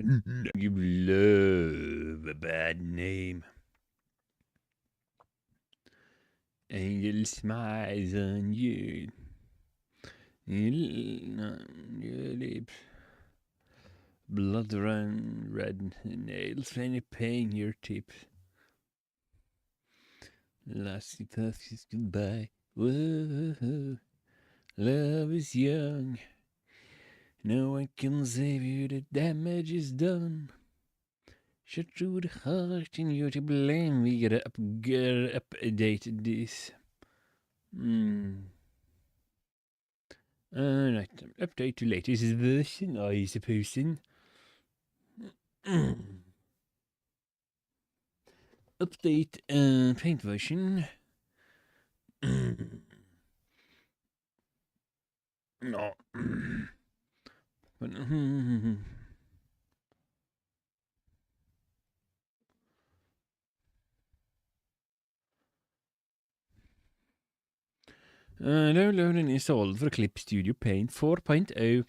Give love a bad name. Angel smiles on you. On your lips. Blood run red nails when you pain your tips. Last kiss goodbye. Whoa, love is young. No one can save you, the damage is done. Shut through the heart and you're to blame. We gotta update this. Alright, update to latest version, I suppose. Update paint version. No. Download and install for Clip Studio Paint 4.0.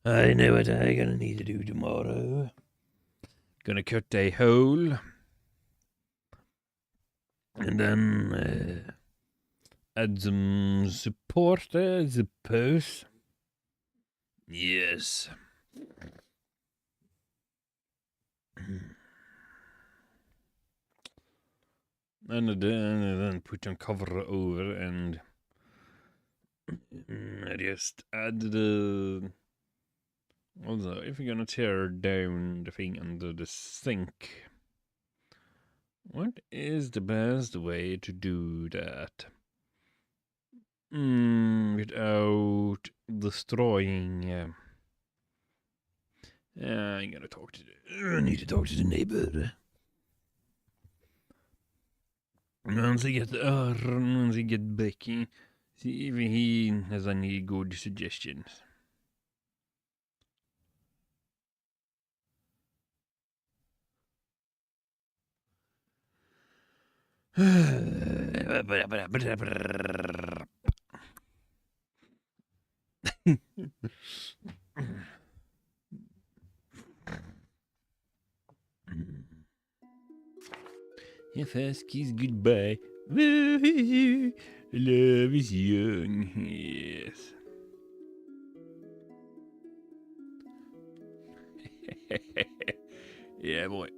I know what I'm gonna need to do tomorrow. Gonna cut a hole. And then add some support, I suppose. Yes. And then put on cover over and just add the... Also, if you're gonna tear down the thing under the sink, what is the best way to do that? Without destroying... I'm gonna talk to I need to talk to the neighbor. Once I get Becky, see if he has any good suggestions. Your first kiss goodbye. Love is young. Yes. Yeah, boy.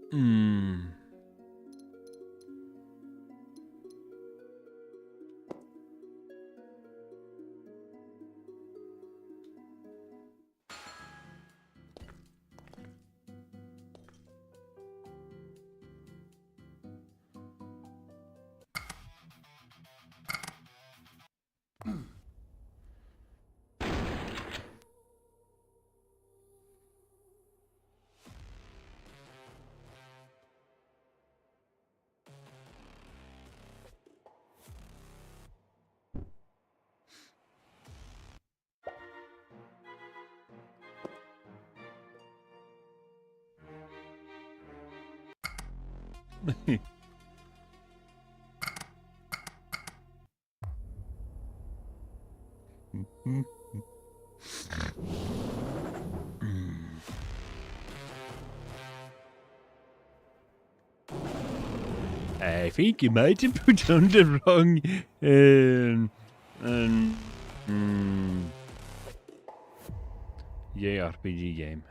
I think you might have put on the wrong JRPG game.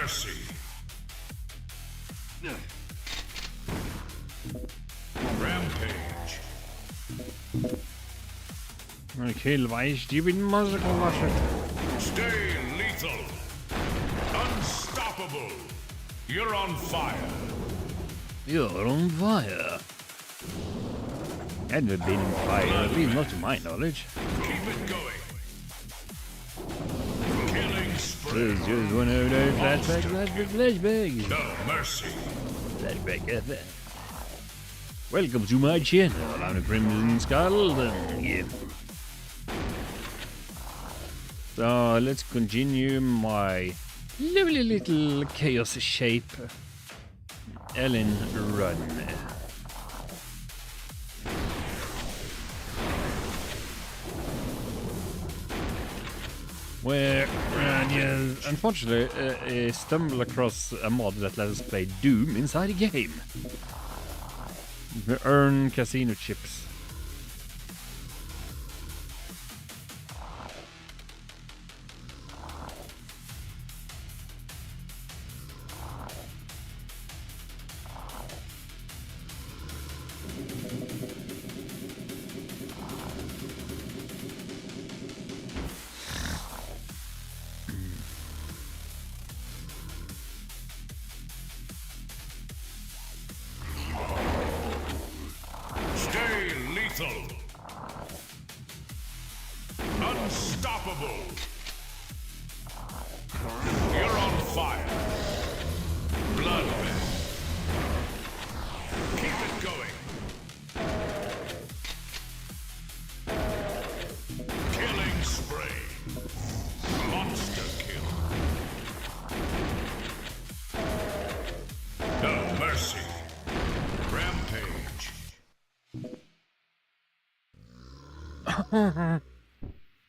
mercy. Rampage. Kill weich, die bin musical lasher. Stay lethal. Unstoppable. You're on fire. You're on fire. Hadn't been on fire, at least not to my knowledge. Keep it going. Killing spree. This is just one of those flashbacks. No mercy. Flashback FM. Welcome to my channel. I'm the Crimson Skull. Yeah. So let's continue my lovely little chaos shape. Elin run. Where, yes, unfortunately, I stumbled across a mod that lets us play Doom inside a game. Earn casino chips. Stay lethal. Unstoppable. You're on fire. Bloodbath. Keep it going. Killing spree. Monster kill. No mercy. Rampage.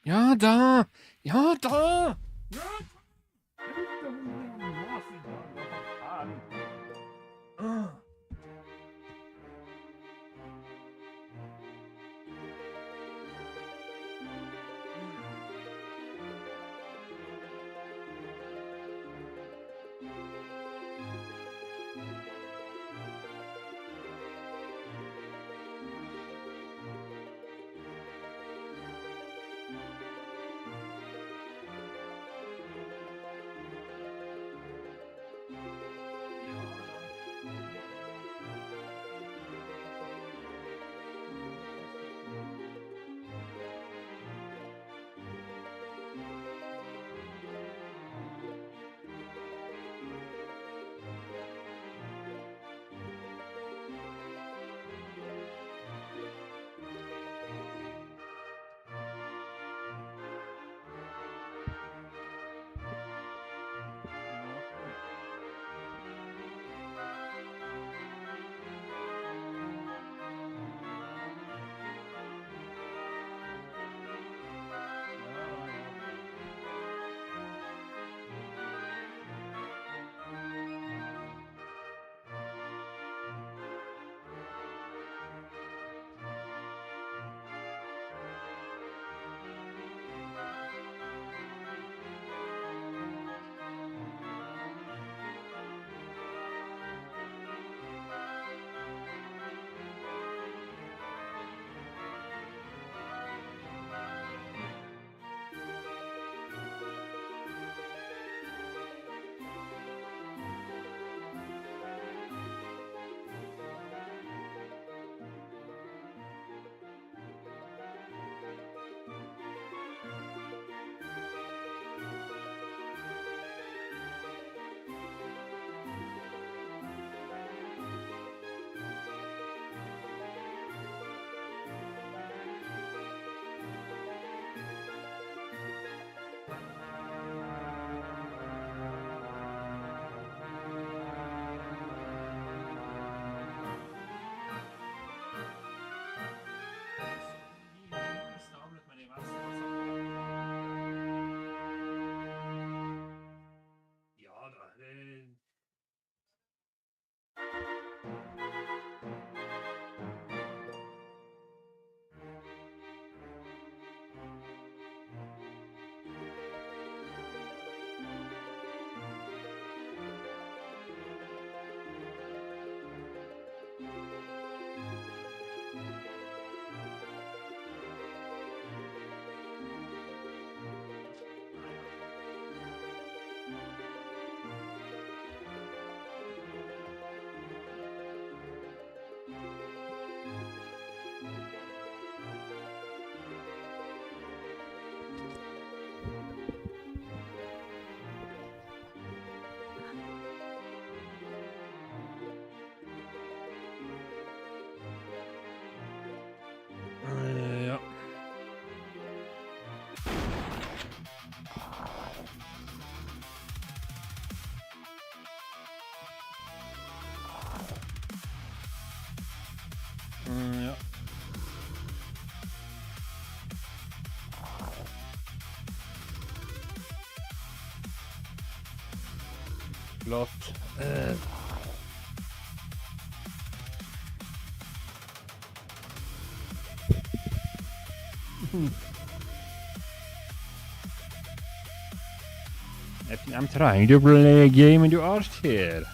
Ja da! Ja da! Flott. I'm trying to play a game and you aren't here.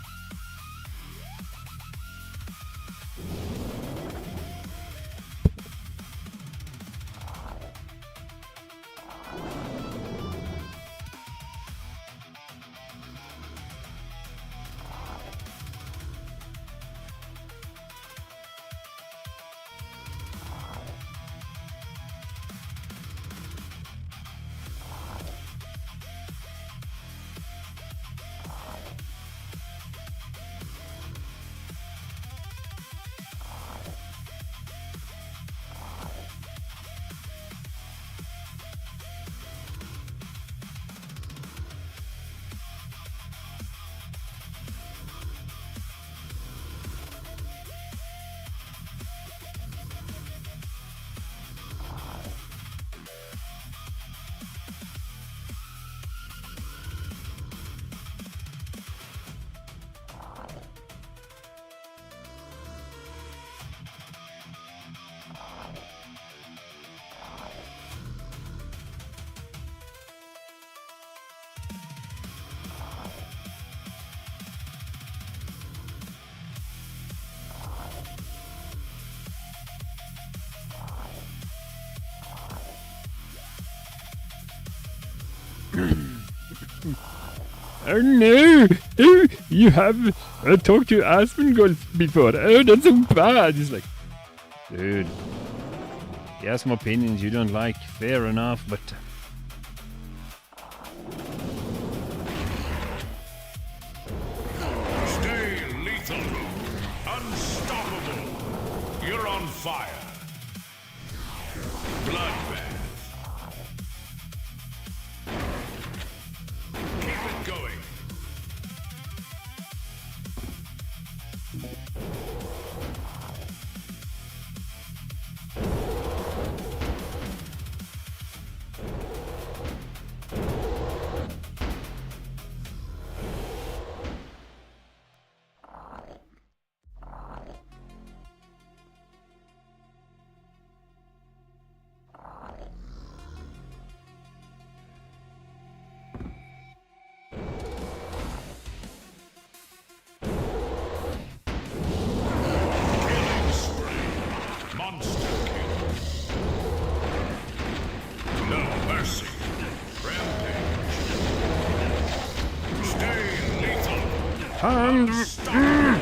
Oh no! Oh, you have talked to Asmongold before. Oh, that's so bad. He's like, dude, he has some opinions you don't like. Fair enough, but Stay lethal. Unstoppable. You're on fire. Bloodbath. Keep it going. Killing spree. Monster kill. No mercy. Rampage. Stay lethal. Unstoppable.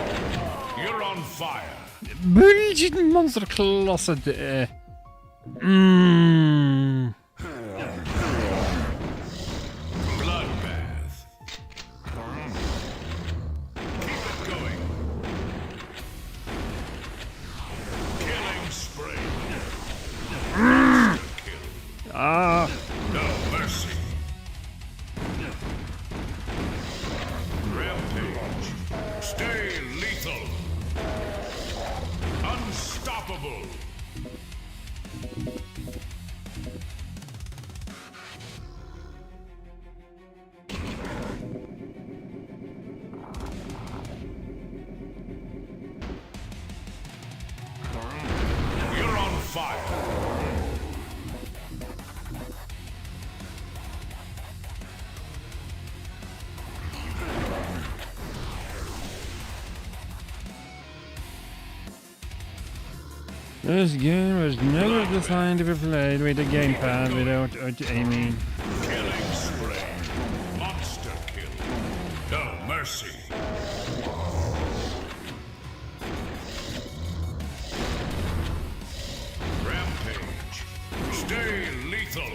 You're on fire. Bullshit monsterklasse. Bloodbath. Keep it going. Killing spree. Monster kill. No mercy. Rampage. Stay lethal. Unstoppable. You're on fire. This game was never designed to be played with a gamepad without aiming. Killing spree. Monster kill. No mercy. Rampage. Stay lethal.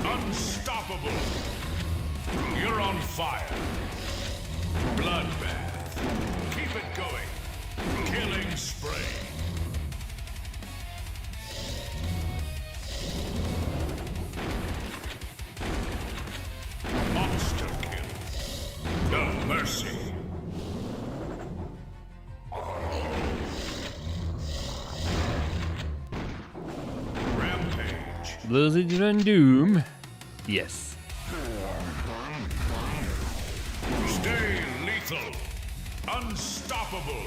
Unstoppable. You're on fire. Bloodbath. Keep it going. Killing spree. Monster kill. No mercy. Does it run Doom? Yes. Stay lethal. Unstoppable.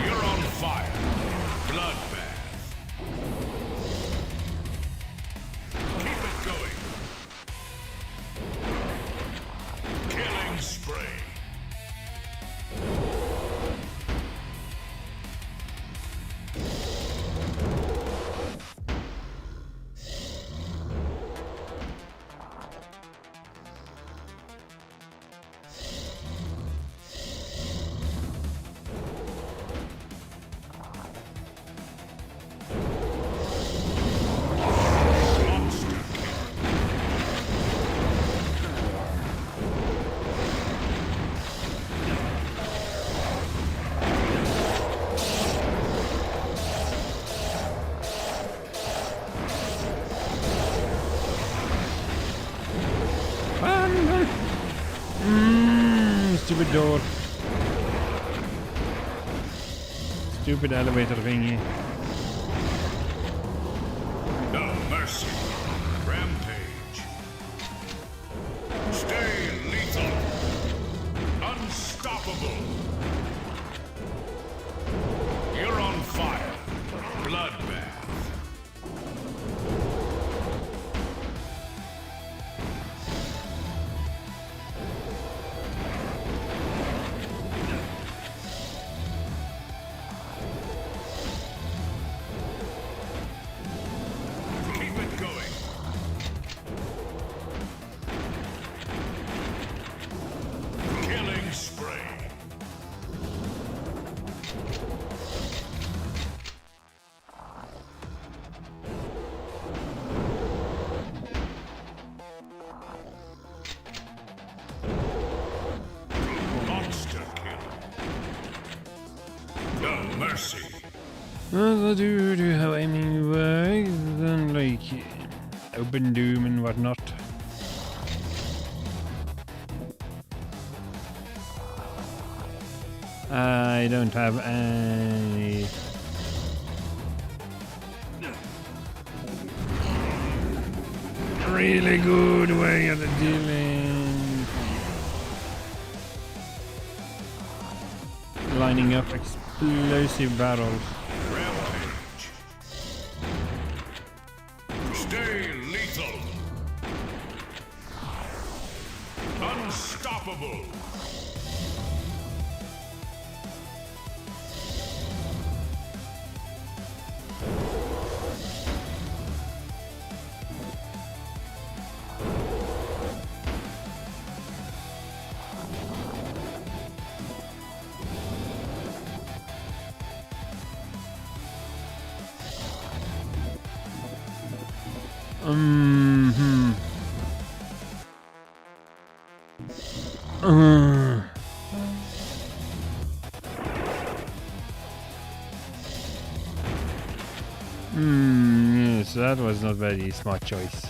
You're on fire. Bloodbath. Keep it going. Killing spree. Monster kill. Stupid door. Stupid elevator thingy. No mercy. Rampage. Stay lethal. Unstoppable. You're on fire. Bloodbath. Keep it going. Killing spree. Monster kill. No mercy. Well, do how aiming works, then like open Doom and whatnot. I don't have any. Really good way of dealing. Lining up explosive barrels. Rampage. Stay lethal. Unstoppable. Hmm. Uh. Yes, that was not very smart choice.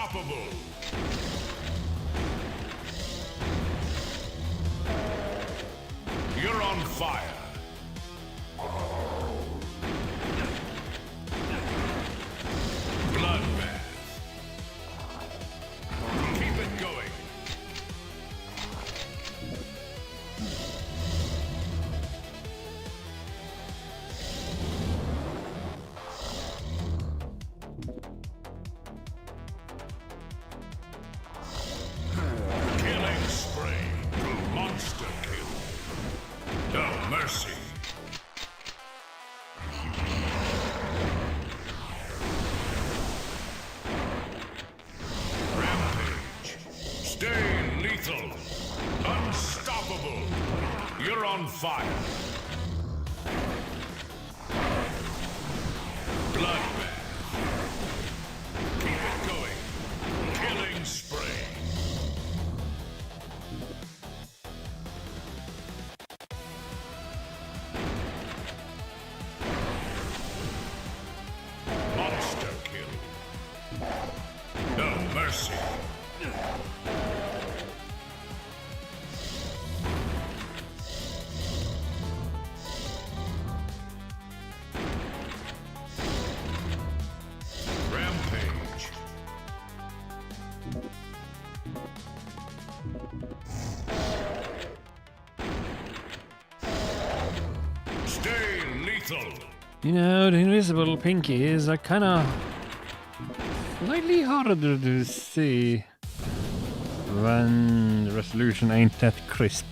Unstoppable. You're on fire. Bloodbath. Keep it going. Killing spree. Monster kill. No mercy. Rampage. Stay lethal. Unstoppable. You're on fire. Bloodbath. Keep it going. Killing spree. Monster kill. No mercy. Rampage. Stay lethal. You know, the invisible pinkies are kind of slightly harder to see when the resolution ain't that crisp.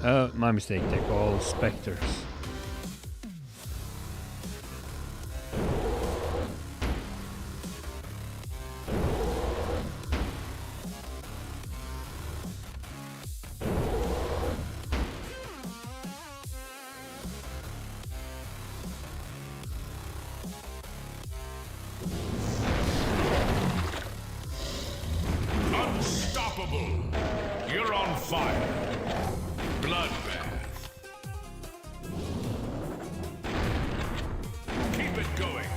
Oh, my mistake, they're called specters. Unstoppable. You're on fire. Bloodbath. Keep it going.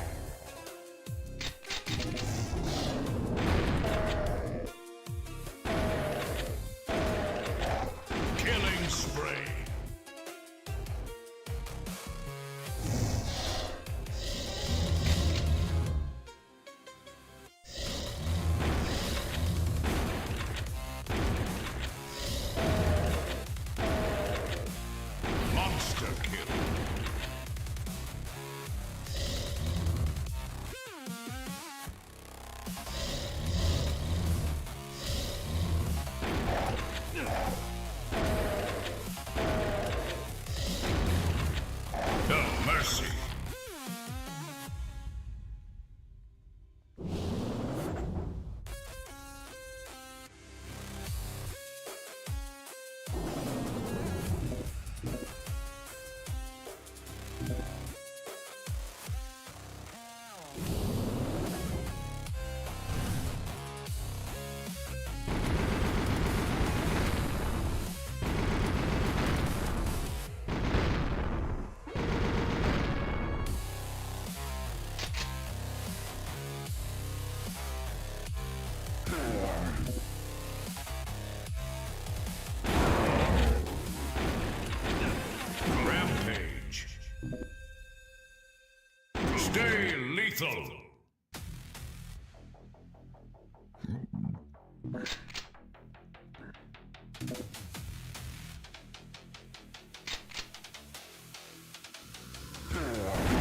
Killing spree. Monster kill. No mercy. Rampage. Stay lethal.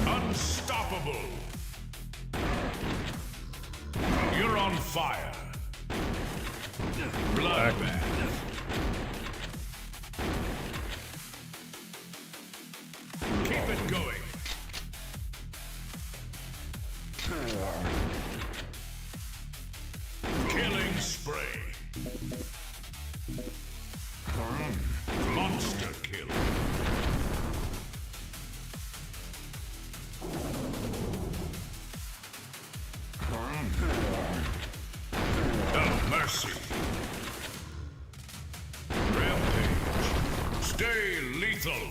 Unstoppable. You're on fire. Bloodbath. Keep it going. mercy. Rampage. Stay lethal.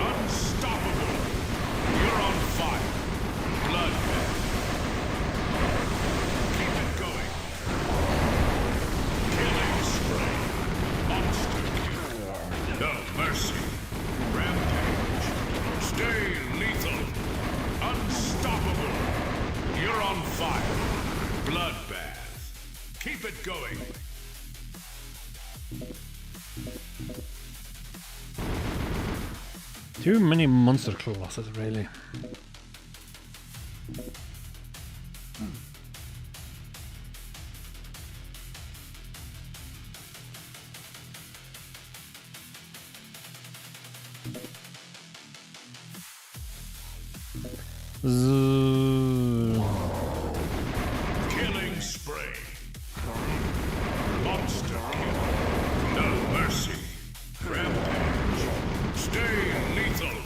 Unstoppable. You're on fire. Bloodbath. Keep it going. Killing spray. Monster kill. No mercy. Rampage. Stay lethal. Unstoppable. You're on fire. Bloodbath. Keep it going. Too many monster classes, really. Killing spray. Monster kill. No mercy. Rampage. Stay lethal.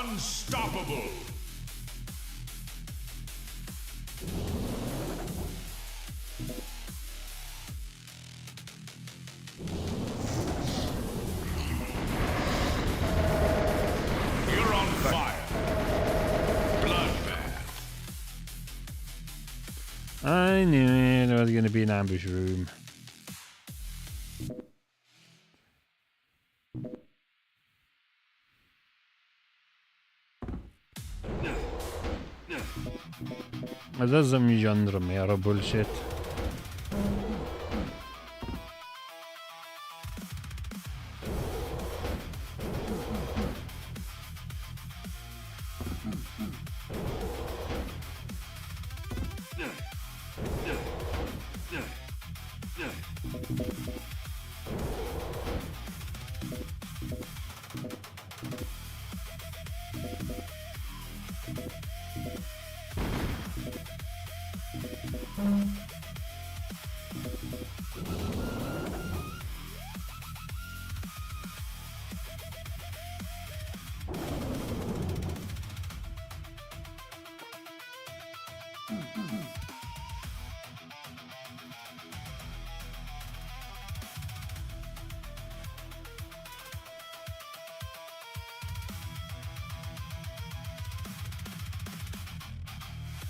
Unstoppable. You're on fire. Bloodbath. I knew there was going to be an ambush room. Det är som genre mer bullshit.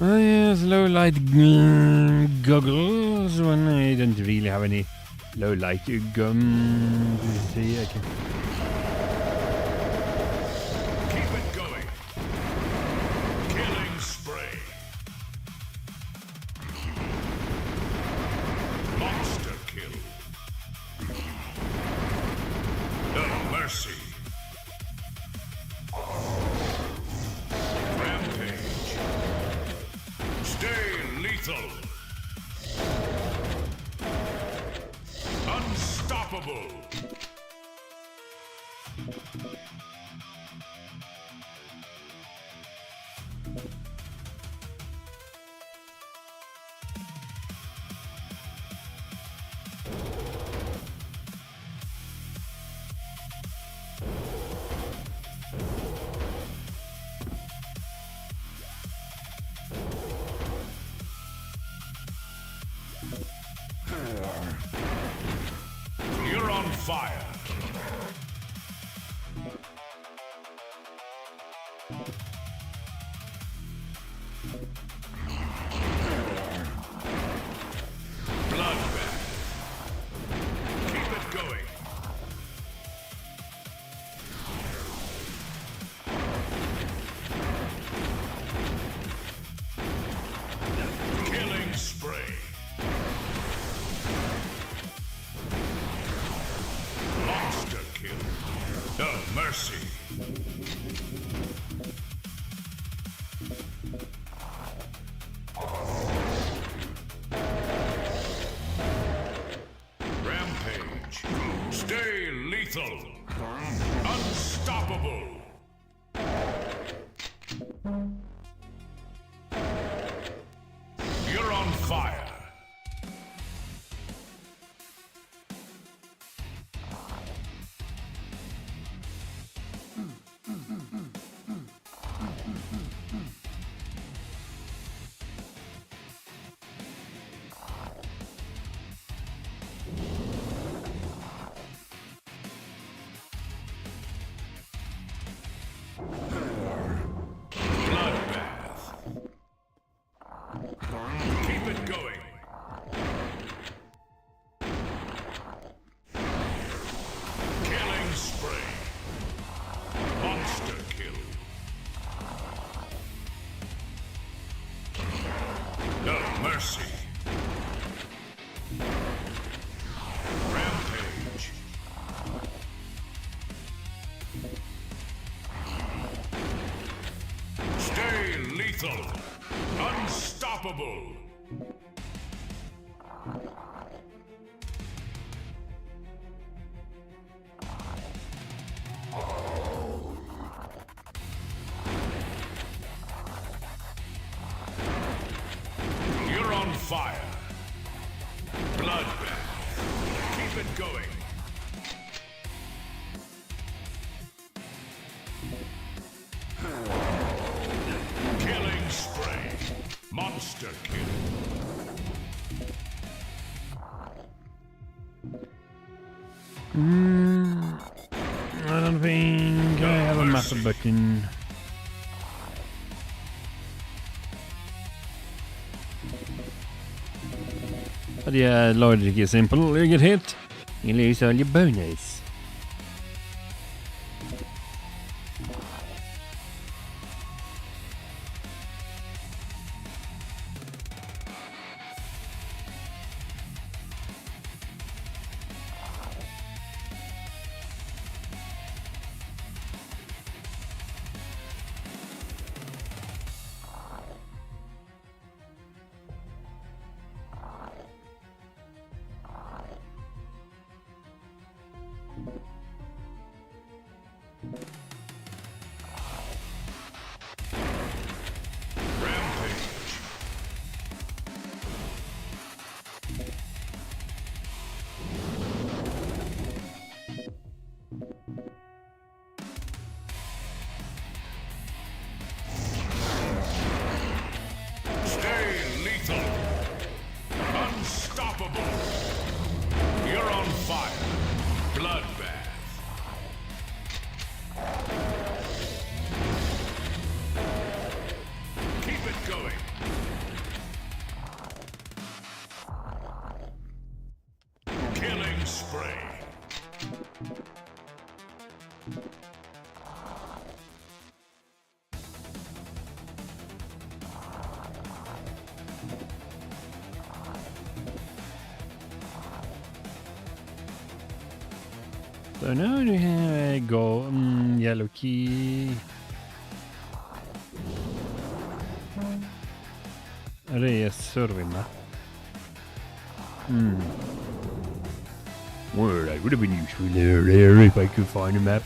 Oh yes, low light goggles when I don't really have any low light gum. See, I can. Keep it going. Killing spray. Monster kill. No mercy. Rampage. Stay lethal. Unstoppable. You're on fire. Bloodbath. Keep it going. Killing spray. Monster kill. No mercy. Rampage. Stay lethal. Unstoppable. You're on fire. Keep it going. Killing spree. Monster kill. No mercy. Rampage. Stay lethal. Unstoppable. You're on fire. Bloodbath. Keep it going. Killing spray. Monster kill. I don't think I have a master button. But yeah, logic is simple. You get hit, you lose all your bonus. Unstoppable. You're on fire. Bloodbath. Keep it going. Killing spray. So now we have a yellow key. Det är serven, va? Well, that would have been useful there if I could find a map.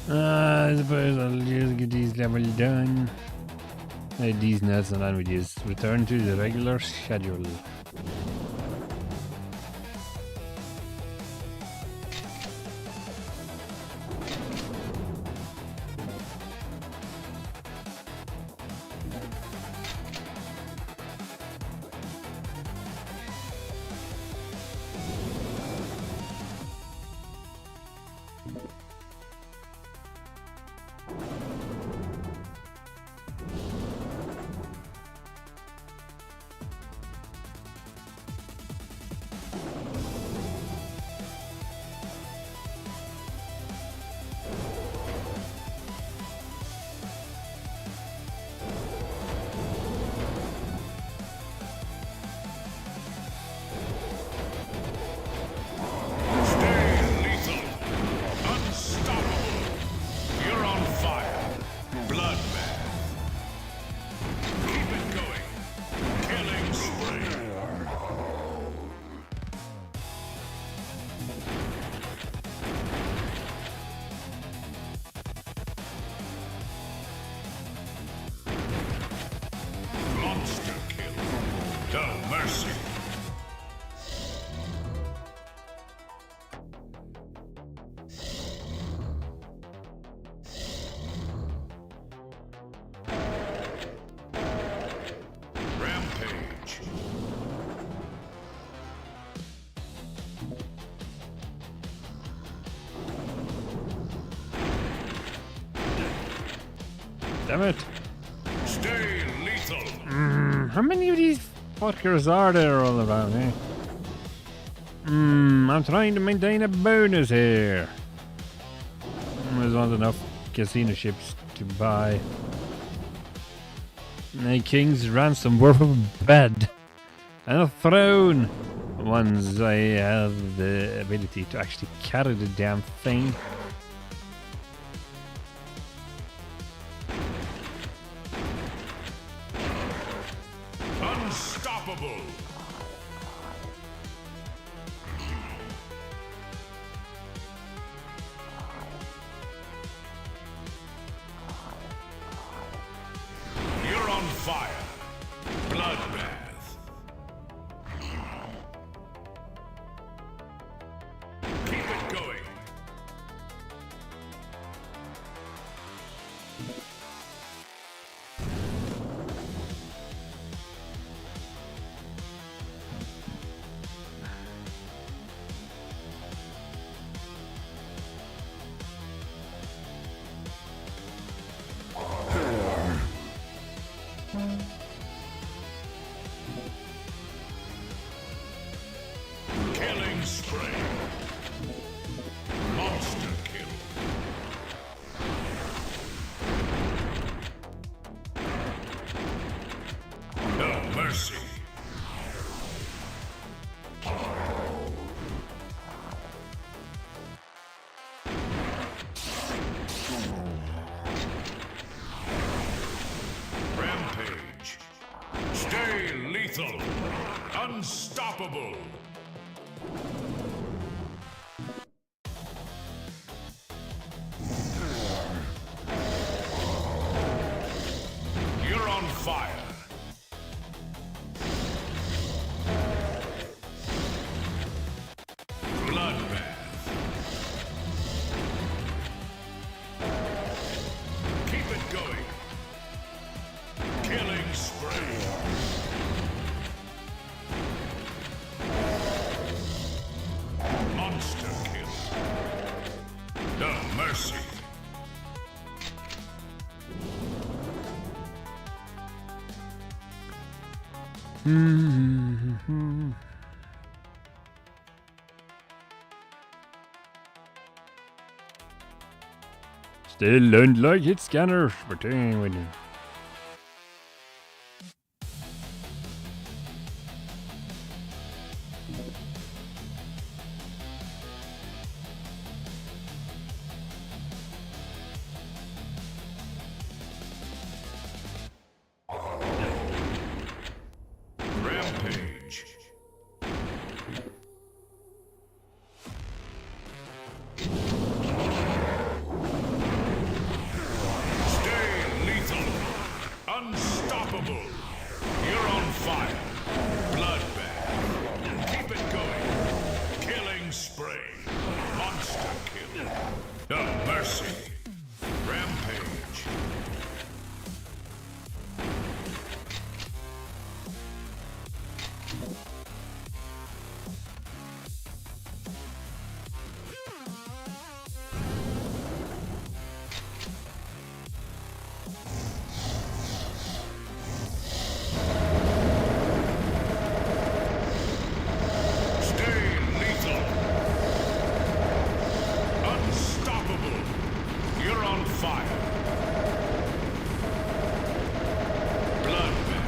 I suppose I'll just get these level done. These nuts, and then we just return to the regular schedule. No mercy. Rampage. Damn it. Stay lethal. How many of these fuckers are there all around, eh? I'm trying to maintain a bonus here. There's not enough casino ships to buy a king's ransom worth of a bed and a throne. Once I have the ability to actually carry the damn thing. Unstoppable. You're on fire. Bloodbath. Keep it going. Killing spree. Monster kill. No mercy. Rampage. Stay lethal. Unstoppable. You're on fire. Bloodbath. Keep it going. Killing spree. Monster kill. No mercy. Still don't like hit scanners, but anyway. Rampage. Stay lethal. Unstoppable. You're on fire. Bloodbath. Keep it going. Killing spree. Monster kill. No mercy. Rampage. Stay lethal. Unstoppable. You're on fire. Bloodbath.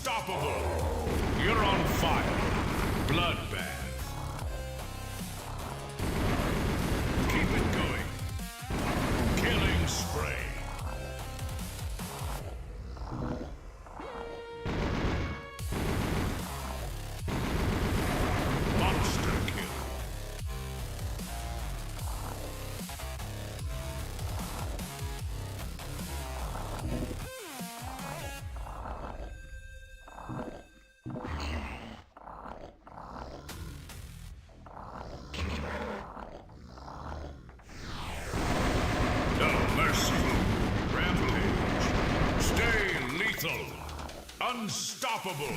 Unstoppable. You're on fire. Bloodbath. Keep it going. Killing spray. Monster kill. No mercy. Rampage. Stay lethal. Unstoppable.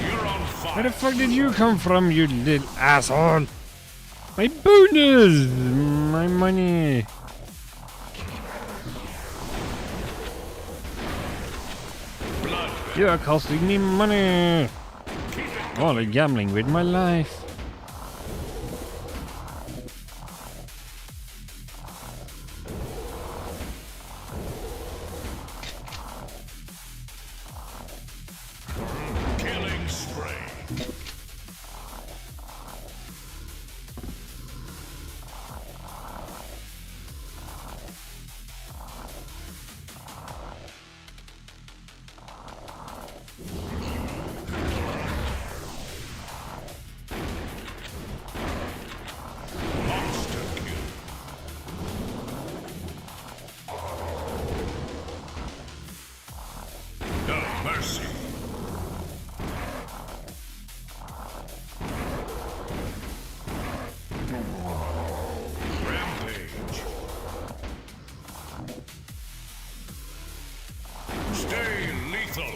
You're on fire. Where the fuck did you come from, you little asshole? My bonus! My money! Blood. You are costing me money! All the gambling with my life. Killing spray. Monster kill. No mercy. Rampage. Stay lethal.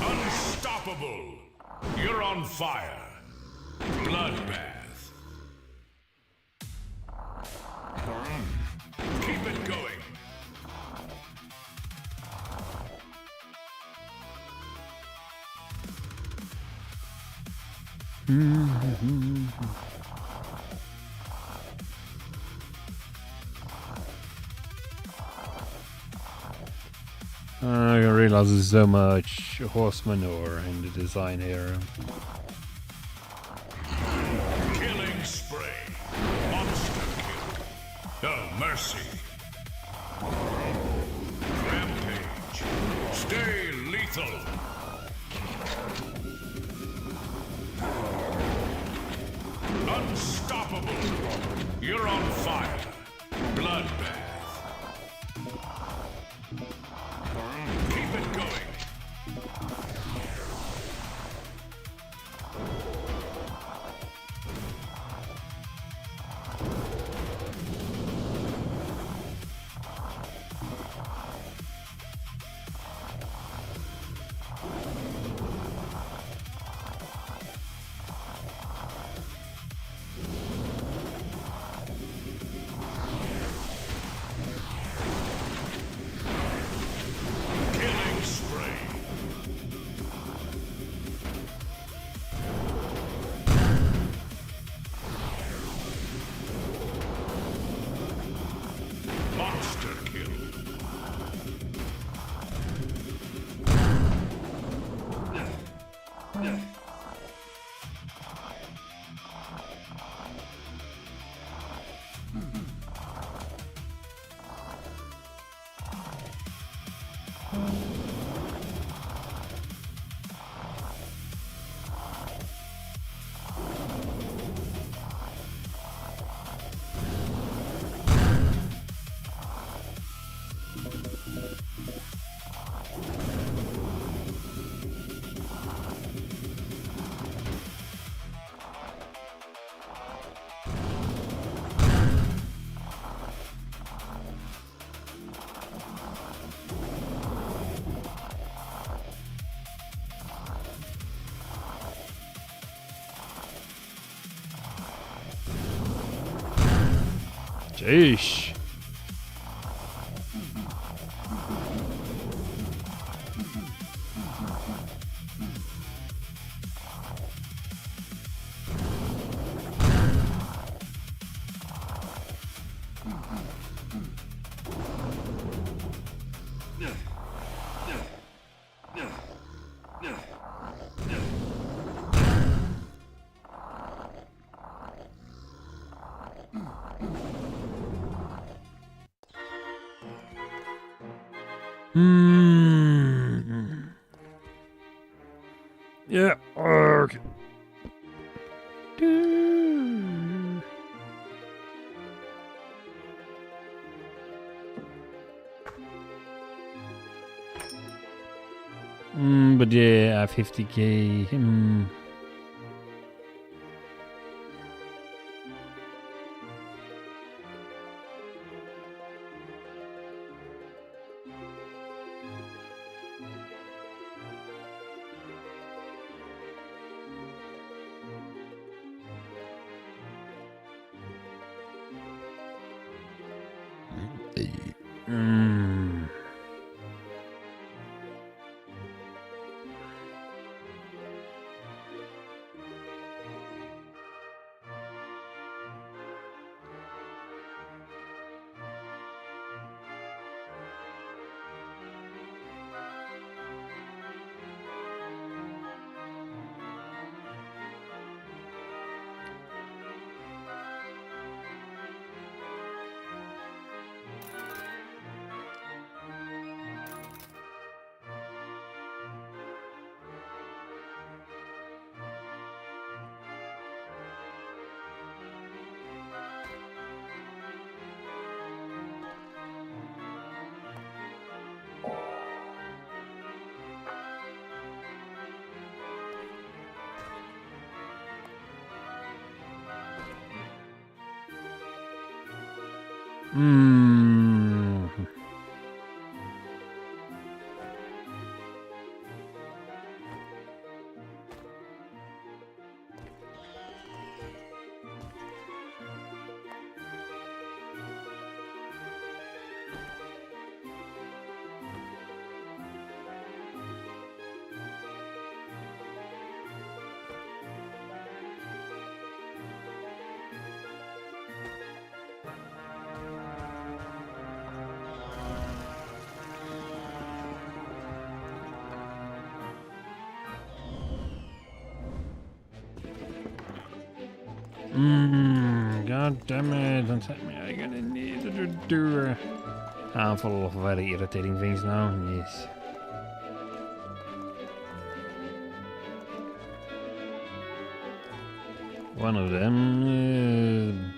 Unstoppable. You're on fire. Bloodbath. Keep it going. I realize there's so much horse manure in the design here. Killing spray. Monster kill. No mercy. Rampage. Stay lethal. Unstoppable. You're on fire. Bloodbath. Keep it going. Sheesh. Yeah. Okay. But yeah, 50k. God damn it, don't tell me I'm gonna need to do a handful of very irritating things now. Yes. One of them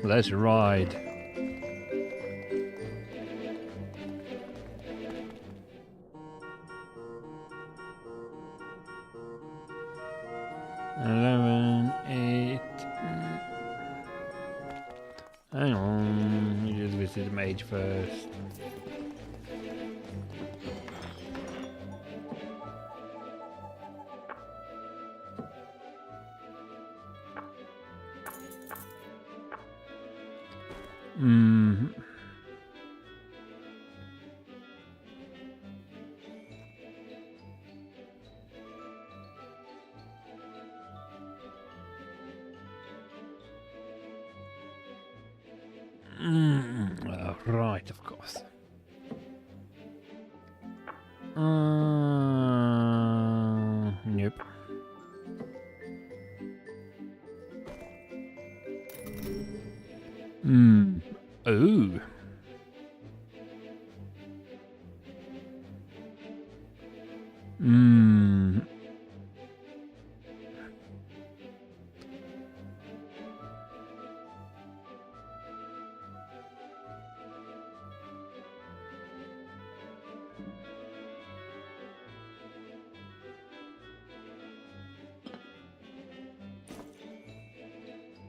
let's ride. Hang on, we just visit the mage first. Right, of course. Nope. Ooh.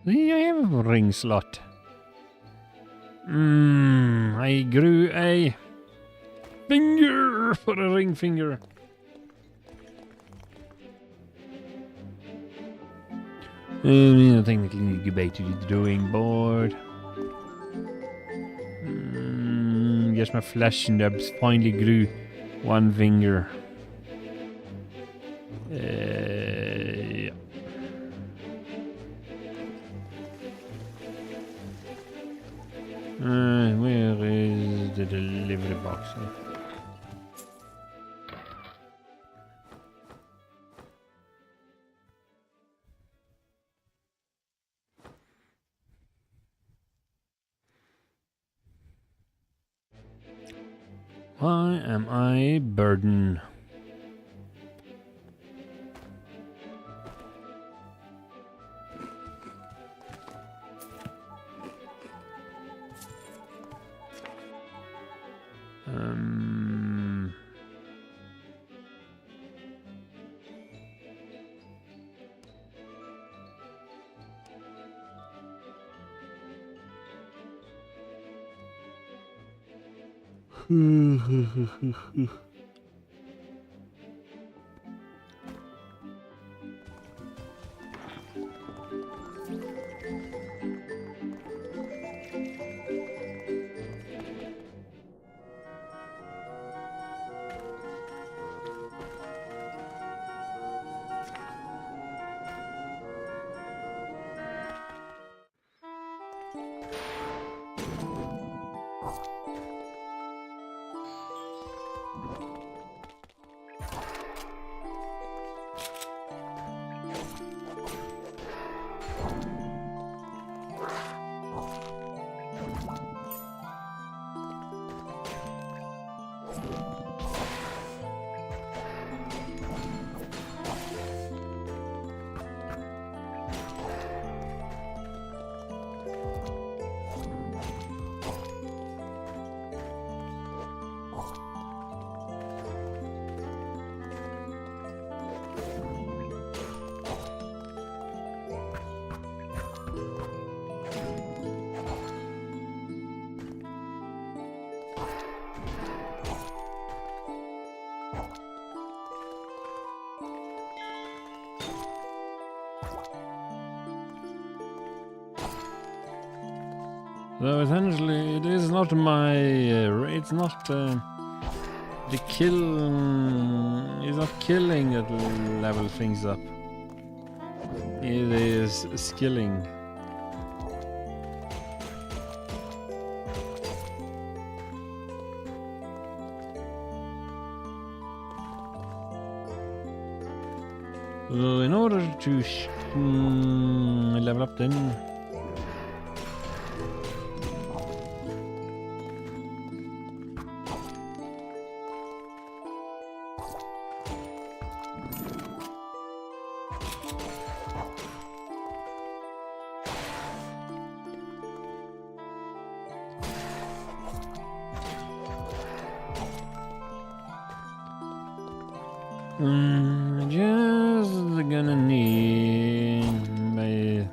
See, I have a ring slot. I grew a finger for a ring finger. I technically need to go back to the drawing board. Guess my flesh nubs finally grew one finger. Yeah. Where is the delivery box? Why am I a burden? So essentially, it is not my. It's not the kill. It's not killing that level things up. It is skilling. So in order to level up, then. Just gonna need my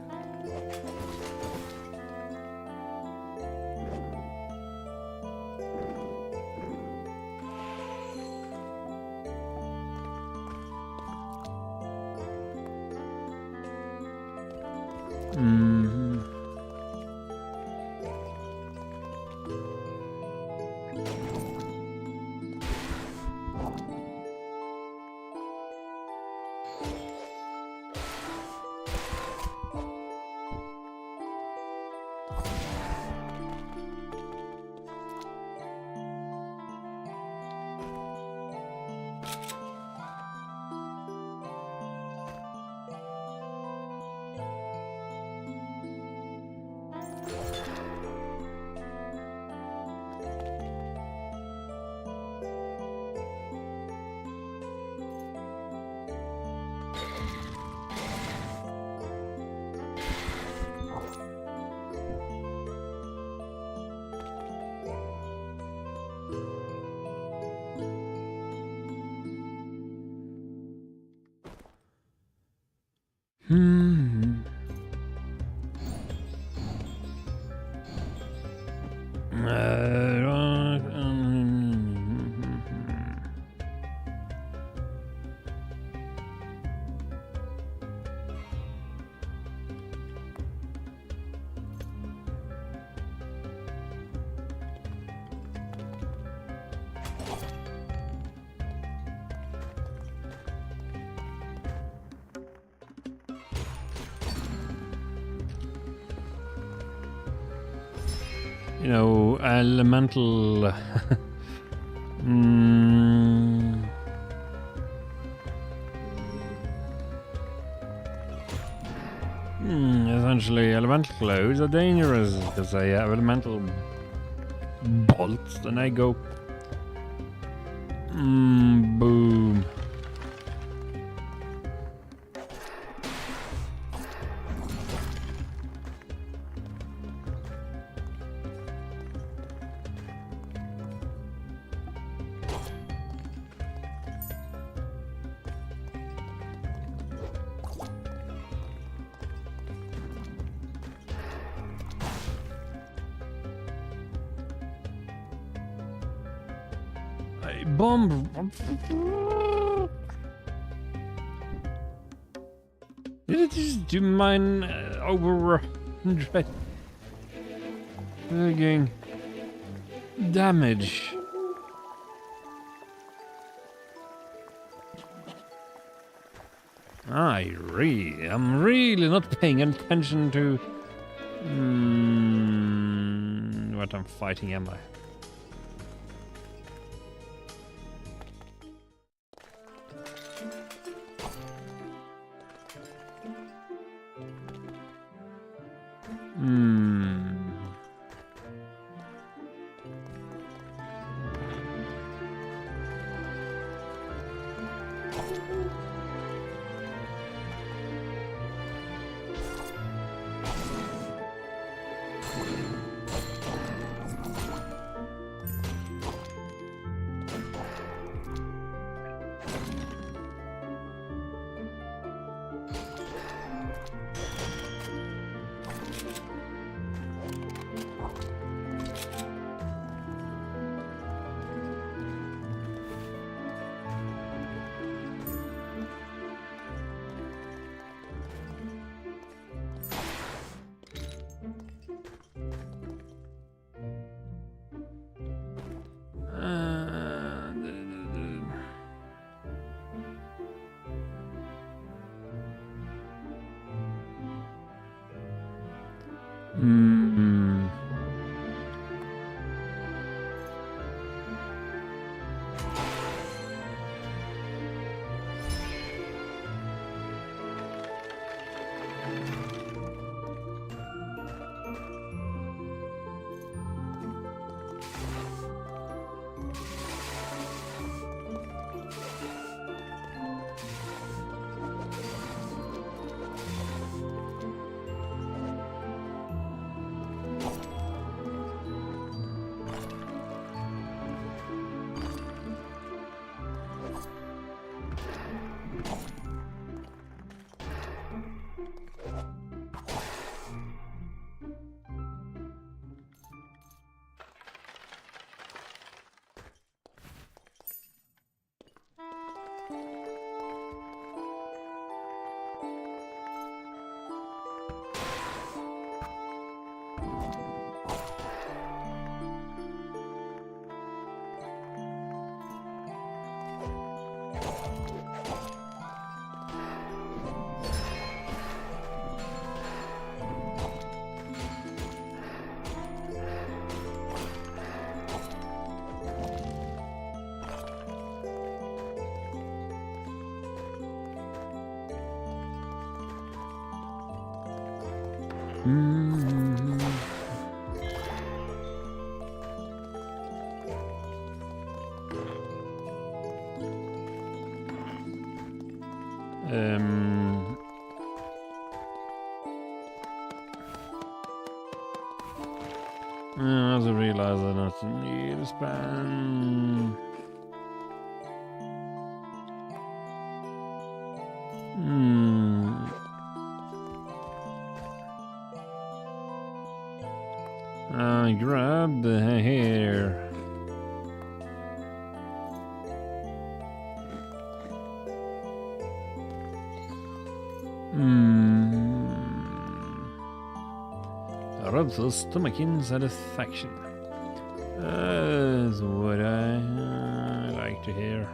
you know, elemental. mm. Essentially, elemental clouds are dangerous because they have elemental bolts. Then I go. Boom. Bomb. Did it just do mine over 100 frigging damage? I'm really not paying attention to what I'm fighting, am I? I also realize I don't need a span. I grab the hair. Rubs the stomach in satisfaction. That's what I like to hear.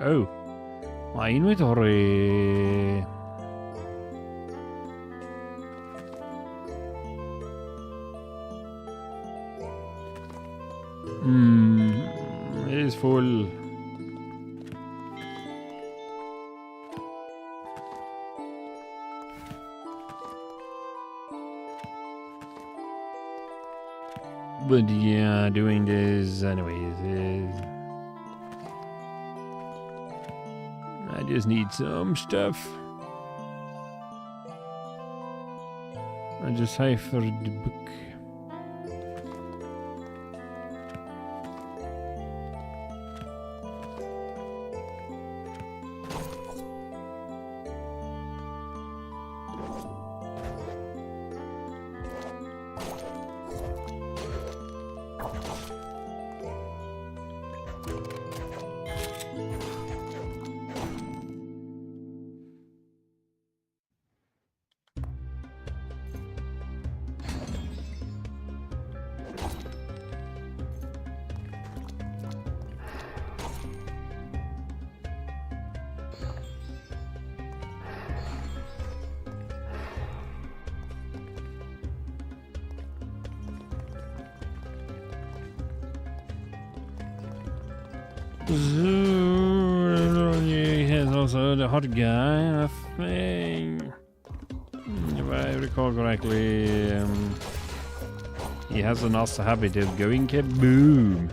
Oh, my inventory. It is full. But yeah, doing this anyways is... I just need some stuff. I just ciphered the book. He has also the hot guy, I think. If I recall correctly, he has a nasty habit of going kaboom.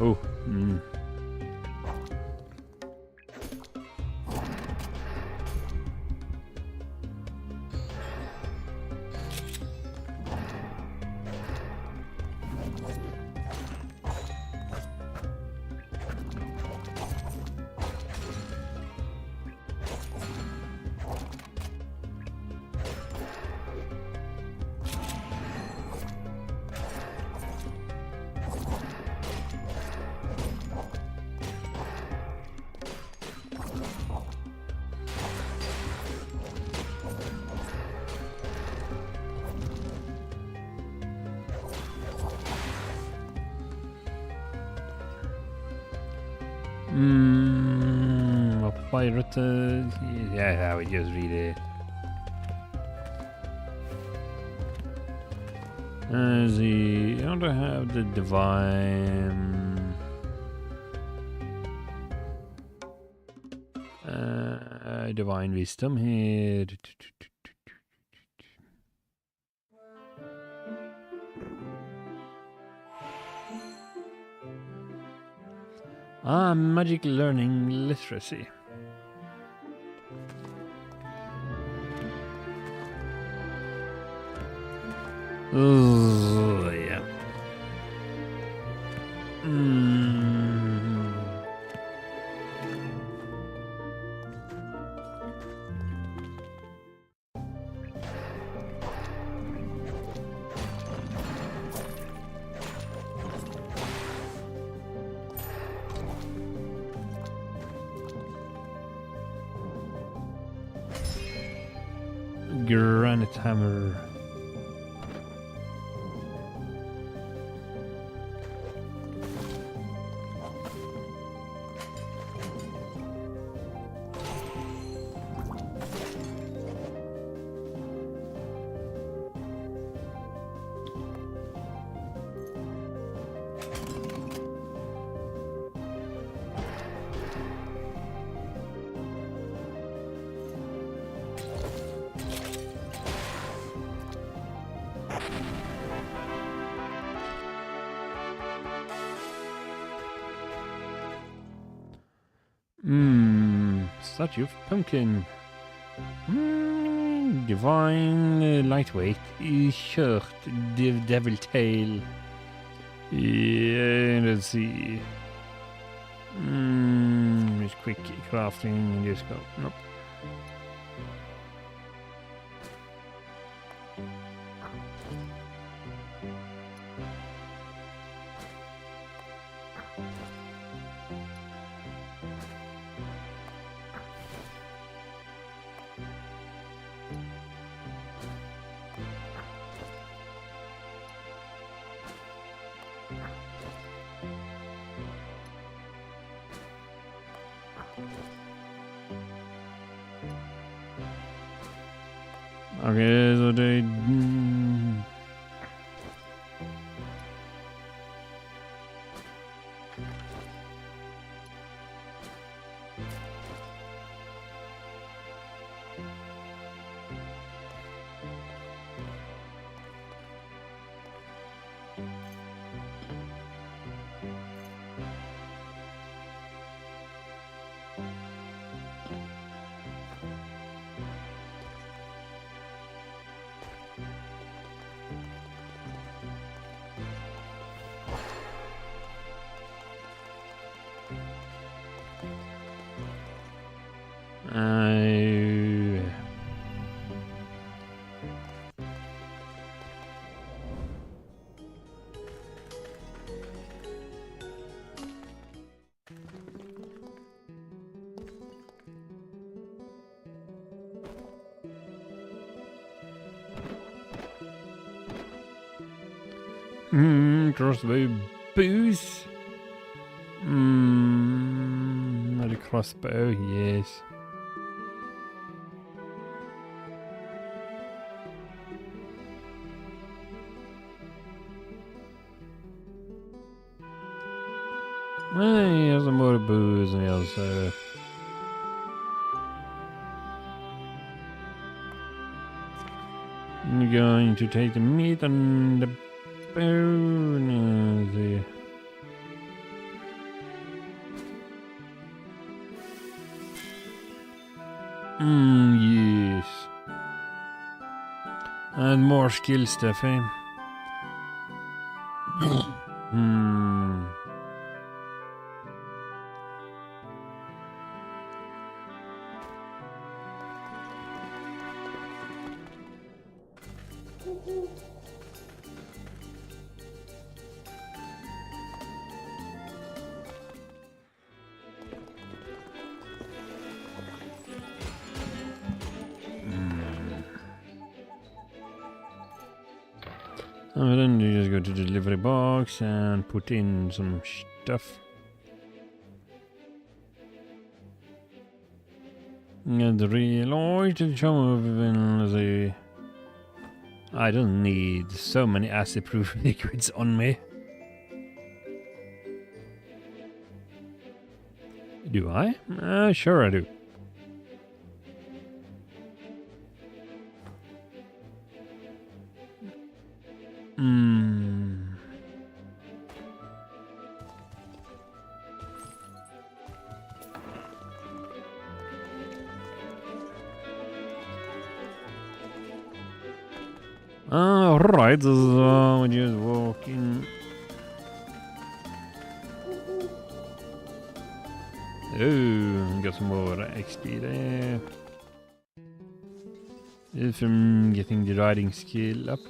Oh, a pirate. Yeah, I would just read it. I don't have the divine wisdom here. Magic learning literacy. Oh, yeah. Granite hammer. Statue of pumpkin. Divine lightweight shirt, devil tail. Yeah, let's see. Just quick crafting. Just go. Nope. Okej, så det... Crossbow booze. Not a crossbow, yes. Nej, jag som både booze and also. I'm going to take the meat and the bone. Yes. And more skill stuff, eh? And then you just go to the delivery box and put in some stuff. And realize the charm of the... I don't need so many acid-proof liquids on me. Do I? Sure I do. Alright, so we just walk in. Oh, got some more XP there. Just from getting the riding skill up.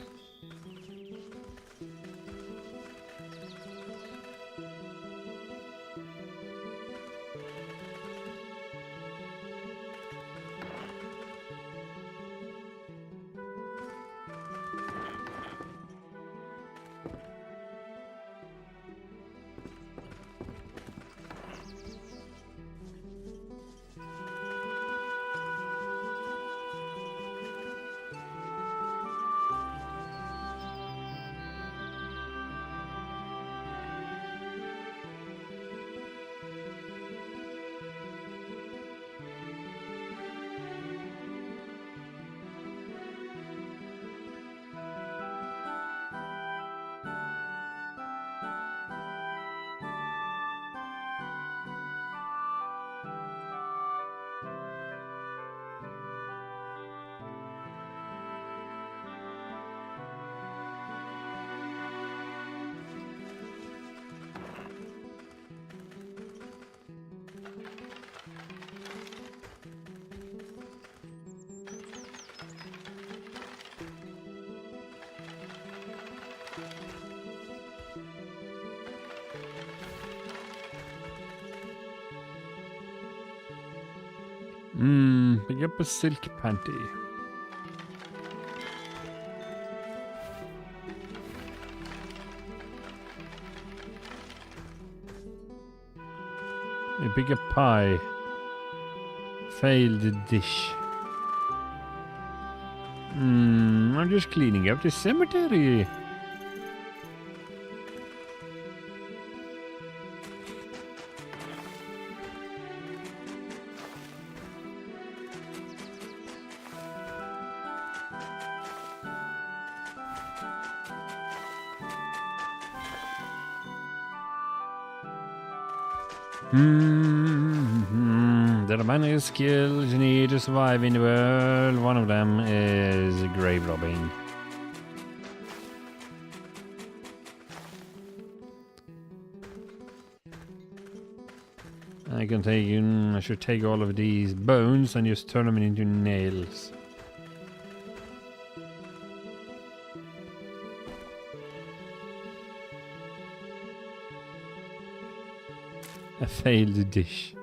Pick up a silk panty. A bigger pie. Failed dish. I'm just cleaning up the cemetery. There are many skills you need to survive in the world. One of them is grave robbing. I should take all of these bones and just turn them into nails. A failed dish.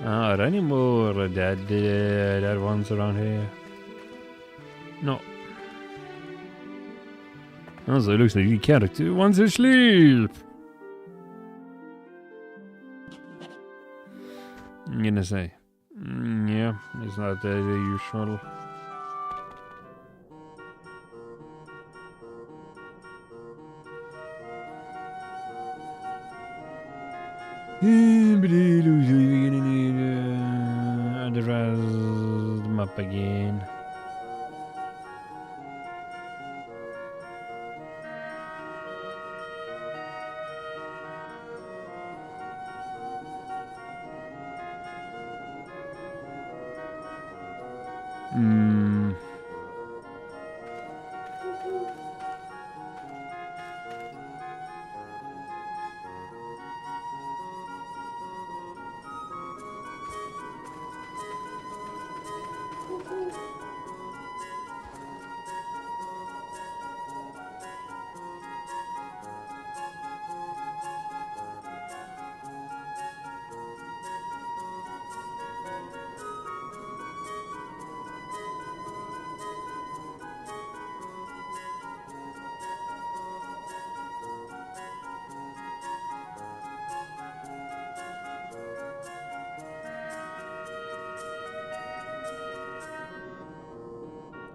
Are there any more dead ones around here? No. Also, it looks like the character wants to sleep. I'm gonna say. Yeah, it's not the usual. Address the map again.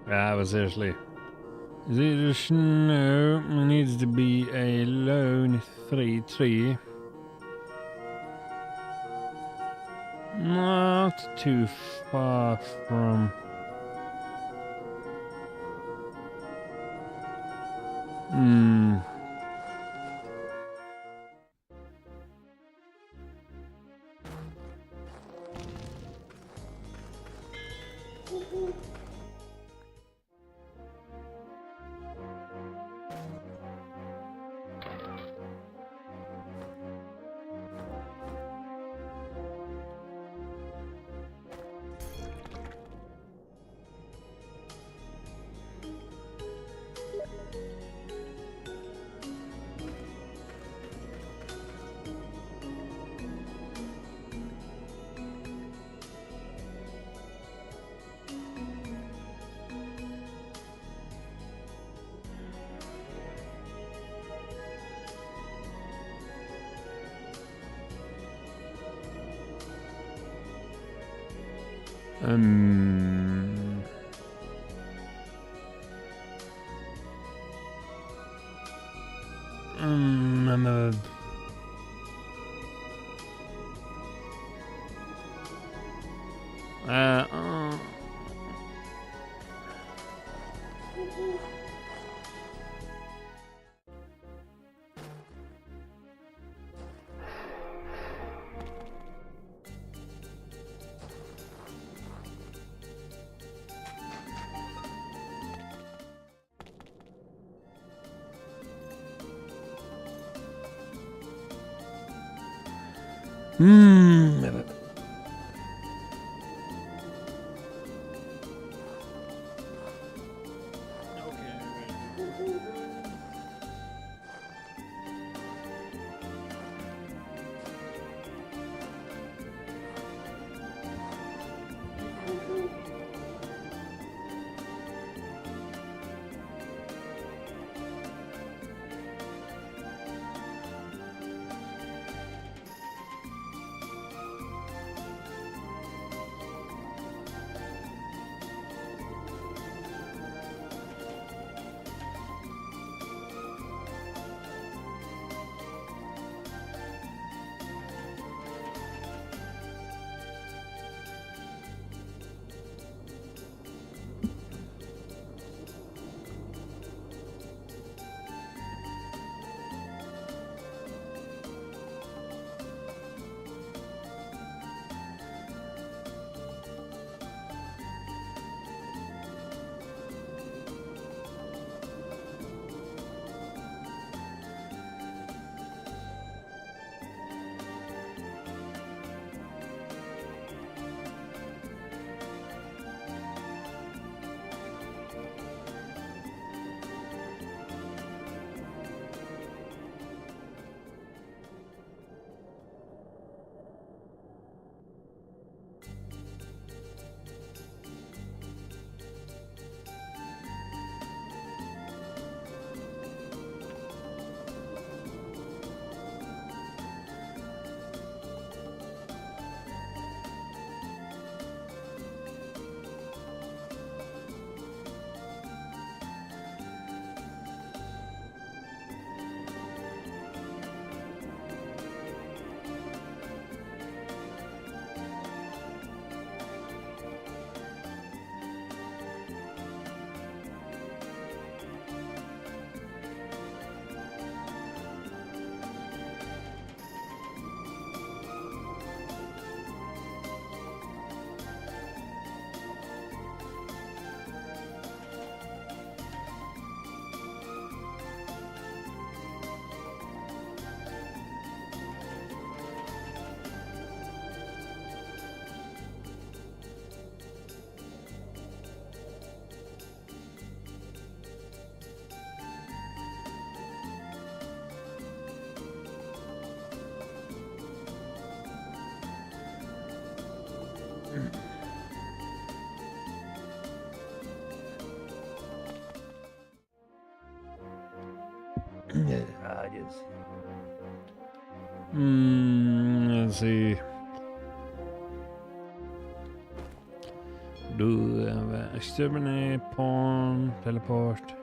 Yeah, but seriously. The snow needs to be a lone 3-3. Not too far from... I'm a... Rayos. Let's see. Do exterminate, pawn, teleport.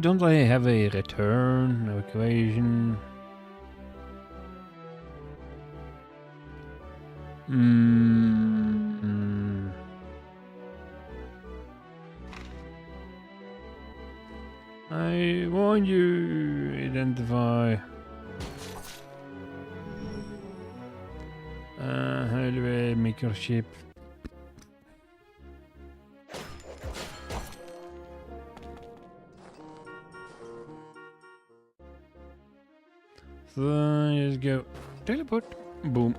Don't I have a return equation? I want you identify. How do I make your ship? So just go teleport. Boom.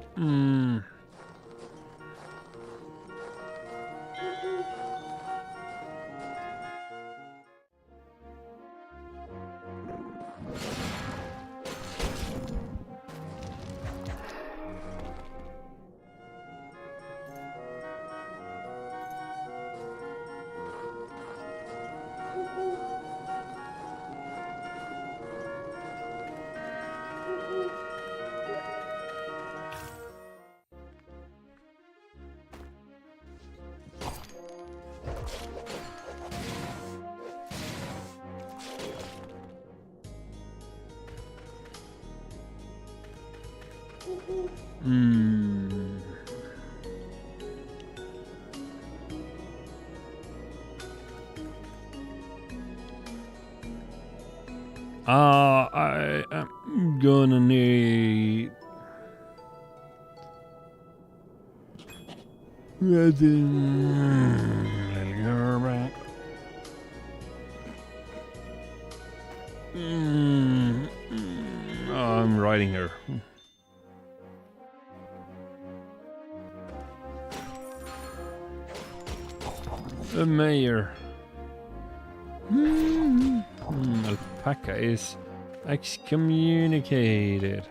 I am gonna need let go back. I'm riding her. The mayor. Alpaca is excommunicated.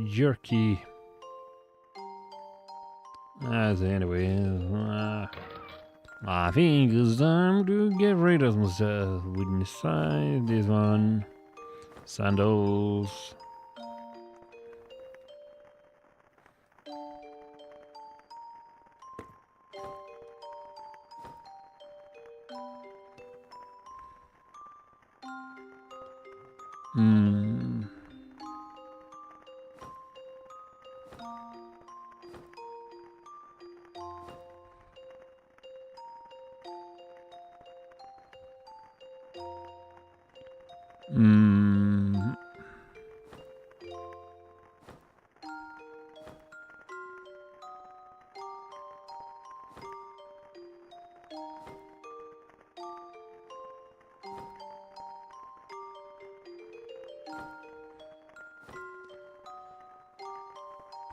Jerky. As anyway, I think it's time to get rid of myself. Wooden side, this one. Sandals. Hmm.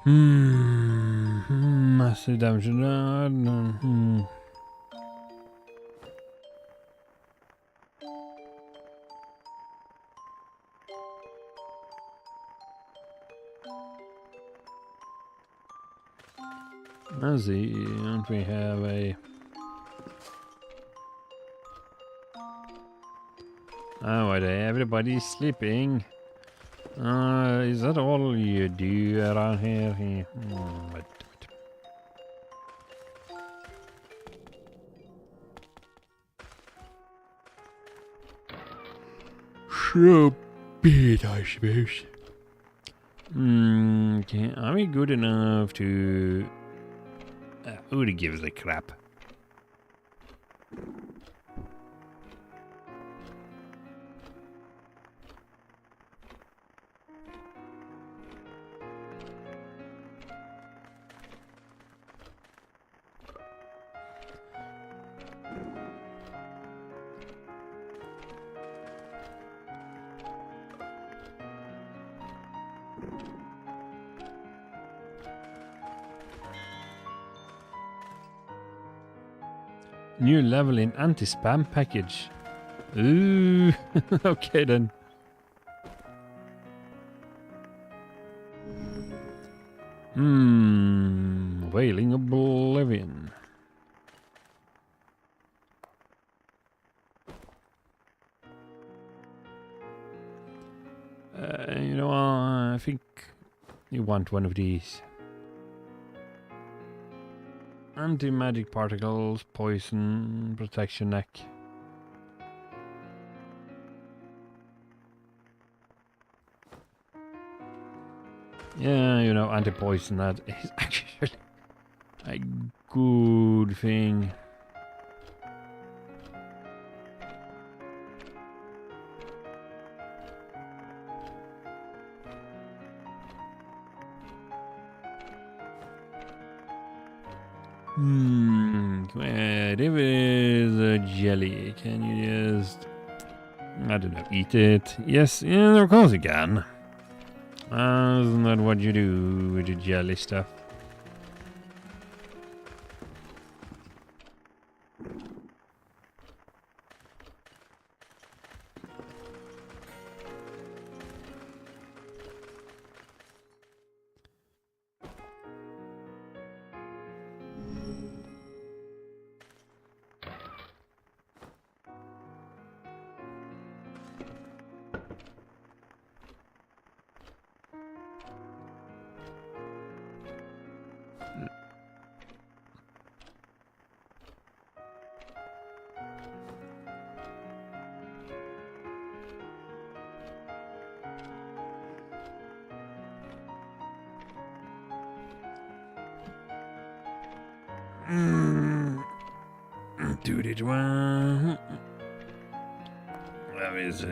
Hmm. Massive damage. Let's see, don't we have a... Oh, wait, everybody's sleeping. Is that all you do around here? Wait. So bit, I suppose. Okay, are we good enough to... who gives a crap? New level in anti-spam package. Ooh, okay then. Wailing Oblivion. You know, I think you want one of these. Anti-magic particles, poison, protection neck. Yeah, you know, anti-poison, that is actually a good thing. Where is a jelly? Can you just, I don't know, eat it? Yes, yeah, of course you can. Isn't that what you do with the jelly stuff? Do it one. That is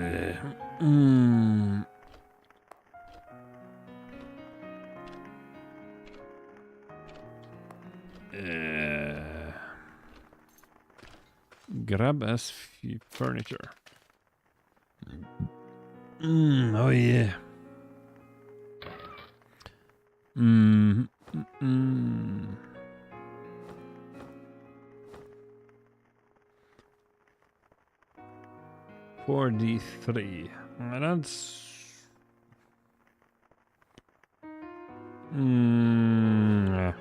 grab as furniture. Oh yeah. Mm. 4D3. That's... yeah.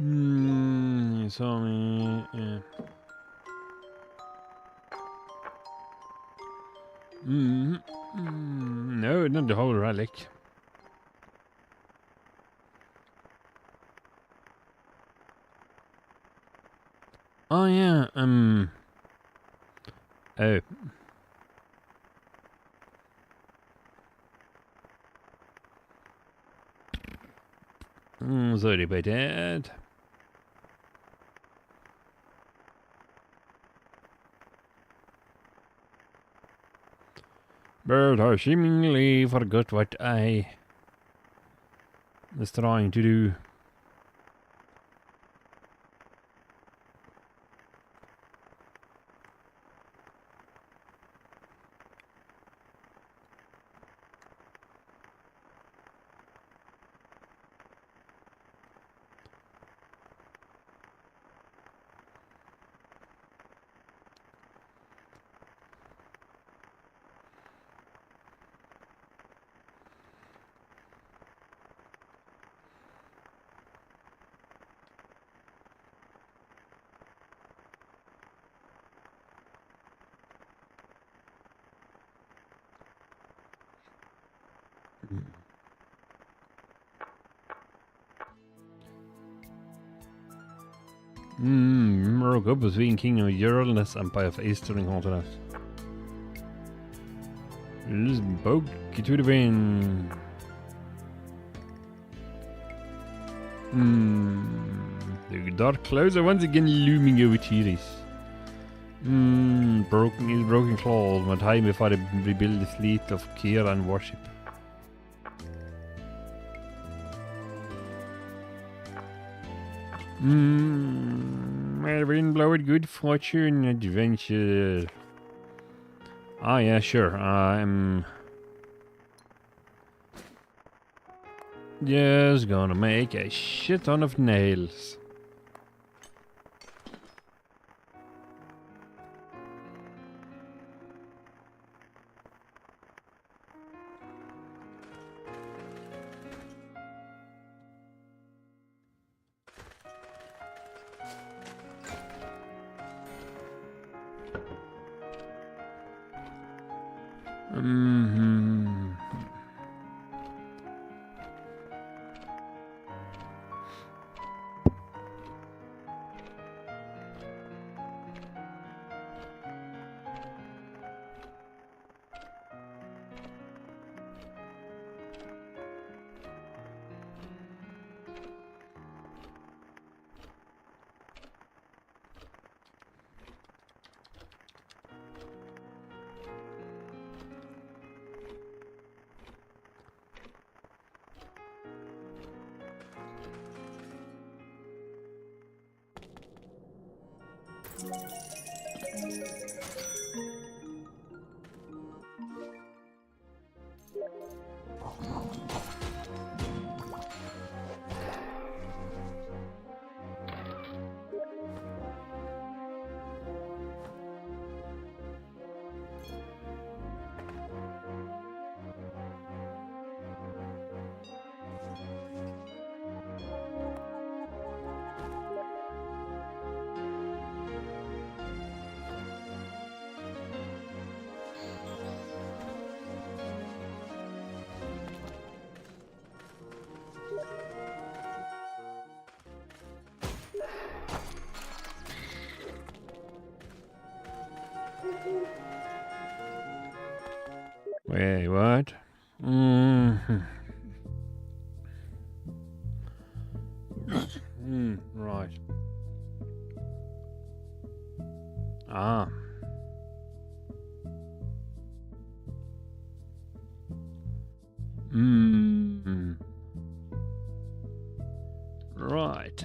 You saw me. Yeah. No, not the whole relic. Oh yeah. Oh. Sorry about that. But I seemingly forgot what I was trying to do. Broke up between King of Uranus and Empire of Eastern Continent. Just spoke to the wind. The dark clouds are once again looming over Tiris. Broken claws, my time before I rebuild the fleet of care and worship. My wind blowed good fortune adventure. Ah yeah, sure. I'm just gonna make a shit ton of nails. Wait, what? Right. Ah. Right.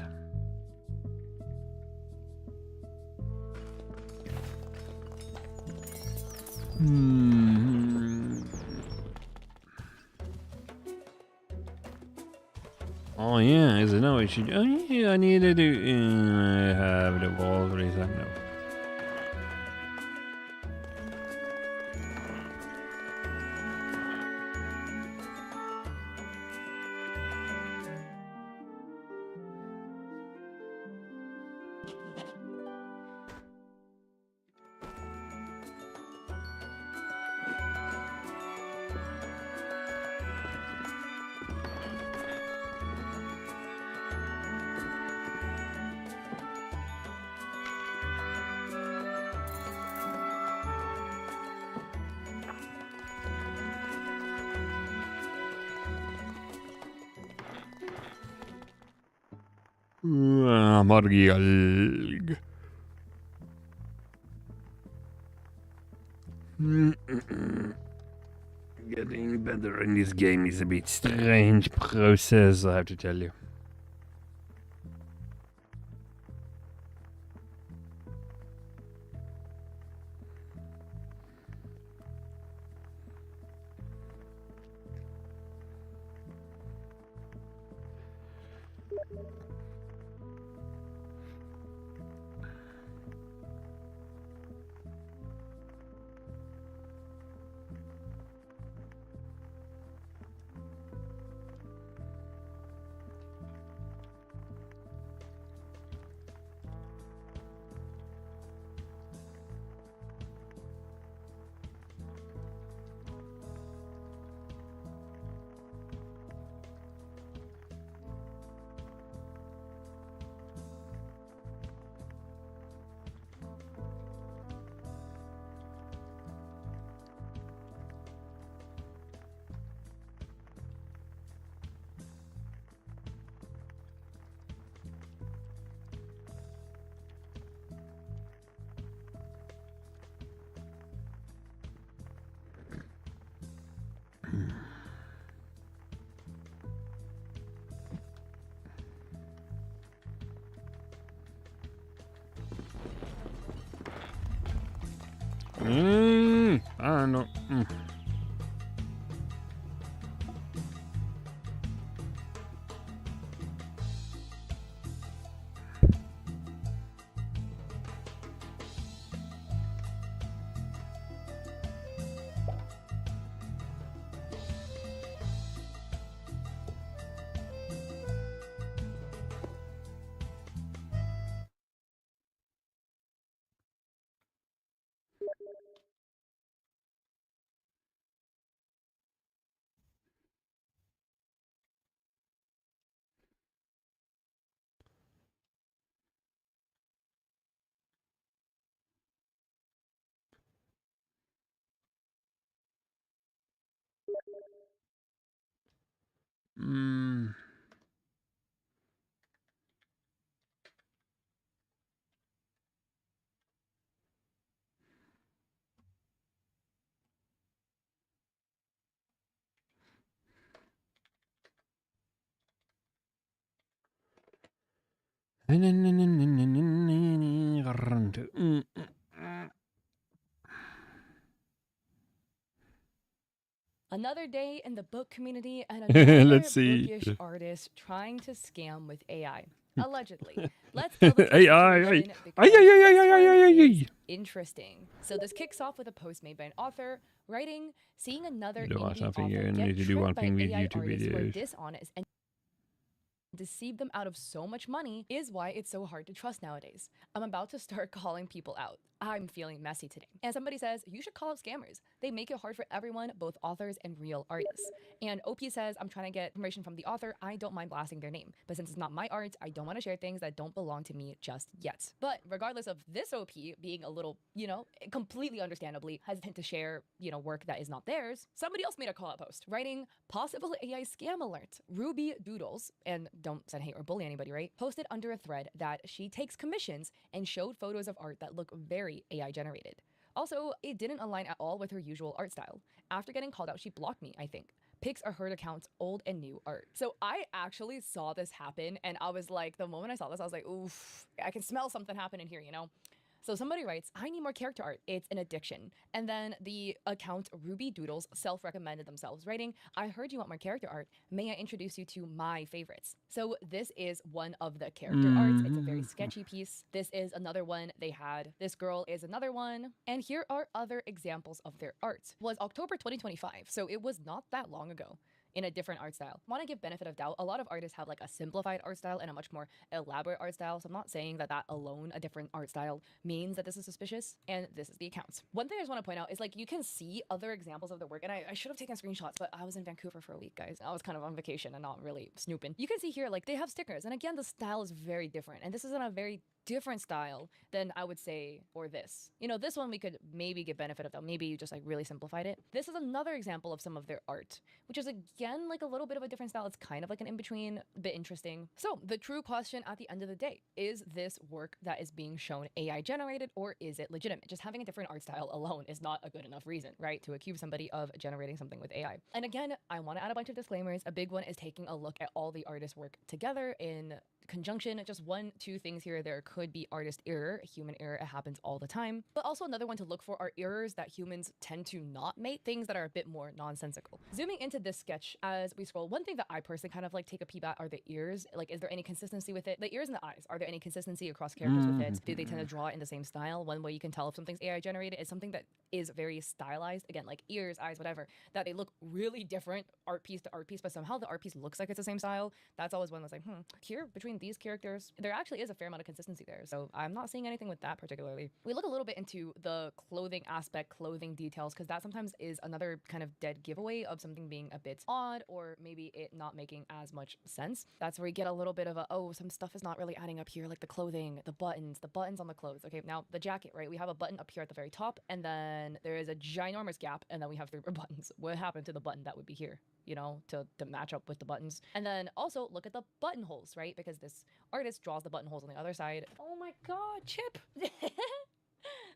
Oh yeah, is it now I should? Oh yeah, I need to do. I have the ball reset now. Margialg. Getting better in this game is a bit strange process, I have to tell you. I know. Another day in the book community and another Let's see. bookish artist trying to scam with AI. Allegedly. Let's delve into the AI. situation because Ay, ay, ay, ay, this ay, one ay, ay, is ay. interesting. So this kicks off with a post made by an author writing, seeing another You watch indie something, author you get need to do one tricked by thing with AI YouTube artists who are videos. dishonest and deceive them out of so much money is why it's so hard to trust nowadays. I'm about to start calling people out. I'm feeling messy today. And somebody says, you should call out scammers. They make it hard for everyone, both authors and real artists. And OP says, I'm trying to get permission from the author. I don't mind blasting their name. But since it's not my art, I don't want to share things that don't belong to me just yet. But regardless of this OP being a little, completely understandably hesitant to share, work that is not theirs, somebody else made a call out post writing, possible AI scam alert. Ruby Doodles, and don't send hate or bully anybody, right? Posted under a thread that she takes commissions and showed photos of art that look very AI generated. Also, it didn't align at all with her usual art style. After getting called out, she blocked me, I think. Pics are her account's old and new art. So I actually saw this happen, and I was like, the moment I saw this, I was like, oof, I can smell something happening here, So somebody writes, I need more character art. It's an addiction. And then the account Ruby Doodles self-recommended themselves, writing, I heard you want more character art. May I introduce you to my favorites? So this is one of the character arts. It's a very sketchy piece. This is another one they had. This girl is another one. And here are other examples of their art. It was October 2025, so it was not that long ago. In a different art style. Want to give benefit of doubt. A lot of artists have like a simplified art style and a much more elaborate art style. So I'm not saying that alone, a different art style, means that this is suspicious. And this is the accounts. One thing I just want to point out is like you can see other examples of the work. And I should have taken screenshots, but I was in Vancouver for a week, guys. I was kind of on vacation and not really snooping. You can see here like they have stickers. And again, the style is very different. And this is in a very different style than I would say for this. This one we could maybe give benefit of doubt. Maybe you just like really simplified it. This is another example of some of their art, which is again like a little bit of a different style. It's kind of like an in-between, a bit interesting. So the true question at the end of the day, is this work that is being shown AI generated or is it legitimate? Just having a different art style alone is not a good enough reason, right? To accuse somebody of generating something with AI. And again, I want to add a bunch of disclaimers. A big one is taking a look at all the artists' work together in conjunction. Just 1-2 things here. There could be artist error, human error. It happens all the time. But also another one to look for are errors that humans tend to not make, things that are a bit more nonsensical. Zooming into this sketch as we scroll, one thing that I personally kind of like take a peep at are the ears. Like, is there any consistency with it? The ears and the eyes, are there any consistency across characters with it? Do they tend to draw it in the same style? One way you can tell if something's AI generated is something that is very stylized. Again, like ears, eyes, whatever, that they look really different art piece to art piece, but somehow the art piece looks like it's the same style. That's always one that's like, here between these characters, there actually is a fair amount of consistency there. So I'm not seeing anything with that particularly. We look a little bit into the clothing aspect, clothing details, because that sometimes is another kind of dead giveaway of something being a bit odd or maybe it not making as much sense. That's where you get a little bit of a, oh, some stuff is not really adding up here, like the clothing, the buttons on the clothes. Okay, now the jacket, right? We have a button up here at the very top, and then there is a ginormous gap, and then we have 3 more buttons. What happened to the button that would be here? To match up with the buttons. And then also look at the buttonholes, right? Because this artist draws the buttonholes on the other side. Oh my god, Chip!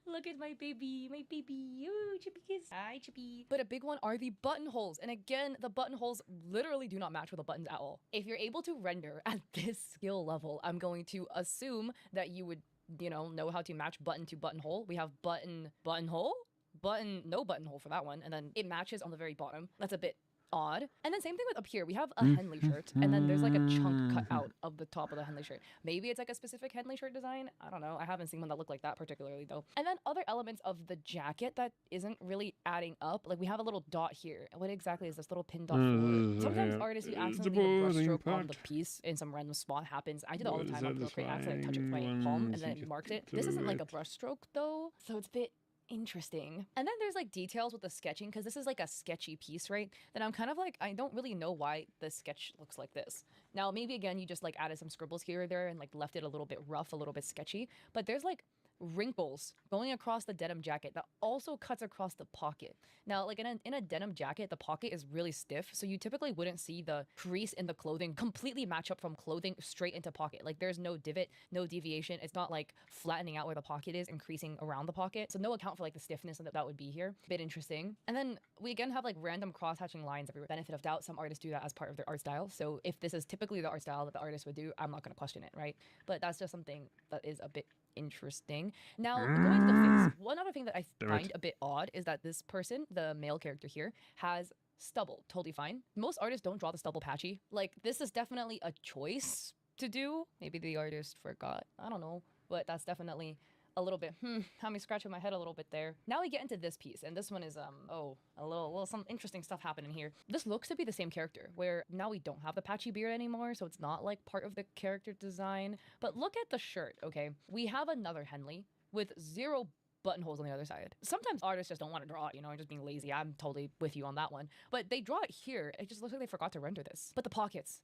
Look at my baby. Ooh, Chippy kiss. Hi, Chippy. But a big one are the buttonholes. And again, the buttonholes literally do not match with the buttons at all. If you're able to render at this skill level, I'm going to assume that you would, know how to match button to buttonhole. We have buttonhole, button, no buttonhole for that one. And then it matches on the very bottom. That's a bit odd. And then same thing with up here. We have a Henley shirt, and then there's like a chunk cut out of the top of the Henley shirt. Maybe it's like a specific Henley shirt design. I don't know. I haven't seen one that looked like that particularly though. And then other elements of the jacket that isn't really adding up. Like we have a little dot here. What exactly is this little pin dot for? Sometimes artists, you accidentally leave a brush stroke on the piece in some random spot. Happens. I do that all the time on Procreate. I accidentally touch it with my palm and then it marks it. This isn't like a brush stroke though, so it's a bit interesting. And then there's like details with the sketching, because this is like a sketchy piece, right? Then I'm kind of like, I don't really know why the sketch looks like this. Now maybe again you just like added some scribbles here or there and like left it a little bit rough, a little bit sketchy, but there's like wrinkles going across the denim jacket that also cuts across the pocket. Now, like in a denim jacket, the pocket is really stiff, so you typically wouldn't see the crease in the clothing completely match up from clothing straight into pocket. Like there's no divot, no deviation. It's not like flattening out where the pocket is and creasing around the pocket. So no account for like the stiffness that would be here. Bit interesting. And then we again have like random cross-hatching lines everywhere. Benefit of doubt, some artists do that as part of their art style. So if this is typically the art style that the artist would do, I'm not going to question it, right? But that's just something that is a bit interesting. Now, going to the face, one other thing that I find a bit odd is that this person, the male character here, has stubble. Totally fine. Most artists don't draw the stubble patchy. Like, this is definitely a choice to do. Maybe the artist forgot. I don't know. But that's definitely a little bit, had me scratching my head a little bit there. Now we get into this piece, and this one is, a little some interesting stuff happening here. This looks to be the same character, where now we don't have the patchy beard anymore, so it's not like part of the character design. But look at the shirt, okay? We have another Henley with 0 buttonholes on the other side. Sometimes artists just don't want to draw it, you know, and just being lazy. I'm totally with you on that one. But they draw it here. It just looks like they forgot to render this. But the pockets.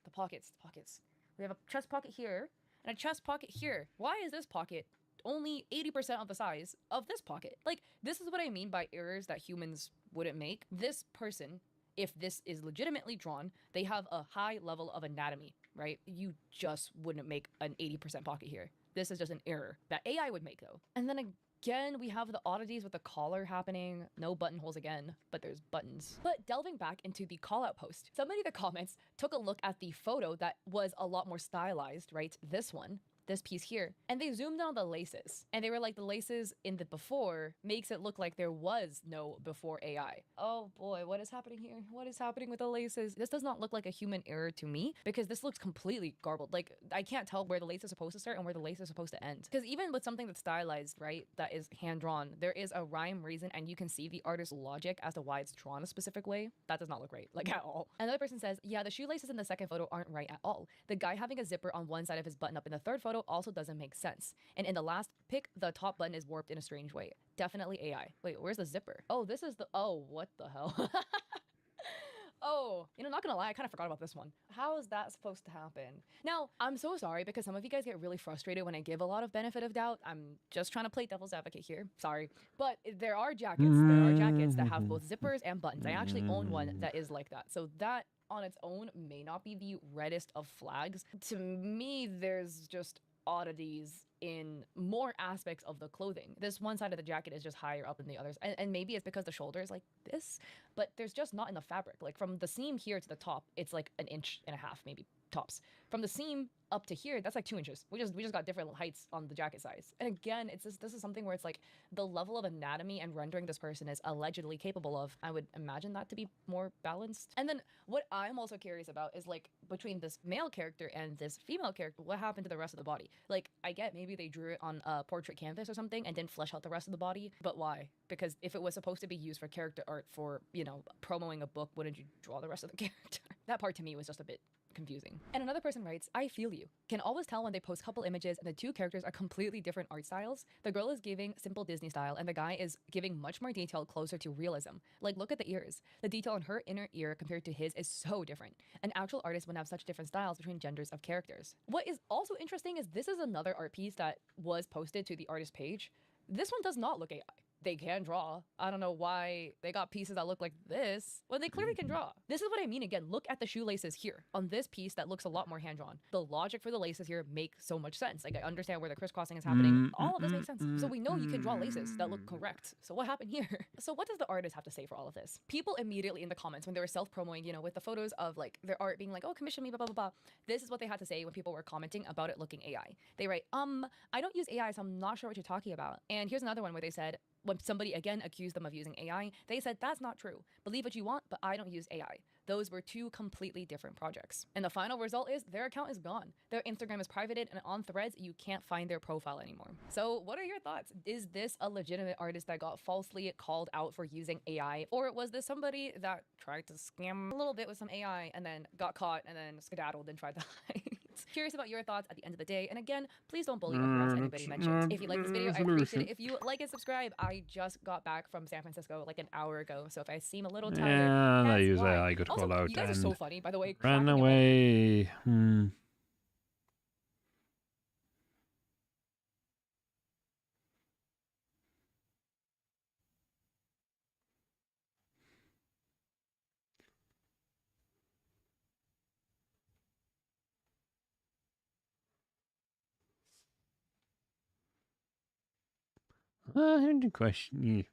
We have a chest pocket here and a chest pocket here. Why is this pocket only 80% of the size of this pocket? Like, this is what I mean by errors that humans wouldn't make. This person, if this is legitimately drawn, they have a high level of anatomy, right? You just wouldn't make an 80% pocket here. This is just an error that AI would make, though. And then again, we have the oddities with the collar happening. No buttonholes again, but there's buttons. But delving back into the call-out post, somebody in the comments took a look at the photo that was a lot more stylized, right? This piece here, and they zoomed in on the laces, and they were like, the laces in the before makes it look like there was no before AI. Oh boy, what is happening here? What is happening with the laces? This does not look like a human error to me, because this looks completely garbled. Like, I can't tell where the lace is supposed to start and where the lace is supposed to end. Because even with something that's stylized, right, that is hand-drawn, there is a rhyme, reason, and you can see the artist's logic as to why it's drawn a specific way. That does not look right, like, at all. Another person says, yeah, the shoelaces in the second photo aren't right at all. The guy having a zipper on one side of his button-up in the third photo also doesn't make sense. And in the last pic, the top button is warped in a strange way. Definitely AI. Wait, where's the zipper? Oh, this is the, oh, what the hell? Oh, you know, not gonna lie, I kind of forgot about this one. How is that supposed to happen? Now, I'm so sorry because some of you guys get really frustrated when I give a lot of benefit of doubt. I'm just trying to play devil's advocate here. Sorry. But there are jackets that have both zippers and buttons. I actually own one that is like that. So that on its own may not be the reddest of flags. To me, there's just oddities in more aspects of the clothing. This one side of the jacket is just higher up than the others. And maybe it's because the shoulder is like this, but there's just not enough fabric. Like, from the seam here to the top, it's like 1.5 inches, maybe, tops. From the seam up to here, that's like 2 inches. We just got different heights on the jacket size. And again, this is something where it's like the level of anatomy and rendering this person is allegedly capable of, I would imagine that to be more balanced. And then what I'm also curious about is, like, between this male character and this female character, what happened to the rest of the body? Like, I get maybe they drew it on a portrait canvas or something and didn't flesh out the rest of the body, but why? Because if it was supposed to be used for character art for, you know, promoting a book, wouldn't you draw the rest of the character? That part to me was just a bit confusing. And another person writes, I feel you. Can always tell when they post couple images and the two characters are completely different art styles. The girl is giving simple Disney style and the guy is giving much more detail closer to realism. Like, look at the ears. The detail on her inner ear compared to his is so different. An actual artist wouldn't have such different styles between genders of characters. What is also interesting is this is another art piece that was posted to the artist page. This one does not look AI. They can draw. I don't know why they got pieces that look like this when they clearly can draw. This is what I mean. Again, look at the shoelaces here on this piece that looks a lot more hand-drawn. The logic for the laces here make so much sense. Like, I understand where the crisscrossing is happening. All of this makes sense. So we know you can draw laces that look correct. So what happened here? So what does the artist have to say for all of this? People immediately in the comments, when they were self-promoting, you know, with the photos of like their art being like, oh, commission me, blah, blah, blah, blah. This is what they had to say when people were commenting about it looking AI. They write, I don't use AI, so I'm not sure what you're talking about. And here's another one where they said, when somebody again accused them of using AI, they said, that's not true. Believe what you want, but I don't use AI. Those were two completely different projects. And the final result is their account is gone. Their Instagram is privated, and on Threads, you can't find their profile anymore. So what are your thoughts? Is this a legitimate artist that got falsely called out for using AI? Or was this somebody that tried to scam a little bit with some AI and then got caught and then skedaddled and tried to hide? Curious about your thoughts at the end of the day. And again, please don't bully or harass anybody mentioned. If you like this video, I appreciate it. If you like and subscribe, I just got back from San Francisco like an hour ago. So if I seem a little tired, Yeah, that's they use why. AI, good Also, call out. you guys are so funny, by the way. Ran cracking me up. away. I had a question.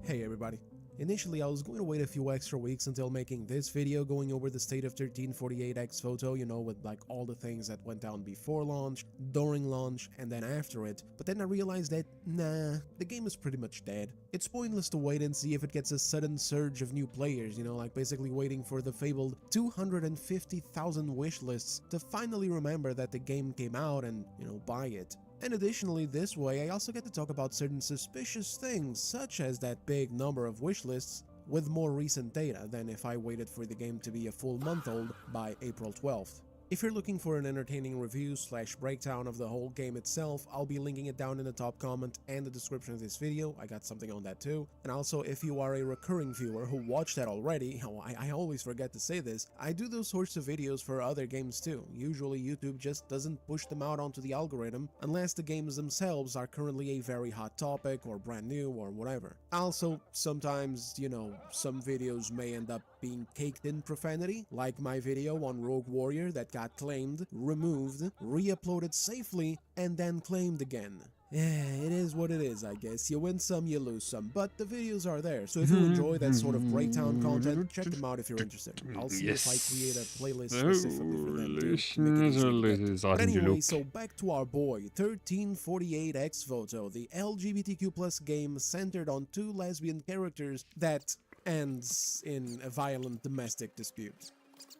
Hey everybody, Initially, I was going to wait a few extra weeks until making this video going over the state of 1348X photo, you know, with like all the things that went down before launch, during launch, and then after it, but then I realized that, nah, the game is pretty much dead. It's pointless to wait and see if it gets a sudden surge of new players, you know, like basically waiting for the fabled 250,000 wish lists to finally remember that the game came out and, you know, buy it. And additionally, this way I also get to talk about certain suspicious things, such as that big number of wishlists with more recent data than if I waited for the game to be a full month old by April 12th. If you're looking for an entertaining review / breakdown of the whole game itself, I'll be linking it down in the top comment and the description of this video. I got something on that too. And also, if you are a recurring viewer who watched that already, I always forget to say this, I do those sorts of videos for other games too. Usually YouTube just doesn't push them out onto the algorithm unless the games themselves are currently a very hot topic or brand new or whatever. Also, sometimes, you know, some videos may end up being caked in profanity, like my video on Rogue Warrior that got claimed, removed, re-uploaded safely, and then claimed again. Yeah, it is what it is, I guess. You win some, you lose some, but the videos are there, so if you enjoy that sort of breakdown content, check them out if you're interested. I'll see if I create a playlist specifically for them too, to make it easier to get. But anyway, so back to our boy, 1348X Photo, the LGBTQ plus game centered on two lesbian characters that ends in a violent domestic dispute.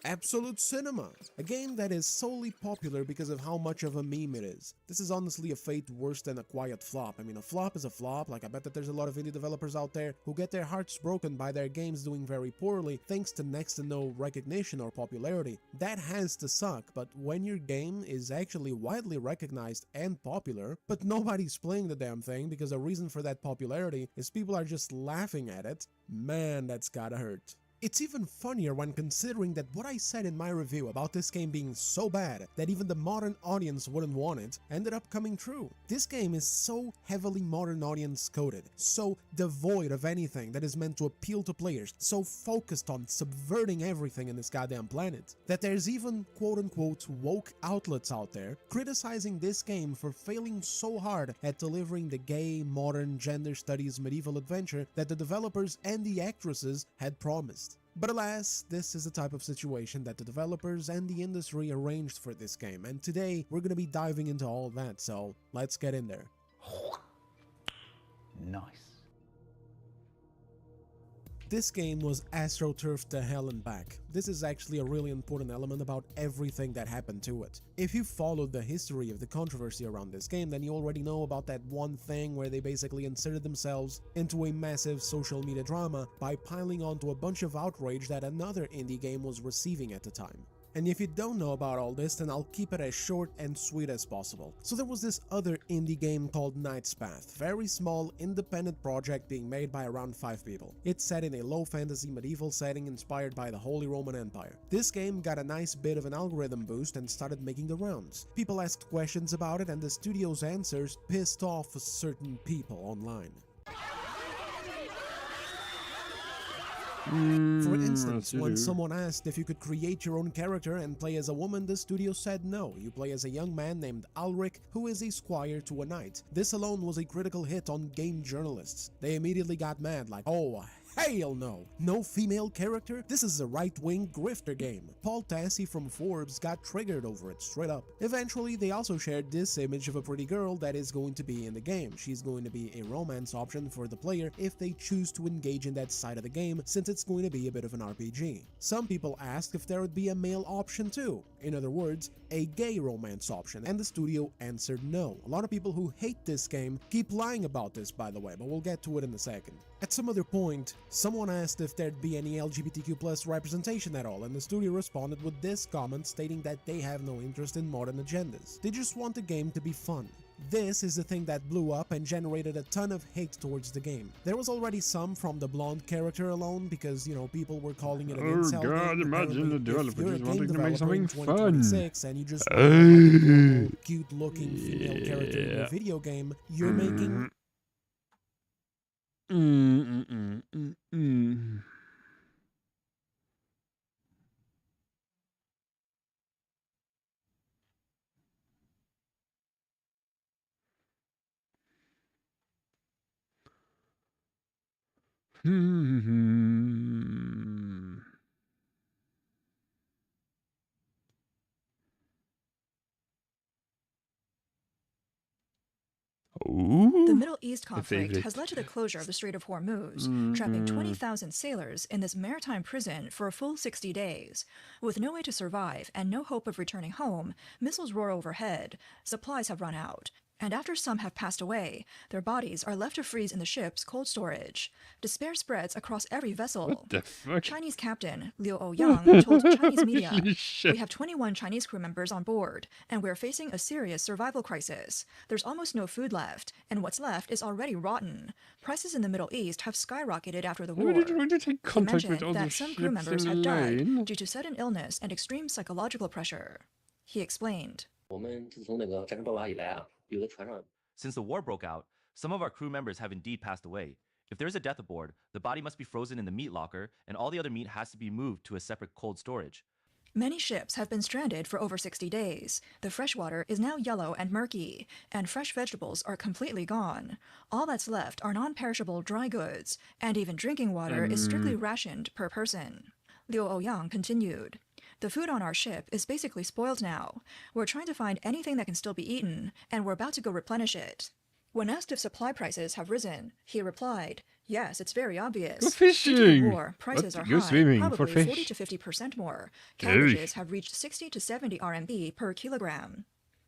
Absolute Cinema, a game that is solely popular because of how much of a meme it is. This is honestly a fate worse than a quiet flop. I mean, a flop is a flop. Like, I bet that there's a lot of indie developers out there who get their hearts broken by their games doing very poorly thanks to next to no recognition or popularity. That has to suck, but when your game is actually widely recognized and popular, but nobody's playing the damn thing because the reason for that popularity is people are just laughing at it, man, that's gotta hurt. It's even funnier when considering that what I said in my review about this game being so bad that even the modern audience wouldn't want it ended up coming true. This game is so heavily modern audience coded, so devoid of anything that is meant to appeal to players, so focused on subverting everything in this goddamn planet, that there's even quote-unquote woke outlets out there criticizing this game for failing so hard at delivering the gay, modern, gender studies medieval adventure that the developers and the actresses had promised. But alas, this is the type of situation that the developers and the industry arranged for this game, and today we're gonna be diving into all that, so let's get in there. Nice. This game was astroturfed to hell and back. This is actually a really important element about everything that happened to it. If you followed the history of the controversy around this game, then you already know about that one thing where they basically inserted themselves into a massive social media drama by piling onto a bunch of outrage that another indie game was receiving at the time. And if you don't know about all this, then I'll keep it as short and sweet as possible. So there was this other indie game called Knight's Path, very small independent project being made by around 5 people. It's set in a low fantasy medieval setting inspired by the Holy Roman Empire. This game got a nice bit of an algorithm boost and started making the rounds. People asked questions about it and the studio's answers pissed off certain people online. For instance, when someone asked if you could create your own character and play as a woman, the studio said no, you play as a young man named Alric, who is a squire to a knight. This alone was a critical hit on game journalists. They immediately got mad, like, oh, hell no! No female character? This is a right-wing grifter game. Paul Tassi from Forbes got triggered over it, straight up. Eventually, they also shared this image of a pretty girl that is going to be in the game. She's going to be a romance option for the player if they choose to engage in that side of the game, since it's going to be a bit of an RPG. Some people asked if there would be a male option too. In other words, a gay romance option, and the studio answered no. A lot of people who hate this game keep lying about this, by the way, but we'll get to it in a second. At some other point, someone asked if there'd be any LGBTQ plus representation at all, and the studio responded with this comment stating that they have no interest in modern agendas. They just want the game to be fun. This is the thing that blew up and generated a ton of hate towards the game. There was already some from the blonde character alone because, you know, people were calling it an incel game. God, imagine the developer just wanting to make something fun. And you just want like a normal, cute-looking female character in a video game, you're making... Ooh, The Middle East conflict favorite. has led to the closure of the Strait of Hormuz, trapping 20,000 sailors in this maritime prison for a full 60 days. With no way to survive and no hope of returning home, missiles roar overhead, supplies have run out, and after some have passed away, their bodies are left to freeze in the ship's cold storage. Despair spreads across every vessel. What the fuck? Chinese captain Liu Ouyang told Chinese media, Holy shit. "We have 21 Chinese crew members on board, and we're facing a serious survival crisis. There's almost no food left, and what's left is already rotten. Prices in the Middle East have skyrocketed after the war." Why did you take He contact with mentioned other that some crew ships members in have the died line? due to sudden illness and extreme psychological pressure. He explained, 我们自从那个战争爆发以来啊，有的船上 Since the war broke out, some of our crew members have indeed passed away. If there is a death aboard, the body must be frozen in the meat locker, and all the other meat has to be moved to a separate cold storage. "Many ships have been stranded for over 60 days. The fresh water is now yellow and murky, and fresh vegetables are completely gone. All that's left are non-perishable dry goods, and even drinking water is strictly rationed per person." Liu Ouyang continued, "The food on our ship is basically spoiled now. We're trying to find anything that can still be eaten, and we're about to go replenish it." When asked if supply prices have risen, he replied, "Yes, it's very obvious. Go Due to fishing! the war, prices What? are Go high, swimming for probably fish. 40 to 50% more. Hey. Cabbages have reached 60 to 70 RMB per kilogram."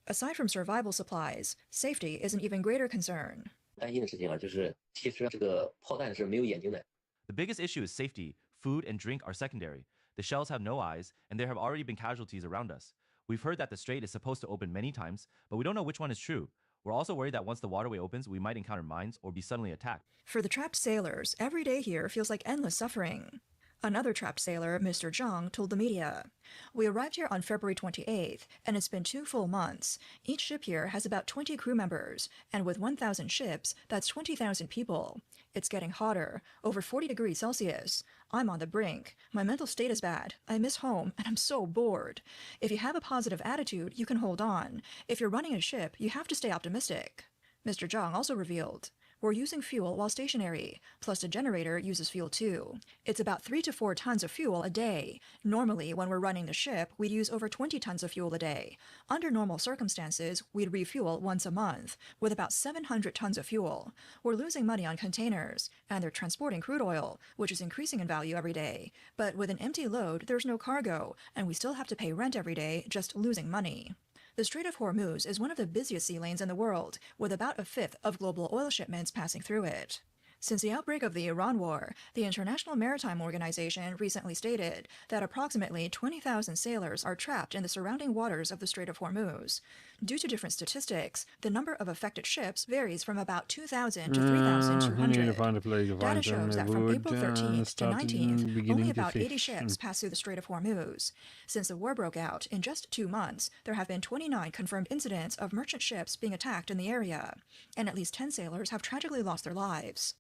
Aside from survival supplies, safety is an even greater concern. 担心的事情啊，就是其实这个炮弹是没有眼睛的。 The biggest issue is safety. Food and drink are secondary. The shells have no eyes, and there have already been casualties around us. We've heard that the strait is supposed to open many times, but we don't know which one is true. We're also worried that once the waterway opens, we might encounter mines or be suddenly attacked. For the trapped sailors, every day here feels like endless suffering. Another trapped sailor, Mr. Zhang, told the media, "We arrived here on February 28th, and it's been 2 full months. Each ship here has about 20 crew members, and with 1,000 ships, that's 20,000 people. It's getting hotter, over 40 degrees Celsius. I'm on the brink. My mental state is bad. I miss home, and I'm so bored. If you have a positive attitude, you can hold on. If you're running a ship, you have to stay optimistic." Mr. Zhang also revealed, "We're using fuel while stationary, plus the generator uses fuel too. It's about 3 to 4 tons of fuel a day. Normally, when we're running the ship, we'd use over 20 tons of fuel a day. Under normal circumstances, we'd refuel once a month, with about 700 tons of fuel. We're losing money on containers, and they're transporting crude oil, which is increasing in value every day. But with an empty load, there's no cargo, and we still have to pay rent every day, just losing money." The Strait of Hormuz is one of the busiest sea lanes in the world, with about a fifth of global oil shipments passing through it. Since the outbreak of the Iran War, the International Maritime Organization recently stated that approximately 20,000 sailors are trapped in the surrounding waters of the Strait of Hormuz. Due to different statistics, the number of affected ships varies from about 2,000 to 3,200. Data shows that from April 13th to 19th, only about 80 ships passed through the Strait of Hormuz. Since the war broke out, in just 2 months, there have been 29 confirmed incidents of merchant ships being attacked in the area, and at least 10 sailors have tragically lost their lives.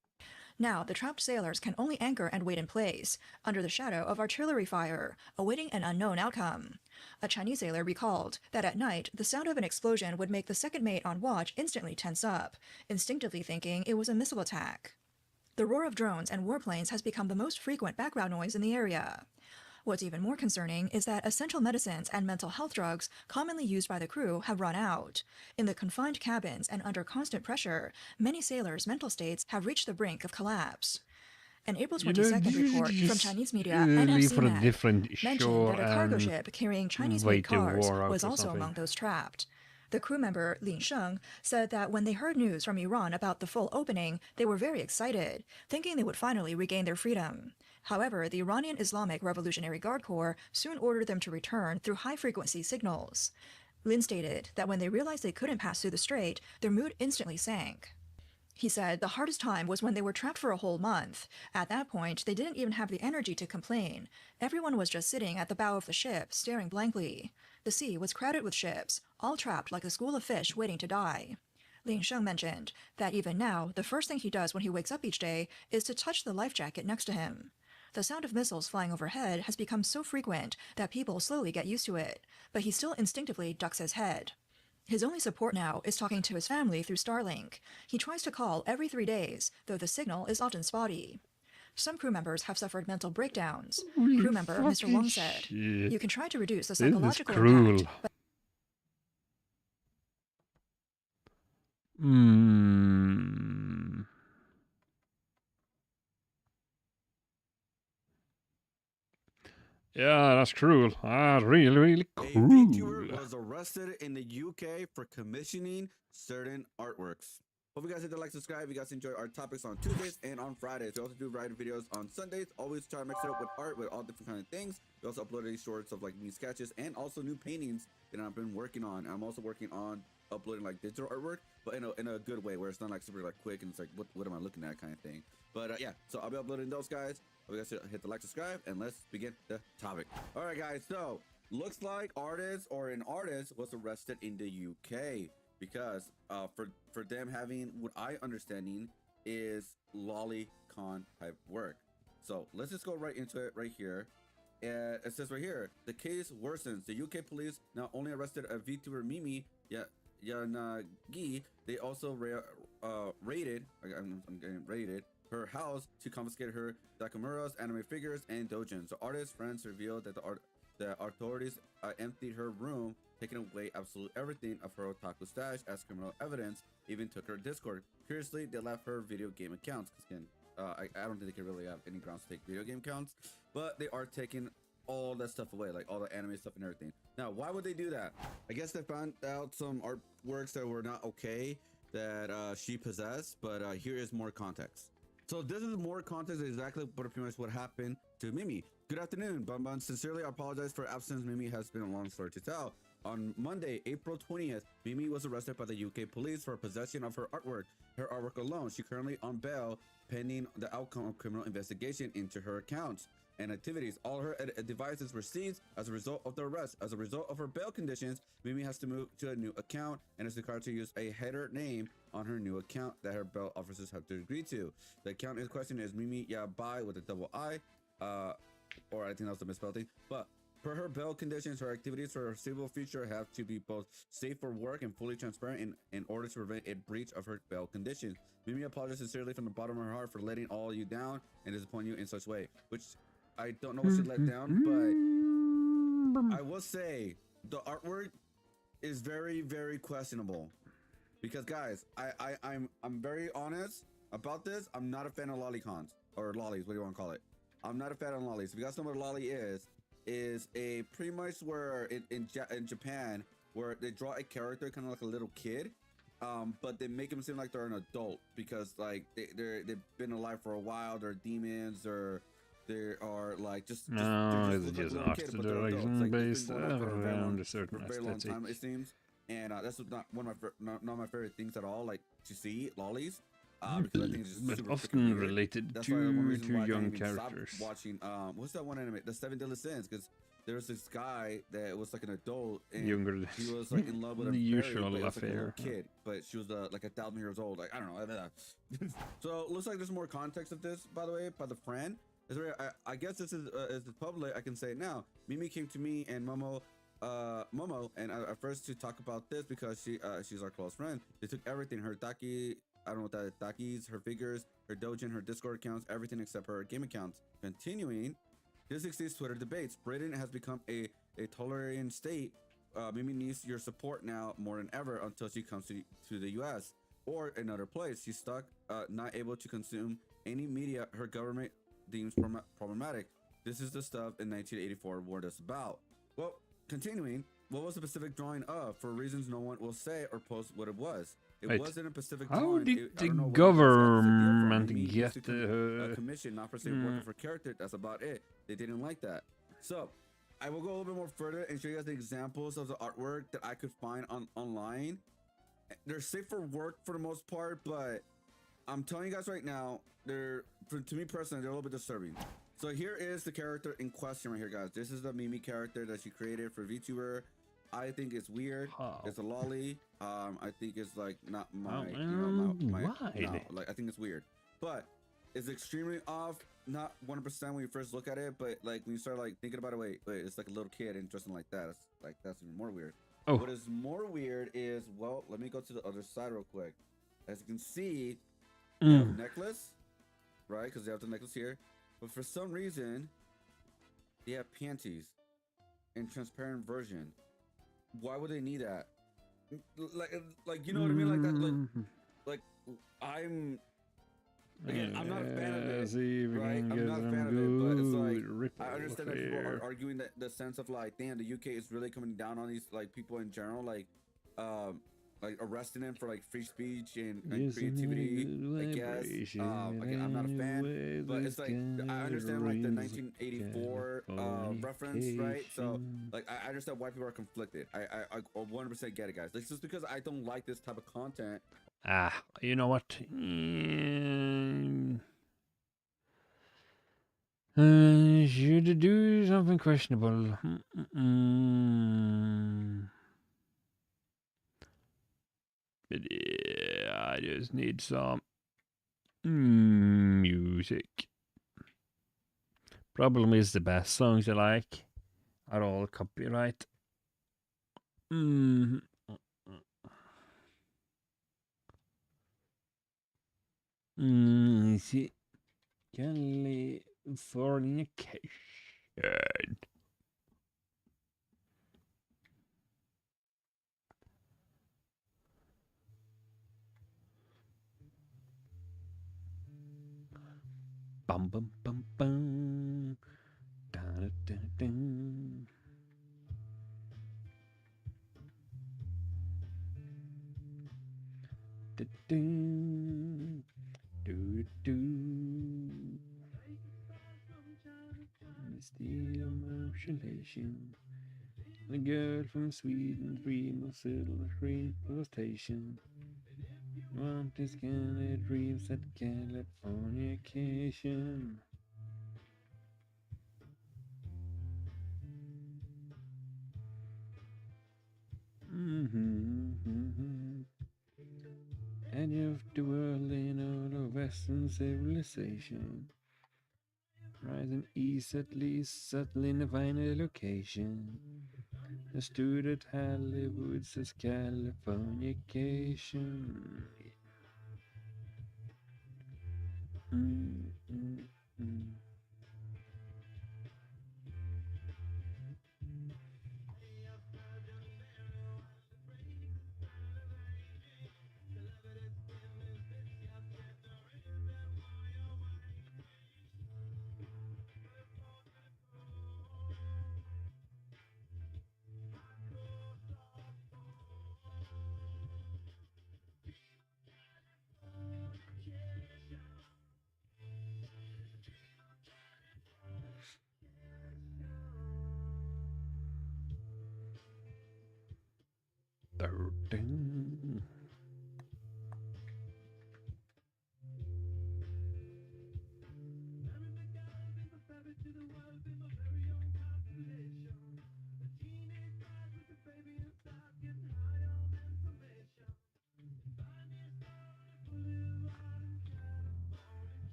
Now, the trapped sailors can only anchor and wait in place, under the shadow of artillery fire, awaiting an unknown outcome. A Chinese sailor recalled that at night, the sound of an explosion would make the second mate on watch instantly tense up, instinctively thinking it was a missile attack. The roar of drones and warplanes has become the most frequent background noise in the area. What's even more concerning is that essential medicines and mental health drugs commonly used by the crew have run out. In the confined cabins and under constant pressure, many sailors' mental states have reached the brink of collapse. An April 22nd report from Chinese media and leave for a FCMAT different mentioned show that a cargo and ship carrying Chinese-made wait the cars war out was or also something. among those trapped. The crew member, Lin Sheng, said that when they heard news from Iran about the full opening, they were very excited, thinking they would finally regain their freedom. However, the Iranian Islamic Revolutionary Guard Corps soon ordered them to return through high-frequency signals. Lin stated that when they realized they couldn't pass through the strait, their mood instantly sank. He said the hardest time was when they were trapped for a whole month. At that point, they didn't even have the energy to complain. Everyone was just sitting at the bow of the ship, staring blankly. The sea was crowded with ships, all trapped like a school of fish waiting to die. Lin Sheng mentioned that even now, the first thing he does when he wakes up each day is to touch the life jacket next to him. The sound of missiles flying overhead has become so frequent that people slowly get used to it, but he still instinctively ducks his head. His only support now is talking to his family through Starlink. He tries to call every 3 days, though the signal is often spotty. Some crew members have suffered mental breakdowns. Holy Crew member Mr. Wong fucking said, shit. "You can try to reduce the This is psychological cruel. impact, but Hmm. Yeah, that's cruel. Ah, really, really A VTuber cruel. was arrested in the UK for commissioning certain artworks. Hope you guys hit the like, subscribe. If you guys enjoy our topics on Tuesdays and on Fridays. We also do writing videos on Sundays. Always try to mix it up with art, with all different kind of things. We also upload these shorts of like new sketches and also new paintings that I've been working on. I'm also working on uploading like digital artwork, but in a good way where it's not like super like quick and it's like what am I looking at kind of thing. But yeah, so I'll be uploading those, guys. Hope you guys hit the like, subscribe, and let's begin the topic. All right, guys. So looks like an artist was arrested in the UK because for them having what I understanding is lolicon type work. So let's just go right into it right here. It says right here, the case worsens. The UK police not only arrested a VTuber Mimi Yanagi, they also raided. I'm getting raided her house to confiscate her Nakamura's anime figures and dojins. The artist's friends revealed that the authorities emptied her room, taking away absolutely everything of her otaku stash as criminal evidence, even took her Discord. Curiously, they left her video game accounts, because again, I don't think they can really have any grounds to take video game accounts, but they are taking all that stuff away, like all the anime stuff and everything. Now, why would they do that? I guess they found out some artworks that were not okay that she possessed, but here is more context. So this is more context of exactly pretty much what happened to Mimi. Good afternoon, Bun. Sincerely, I apologize for absence. Mimi has been a long story to tell. On Monday, April 20th, Mimi was arrested by the UK police for possession of her artwork. Her artwork alone. She currently on bail, pending the outcome of criminal investigation into her accounts and activities. All her devices were seized as a result of the arrest. As a result of her bail conditions, Mimi has to move to a new account and is required to use a header name on her new account that her bail officers have to agree to. The account in question is Mimi Yabai with a double I, or I think that was a misspelling. But per her bail conditions, her activities for her foreseeable future have to be both safe for work and fully transparent in order to prevent a breach of her bail conditions. Mimi apologizes sincerely from the bottom of her heart for letting all you down and disappointing you in such way, which I don't know what she let down, but I will say the artwork is very, very questionable. Because guys, I'm very honest about this. I'm not a fan of lolicons or lollies. What do you want to call it? I'm not a fan of lollies. If you guys know what a lolly is a pretty much where in Japan where they draw a character kind of like a little kid, but they make them seem like they're an adult because like they've been alive for a while. They're demons or they are like just No, they it's look just like an little kids, but they're adults. oxygen Like, they've been based going on for a very long- around a certain for a very long aesthetic. time, it seems. And that's not one of my my favorite things at all. Like to see lollies, because I think it's just But super often freaking weird. related That's why one to reason why I young can't even stop characters. watching. What's that one anime? The Seven Deadly Sins. Because there was this guy that was like an adult and Younger he was like in love with a the fairy, usual but it was, like, a little affair. kid, but she was like 1,000 years old. Like I don't know. So it looks like there's more context of this, by the way, by the friend. I guess this is public. I can say it now. Mimi came to me and Momo and at first to talk about this because she's our close friend. They took everything, her taki, I don't know what that is, takis, her figures, her dojin, her Discord accounts, everything except her game accounts. Continuing, this exceeds Twitter debates. Britain has become a totalitarian state. Mimi needs your support now more than ever until she comes to the US or another place. She's stuck, not able to consume any media her government deems problematic. This is the stuff in 1984 warned us about. Well, continuing, what was the specific drawing of? For reasons no one will say or post what it was. It Wait, wasn't a specific how drawing. did I the don't know what government Mimi used to get, a commission, not per se working for character. That's about it. They didn't like that. So I will go a little bit more further and show you guys the examples of the artwork that I could find online. They're safe for work for the most part, but I'm telling you guys right now, to me personally, they're a little bit disturbing. So here is the character in question right here, guys. This is the Mimi character that she created for VTuber. I think it's weird. How? It's a lolly. I think it's like not my, why? like I think it's weird, but it's extremely off. Not 100% when you first look at it, but like when you start like thinking about it, wait, it's like a little kid and dressing like that. That's even more weird. Oh. What is more weird is, well, let me go to the other side real quick. As you can see, you have a necklace, right? Because they have the necklace here. But for some reason, they have panties in transparent version. Why would they need that? Like you know what I mean? Like that, like I'm again, I'm not a fan of it, See if we right? can I'm get not a some fan of it, but it's like good ripple I understand that people here. are arguing that the sense of like, damn, the UK is really coming down on these like people in general, like arresting them for like free speech and creativity. I guess. Again, I'm not a fan, but it's like I understand like the 1984 reference, right? So like I understand why people are conflicted. I 100% get it, guys. Like just because I don't like this type of content. You know what? Should do something questionable. But yeah, I just need some music. Problem is the best songs I like are all copyright. See, Californication. Bum bum bum bum. Da, da, da, da. Do, do, do, do. Steel modulation. The girl from Sweden dream of silver screen station. Want this kind of dreams at Californication. Edge of the world in all of Western civilization. Rising east at least, settle in a final location. I stood at Hollywood says Californication.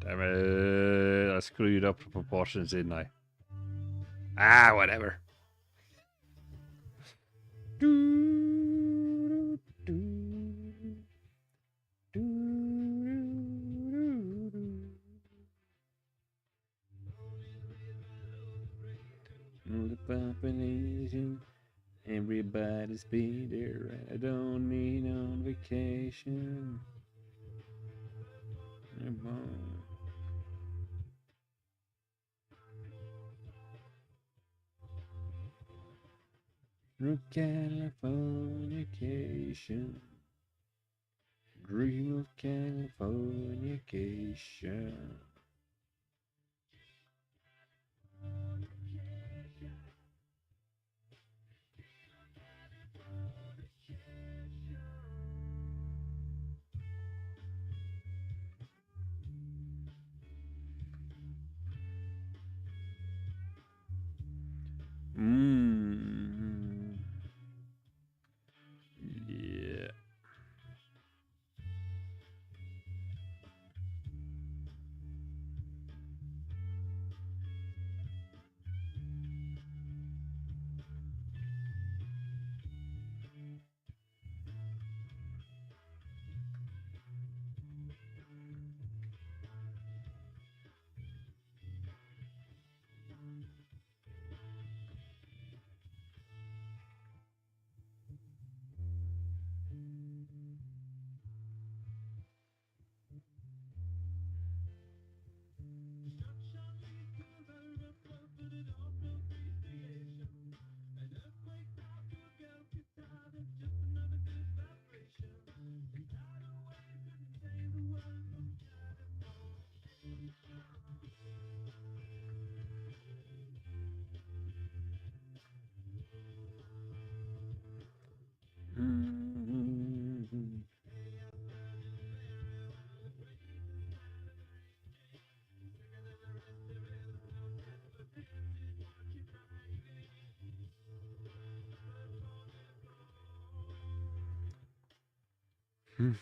Damn it, I screwed up the proportions, didn't I? Whatever. The population, everybody's be there. I don't mean on vacation. Californication. Dream of Californication. Yeah. Hmm.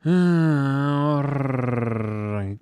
All right.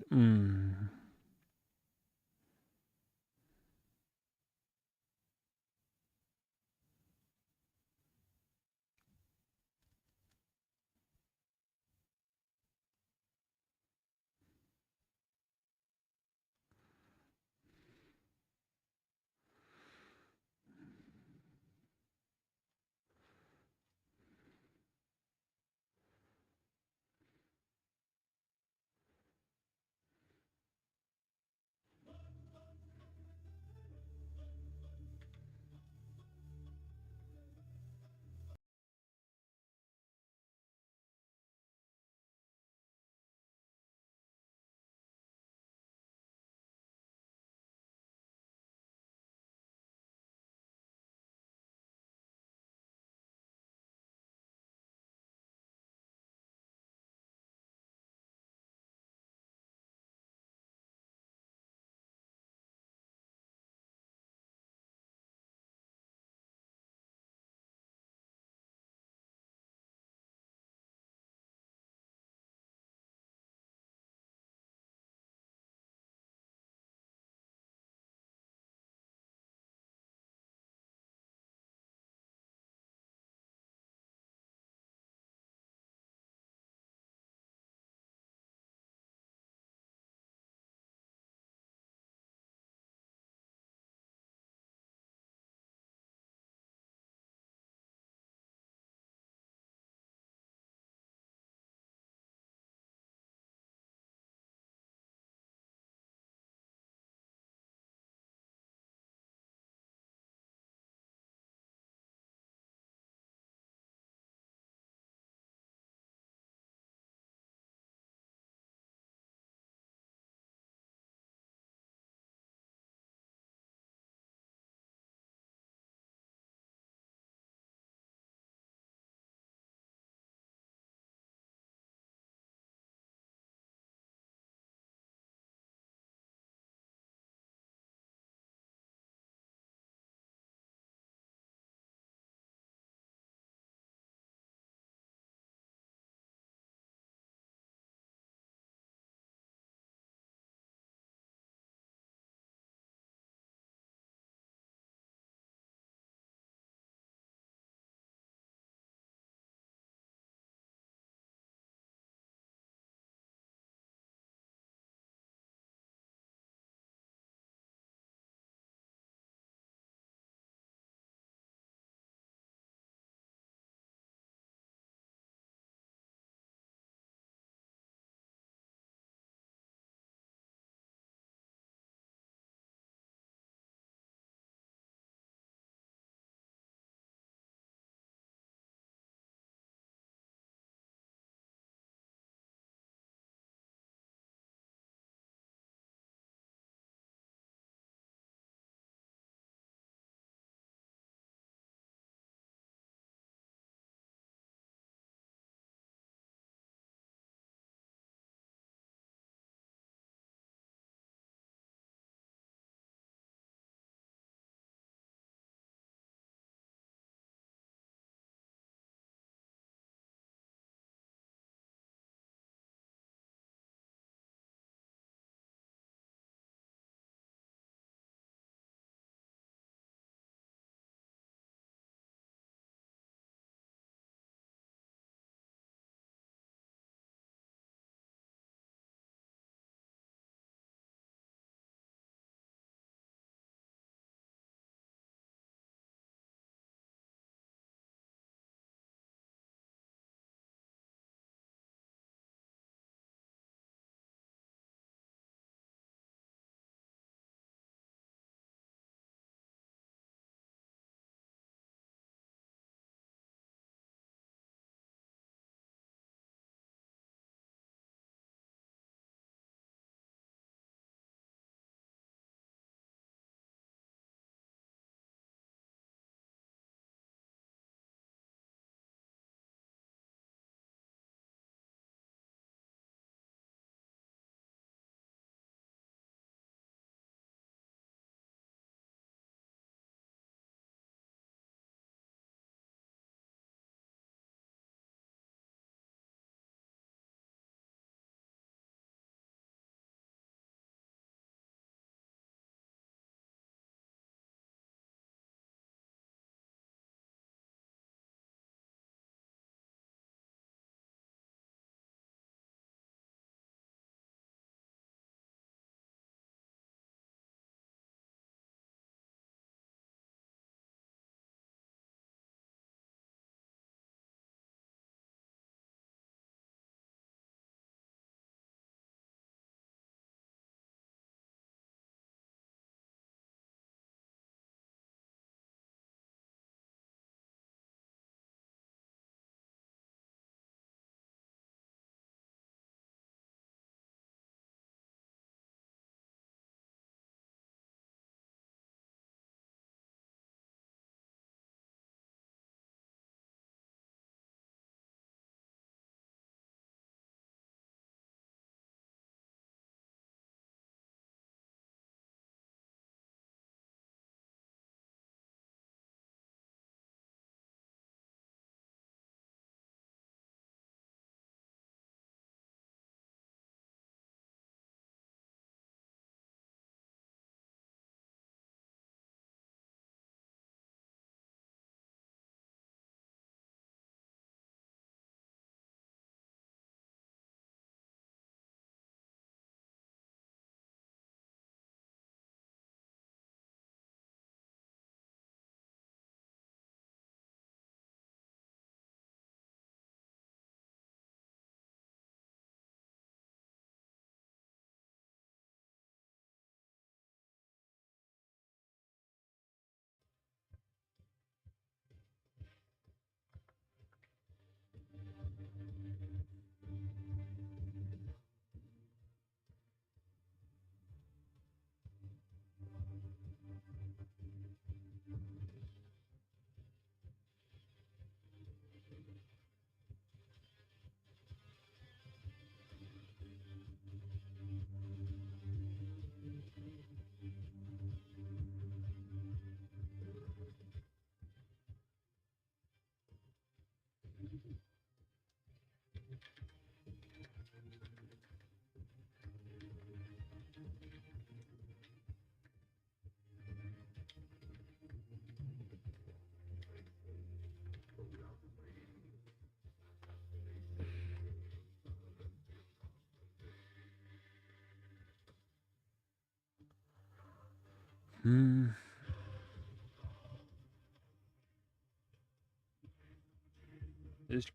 It's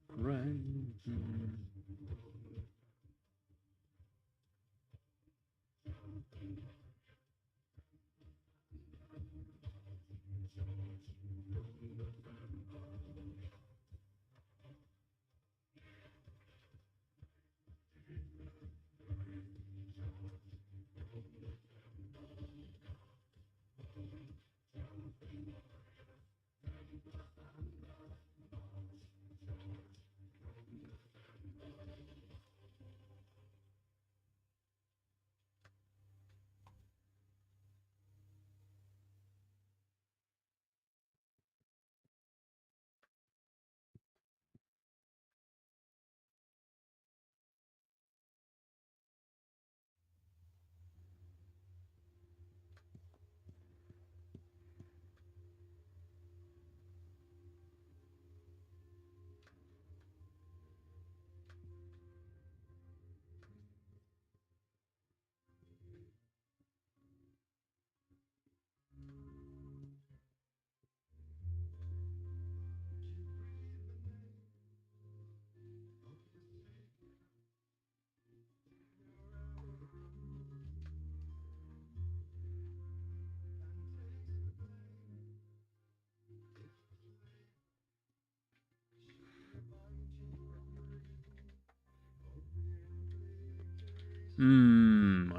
crying.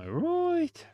Alright.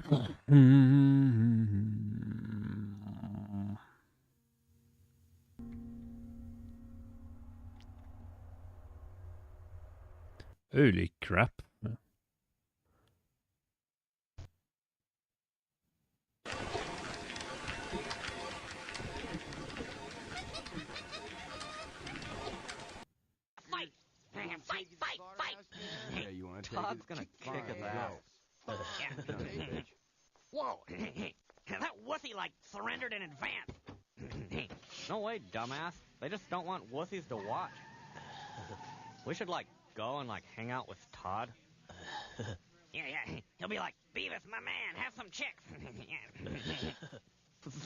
Holy crap. Fight! Fight! Fight! Fight! Yeah, you want to take Todd's it? gonna kick his Go. ass. Come on, bitch. Whoa! That wussy, like, surrendered in advance. No way, dumbass. They just don't want wussies to watch. We should, like, go and, like, hang out with Todd. Yeah. He'll be like, Beavis, my man, have some chicks.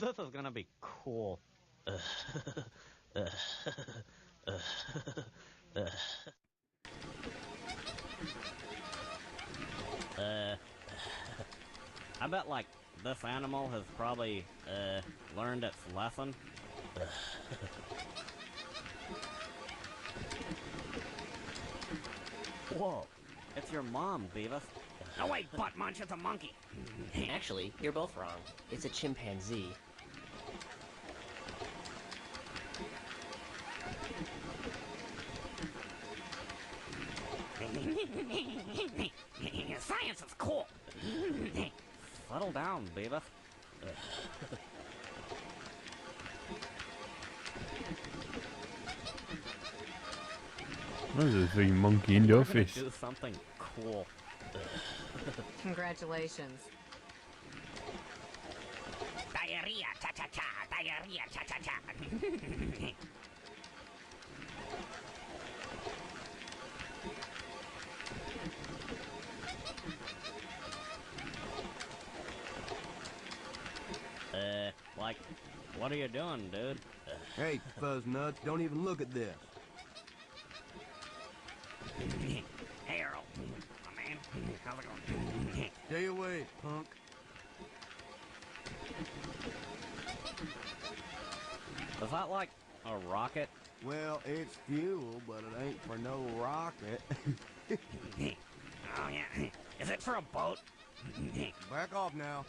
This is gonna be cool. I bet, like, this animal has probably, learned its lesson. Whoa, it's your mom, Beavis. No way, butt munch, it's a monkey. Actually, you're both wrong. It's a chimpanzee. Science is cool. Settle down, Beavis. There's a big monkey in the We're gonna office. do something cool. Congratulations. Diarrhea, cha-cha-cha. Diarrhea, cha-cha-cha. Like, what are you doing, dude? Hey, fuzz nuts, don't even look at this. Hey, Earl. My man, how's it going? Stay away, punk. Is that like a rocket? Well, it's fuel, but it ain't for no rocket. Oh, yeah. Is it for a boat? Back off now.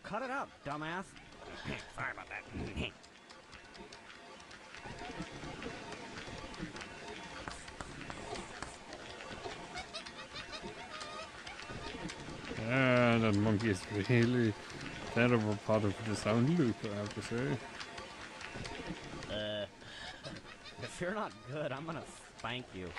Cut it out, dumbass. Sorry about that. That monkey is really terrible part of the sound loop, I have to say. If you're not good, I'm gonna spank you.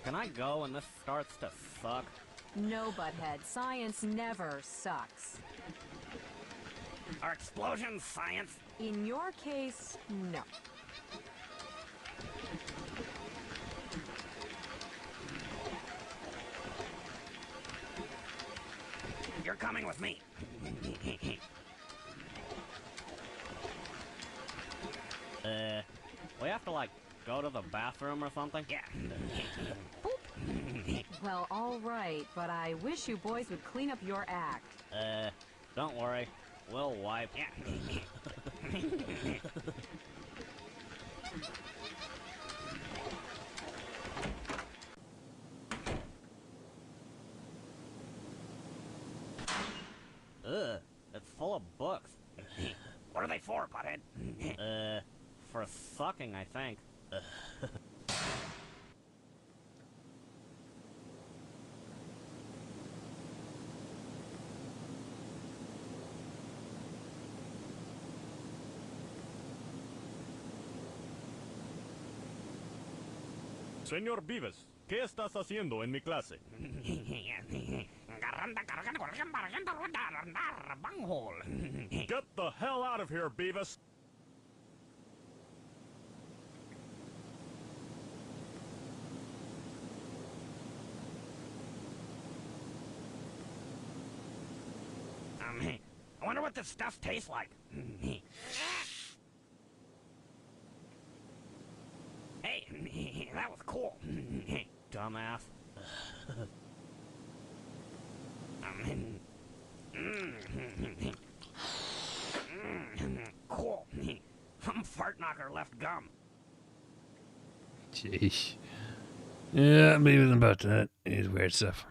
Can I go when this starts to suck? No, butthead. Science never sucks. Are explosions science? In your case, no. You're coming with me. We have to, like, go to the bathroom or something? Yeah. Well, all right, but I wish you boys would clean up your act. Don't worry. We'll wipe. Yeah. Ugh, it's full of books. What are they for, butthead? For sucking, I think. Señor Beavis, ¿qué estás haciendo en mi clase? Get the hell out of here, Beavis! I wonder what this stuff tastes like. Dumbass. Cool. I'm fart knocker left gum. Jeez. Yeah, maybe about that. It's weird stuff.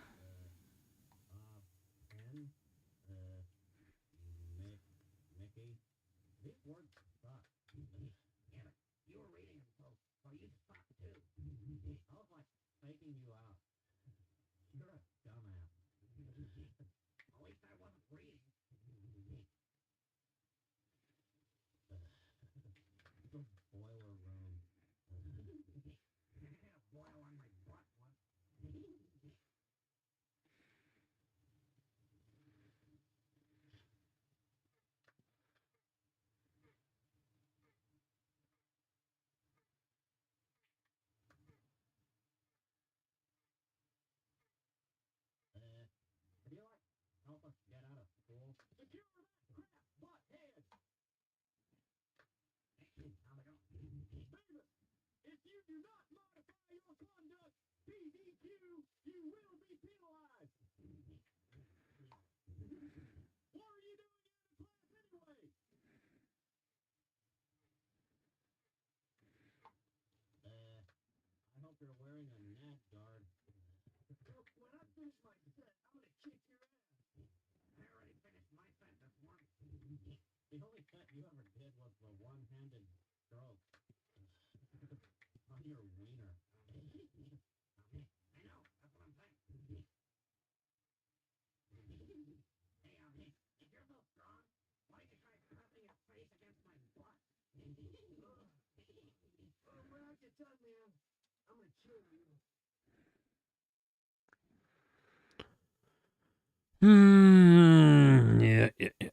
Yeah, yeah, yeah.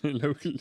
Local.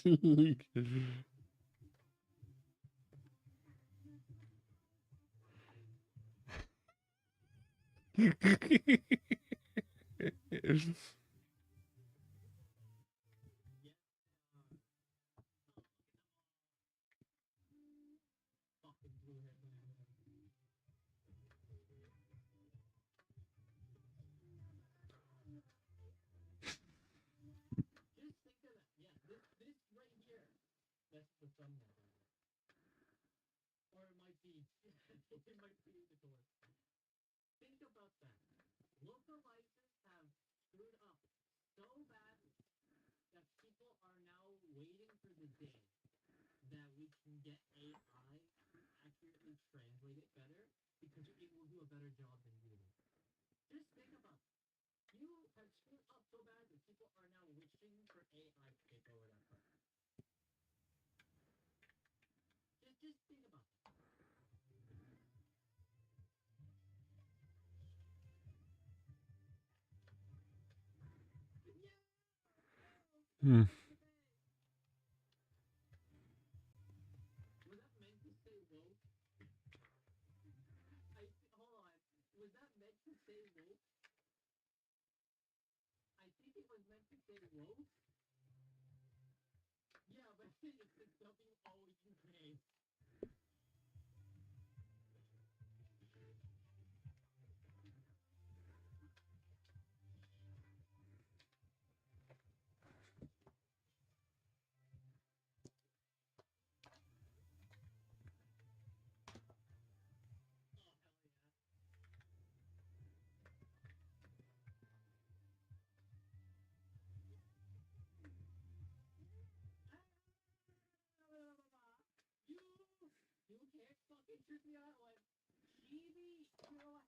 thumbnail. Or it might be, it might be the course. Think about that. Localizers have screwed up so badly that people are now waiting for the day that we can get AI to accurately translate it better because it will do a better job than you do. Just think about it. You have screwed up so bad that people are now wishing for AI to take over that part. Just think about that. Hmm. Was that meant to say woke? Hold on. Was that meant to say woke? I think it was meant to say woke. Yeah, but it's the W-O-U-K. You can't fucking trick me out one. Chibi, Kurohe,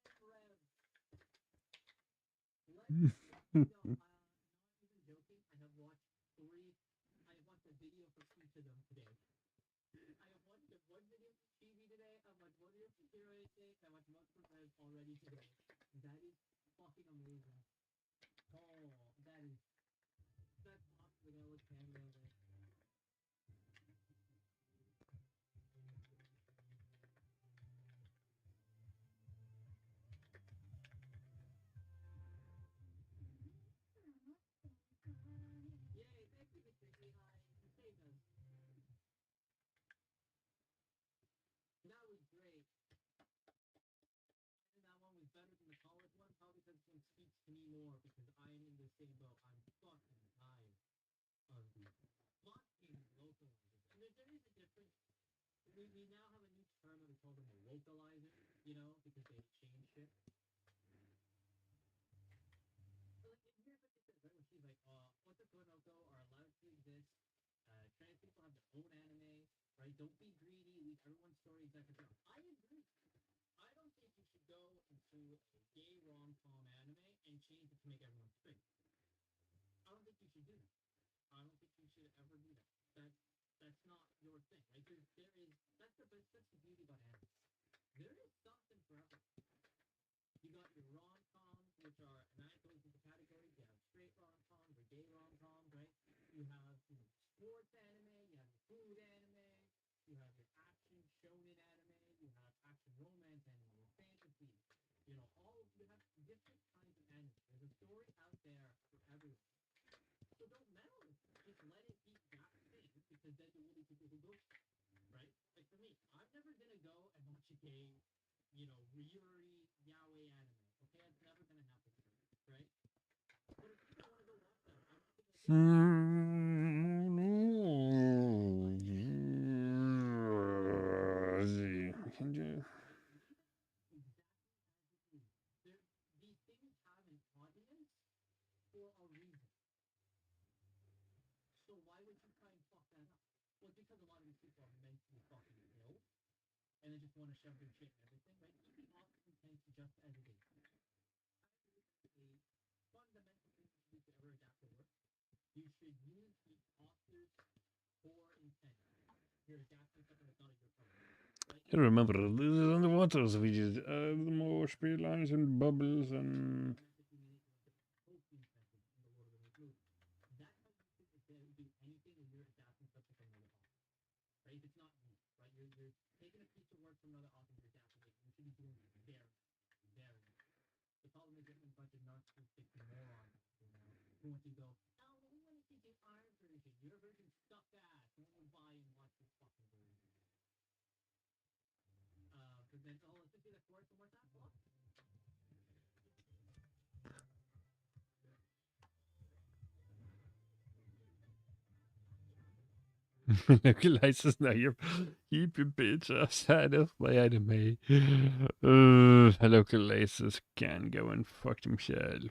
and Rev. Not even joking. I have watched I have watched a video for each of them today. I have watched one video for Chibi today. I've watched one video for Kurohe today. I watched one for Rev already today. That is fucking amazing. Oh, that's awesome. They're gonna look camera on it. Yay, thank you, Mr. AI. You saved us. That was great. And that one was better than the college one, probably because this one speaks to me more because I am in the same boat. I'm fucking tired of these fucking localizers. And there is a difference. We now have a new term that we call them a localizer, you know, because they change shit. But like, here's what she says, right? When she's like, What's Konoko are allowed to exist. Trans people have their own anime, right? Don't be greedy, leave everyone's story exactly down. I agree. I don't think you should go into a gay rom-com anime and change it to make everyone straight. I don't think you should do that. I don't think you should ever do that. That's not your thing, right? That's the beauty about anime. There is something for everyone. You got your rom-coms, which are, and that goes into categories. You have straight rom-coms or gay rom-coms, right? You have sports anime, you have your food anime, you have your action shonen anime, you have action romance anime, your fantasy, you have different kinds of anime. There's a story out there for everyone. So don't meddle with it. Just let it be that thing, because then there will be people who go, right? Like for me, I'm never gonna go and watch a gay, Ryuri yaoi anime. Okay, it's never gonna happen, right? But if people want to go watch that, I'm not gonna say these things have an audience for a reason. So why would you try and fuck that up? Well, because a lot of these people are mentally fucking ill, and they just want to shove their shit in everything, right? Keep the author's intent just as it is. A fundamental thing you should do to ever adapt your work, you should use the author's core intent. You're adapting something that's not your problem. Right? I remember this is underwater, so we just more spirit lines and bubbles and. That's how you should do anything when you're adapting something from another author. Right? If it's not you, right? You're taking a piece of work from another author, you're adapting it. You should be doing it very, very. The problem is getting a bunch of narcissistic morons, who want to go, oh, well, we wanted to do our version. Your version sucked ass. No one will buy and watch your fucking version. But then, let's just do that chorus one more time. Come on. Localizers now. Keep your bitch outside of my anime. Localizers can go and fuck themselves.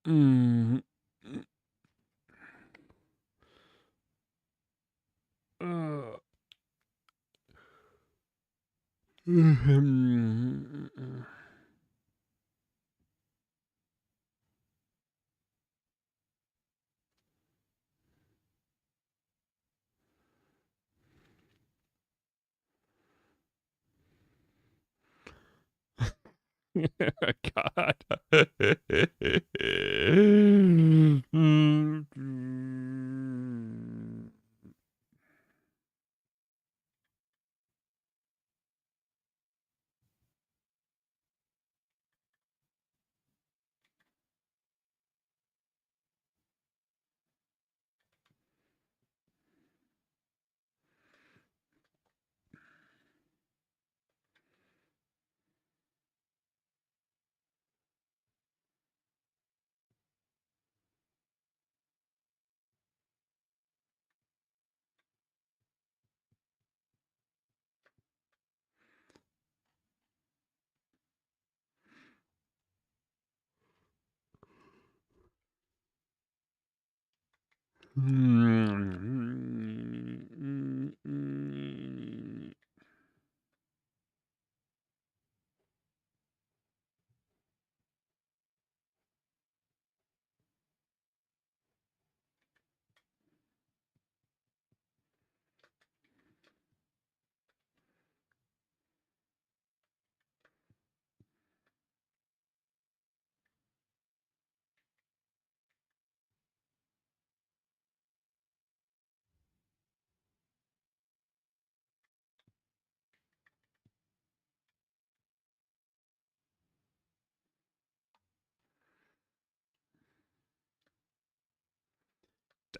Mm. God.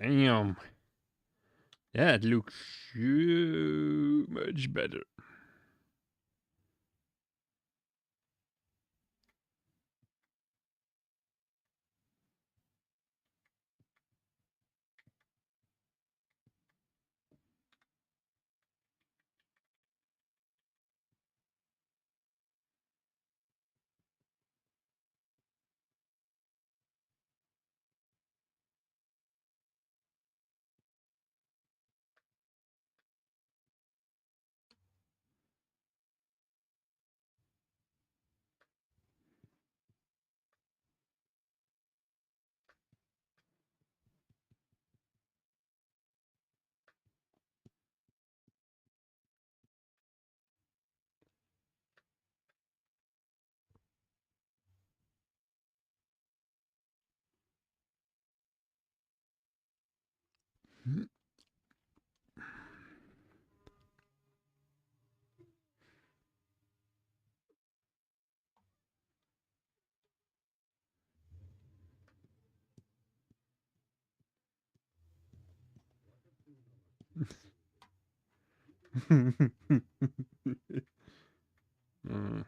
Damn. That looks so much better. Mm.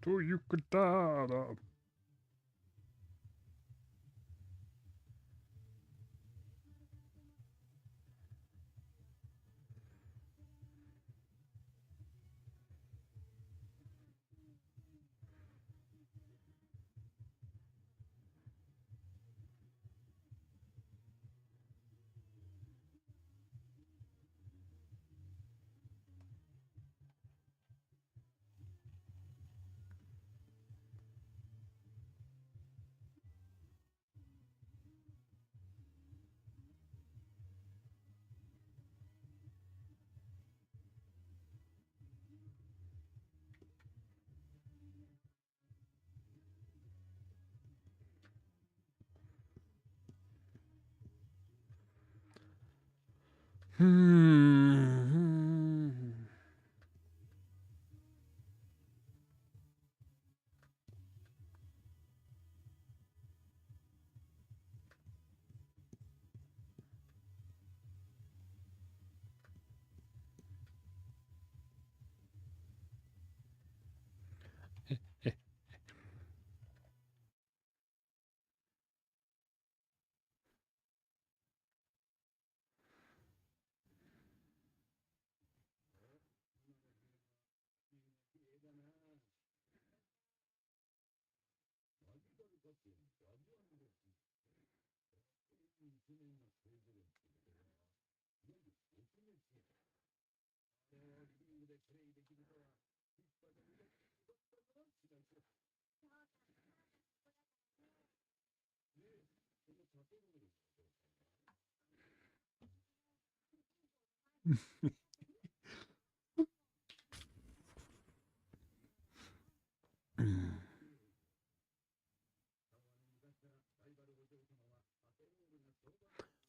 To you could die.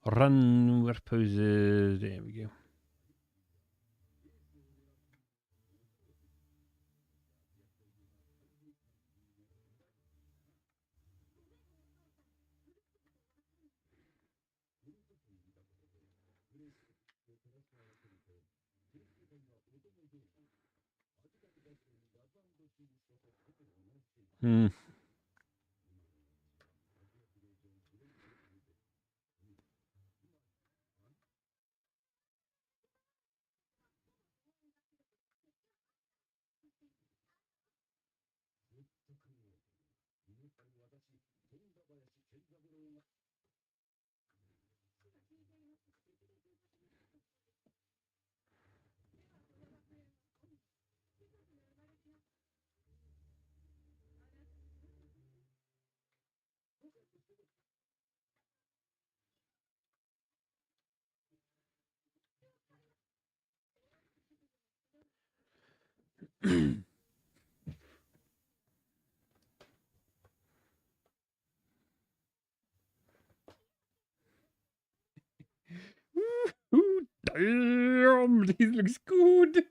Run, we're pauses. There we go. Hmm. Ooh, damn, this looks good.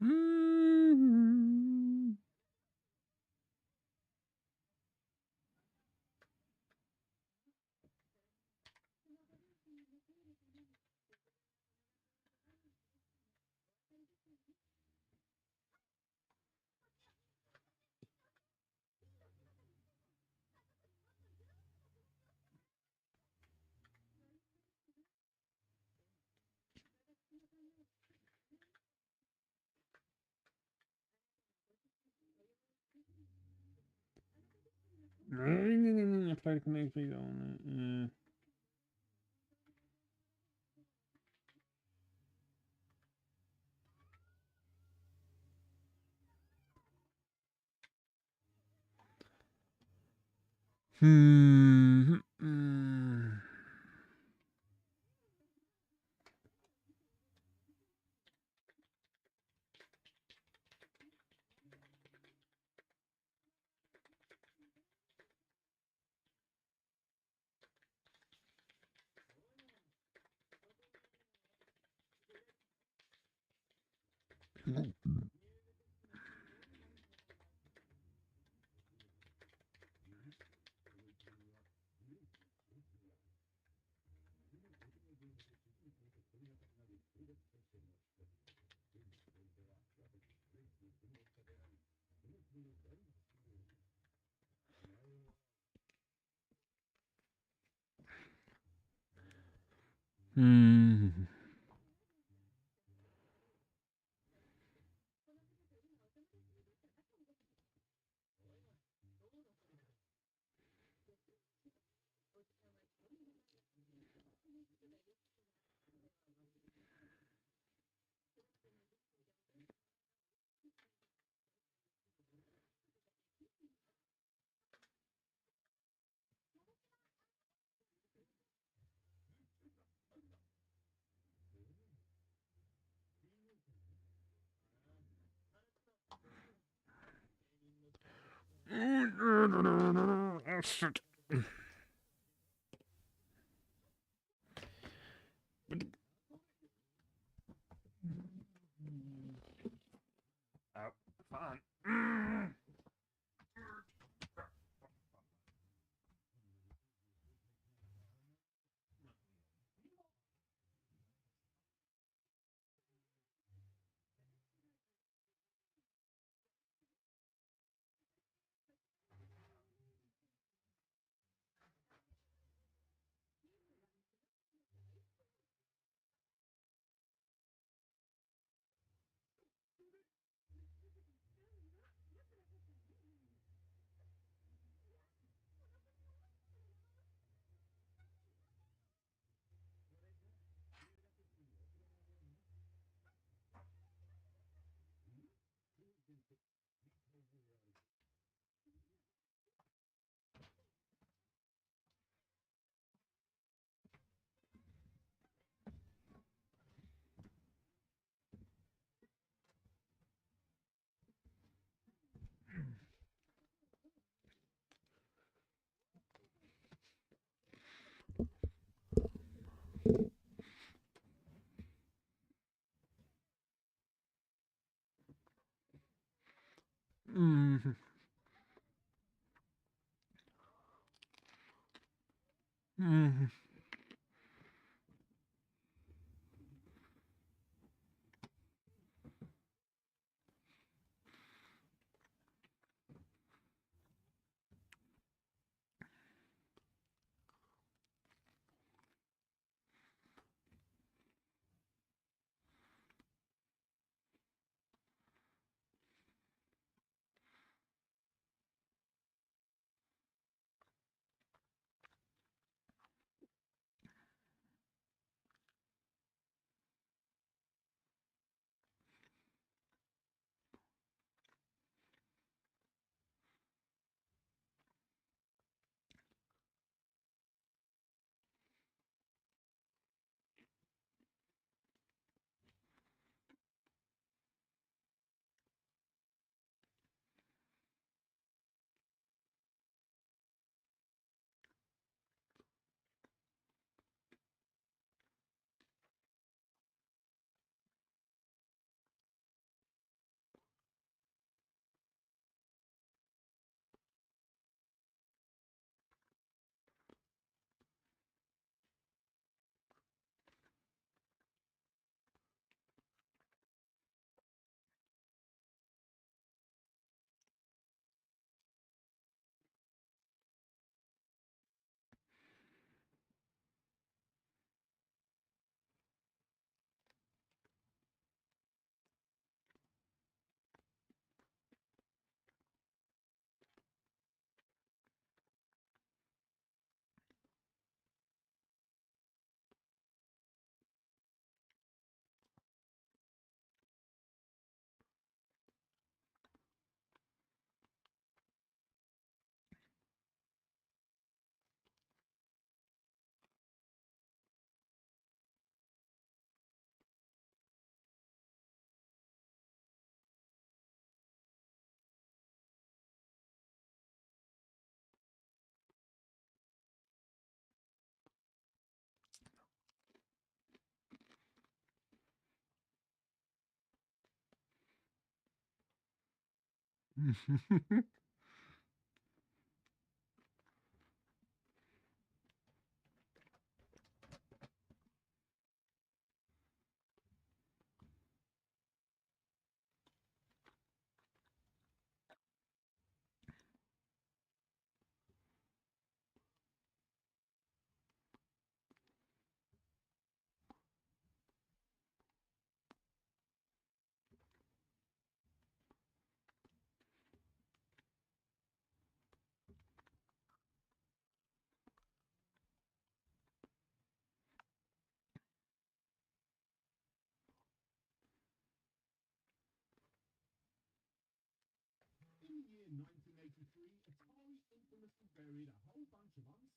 Mm. Flight connected on. Hmm. Hmm. Oh, shit. Oh, fine. Mm. Mm.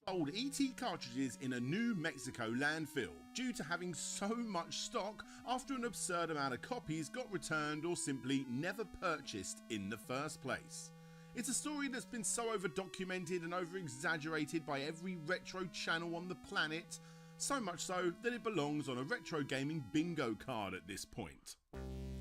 Sold ET cartridges in a New Mexico landfill due to having so much stock after an absurd amount of copies got returned or simply never purchased in the first place. It's a story that's been so over documented and over exaggerated by every retro channel on the planet, so much so that it belongs on a retro gaming bingo card at this point.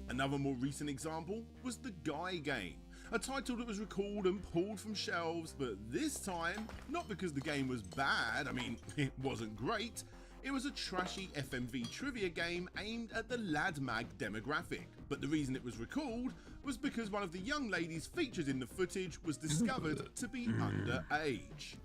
Another more recent example was the Guy game, a title that was recalled and pulled from shelves, but this time, not because the game was bad, I mean, it wasn't great, it was a trashy FMV trivia game aimed at the lad mag demographic. But the reason it was recalled was because one of the young ladies featured in the footage was discovered to be underage.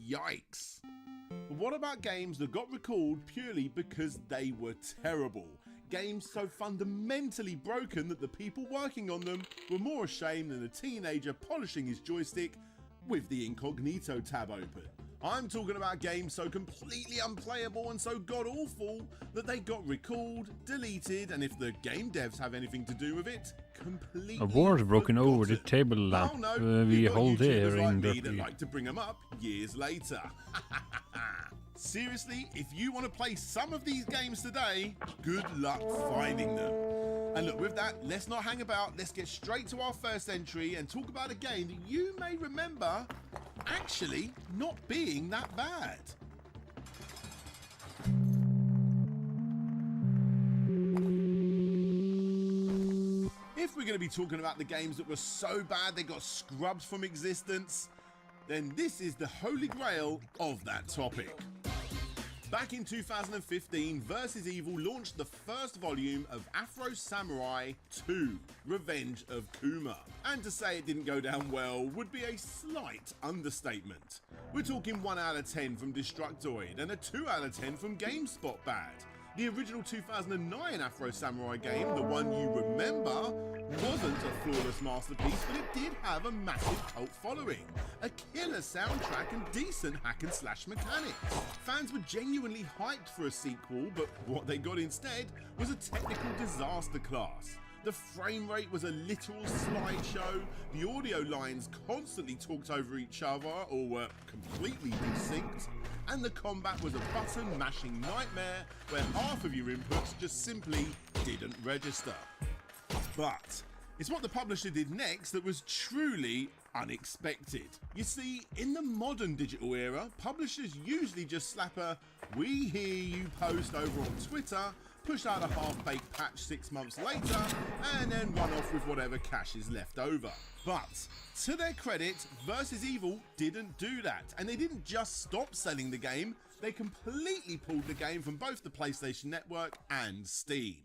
Yikes. But what about games that got recalled purely because they were terrible? Games so fundamentally broken that the people working on them were more ashamed than a teenager polishing his joystick with the incognito tab open. I'm talking about games so completely unplayable and so god-awful that they got recalled, deleted, and if the game devs have anything to do with it, completely A war's broken over the forgotten. table lamp Oh no, we you've got hold here YouTubers like in me that the... like to bring them up years later. Seriously, if you want to play some of these games today, good luck finding them. And look, with that, let's not hang about, let's get straight to our first entry and talk about a game that you may remember actually not being that bad. If we're going to be talking about the games that were so bad they got scrubbed from existence, then this is the holy grail of that topic. Back in 2015, Versus Evil launched the first volume of Afro Samurai 2, Revenge of Kuma. And to say it didn't go down well would be a slight understatement. We're talking 1 out of 10 from Destructoid and a 2 out of 10 from GameSpot Bad. The original 2009 Afro Samurai game, the one you remember, wasn't a flawless masterpiece, but it did have a massive cult following, a killer soundtrack and decent hack and slash mechanics. Fans were genuinely hyped for a sequel, but what they got instead was a technical disaster class. The frame rate was a literal slideshow, the audio lines constantly talked over each other or were completely desynced, and the combat was a button mashing nightmare where half of your inputs just simply didn't register. But it's what the publisher did next that was truly unexpected. You see, in the modern digital era, publishers usually just slap a "we hear you" post over on Twitter, push out a half-baked patch 6 months later, and then run off with whatever cash is left over. But to their credit, Versus Evil didn't do that, and they didn't just stop selling the game, they completely pulled the game from both the PlayStation Network and Steam.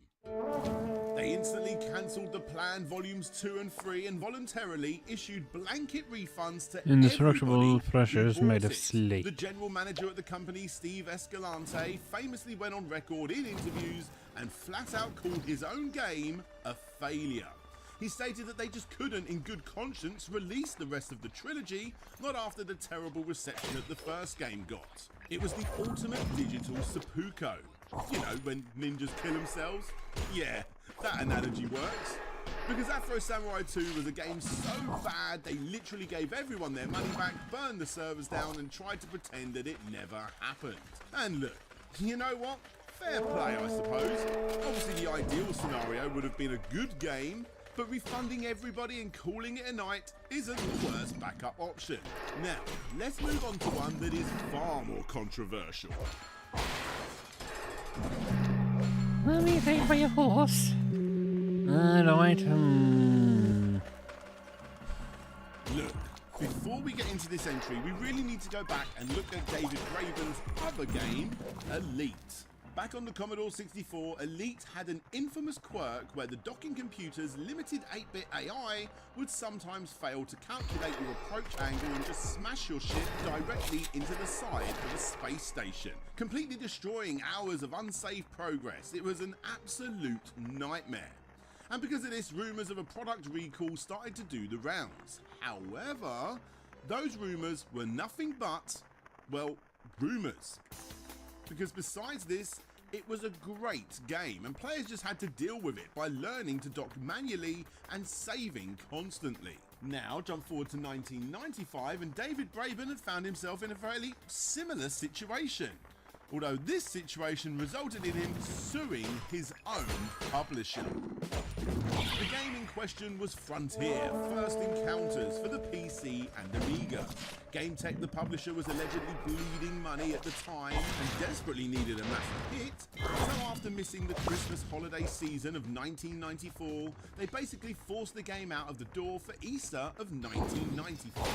They instantly cancelled the planned volumes 2 and 3 and voluntarily issued blanket refunds to Indestructible pressures everybody who made bought of it. slate. The general manager at the company, Steve Escalante, famously went on record in interviews and flat out called his own game a failure. He stated that they just couldn't, in good conscience, release the rest of the trilogy, not after the terrible reception that the first game got. It was the ultimate digital seppuku. You know, when ninjas kill themselves? Yeah, that analogy works. Because Afro Samurai 2 was a game so bad they literally gave everyone their money back, burned the servers down and tried to pretend that it never happened. And look, you know what? Fair play, I suppose. Obviously the ideal scenario would have been a good game, but refunding everybody and calling it a night isn't the worst backup option. Now, let's move on to one that is far more controversial. Let me pay for your horse. Alright, into this entry, we really need to go back and look at David Braben's other game, Elite. Back on the Commodore 64, Elite had an infamous quirk where the docking computer's limited 8-bit AI would sometimes fail to calculate your approach angle and just smash your ship directly into the side of a space station, completely destroying hours of unsaved progress. It was an absolute nightmare. And because of this, rumours of a product recall started to do the rounds. However, those rumours were nothing but, well, rumours. Because besides this, it was a great game and players just had to deal with it by learning to dock manually and saving constantly. Now jump forward to 1995 and David Braben had found himself in a fairly similar situation. Although this situation resulted in him suing his own publisher. The game in question was Frontier, First Encounters for the PC and Amiga. GameTech, the publisher, was allegedly bleeding money at the time and desperately needed a massive hit, so after missing the Christmas holiday season of 1994, they basically forced the game out of the door for Easter of 1995,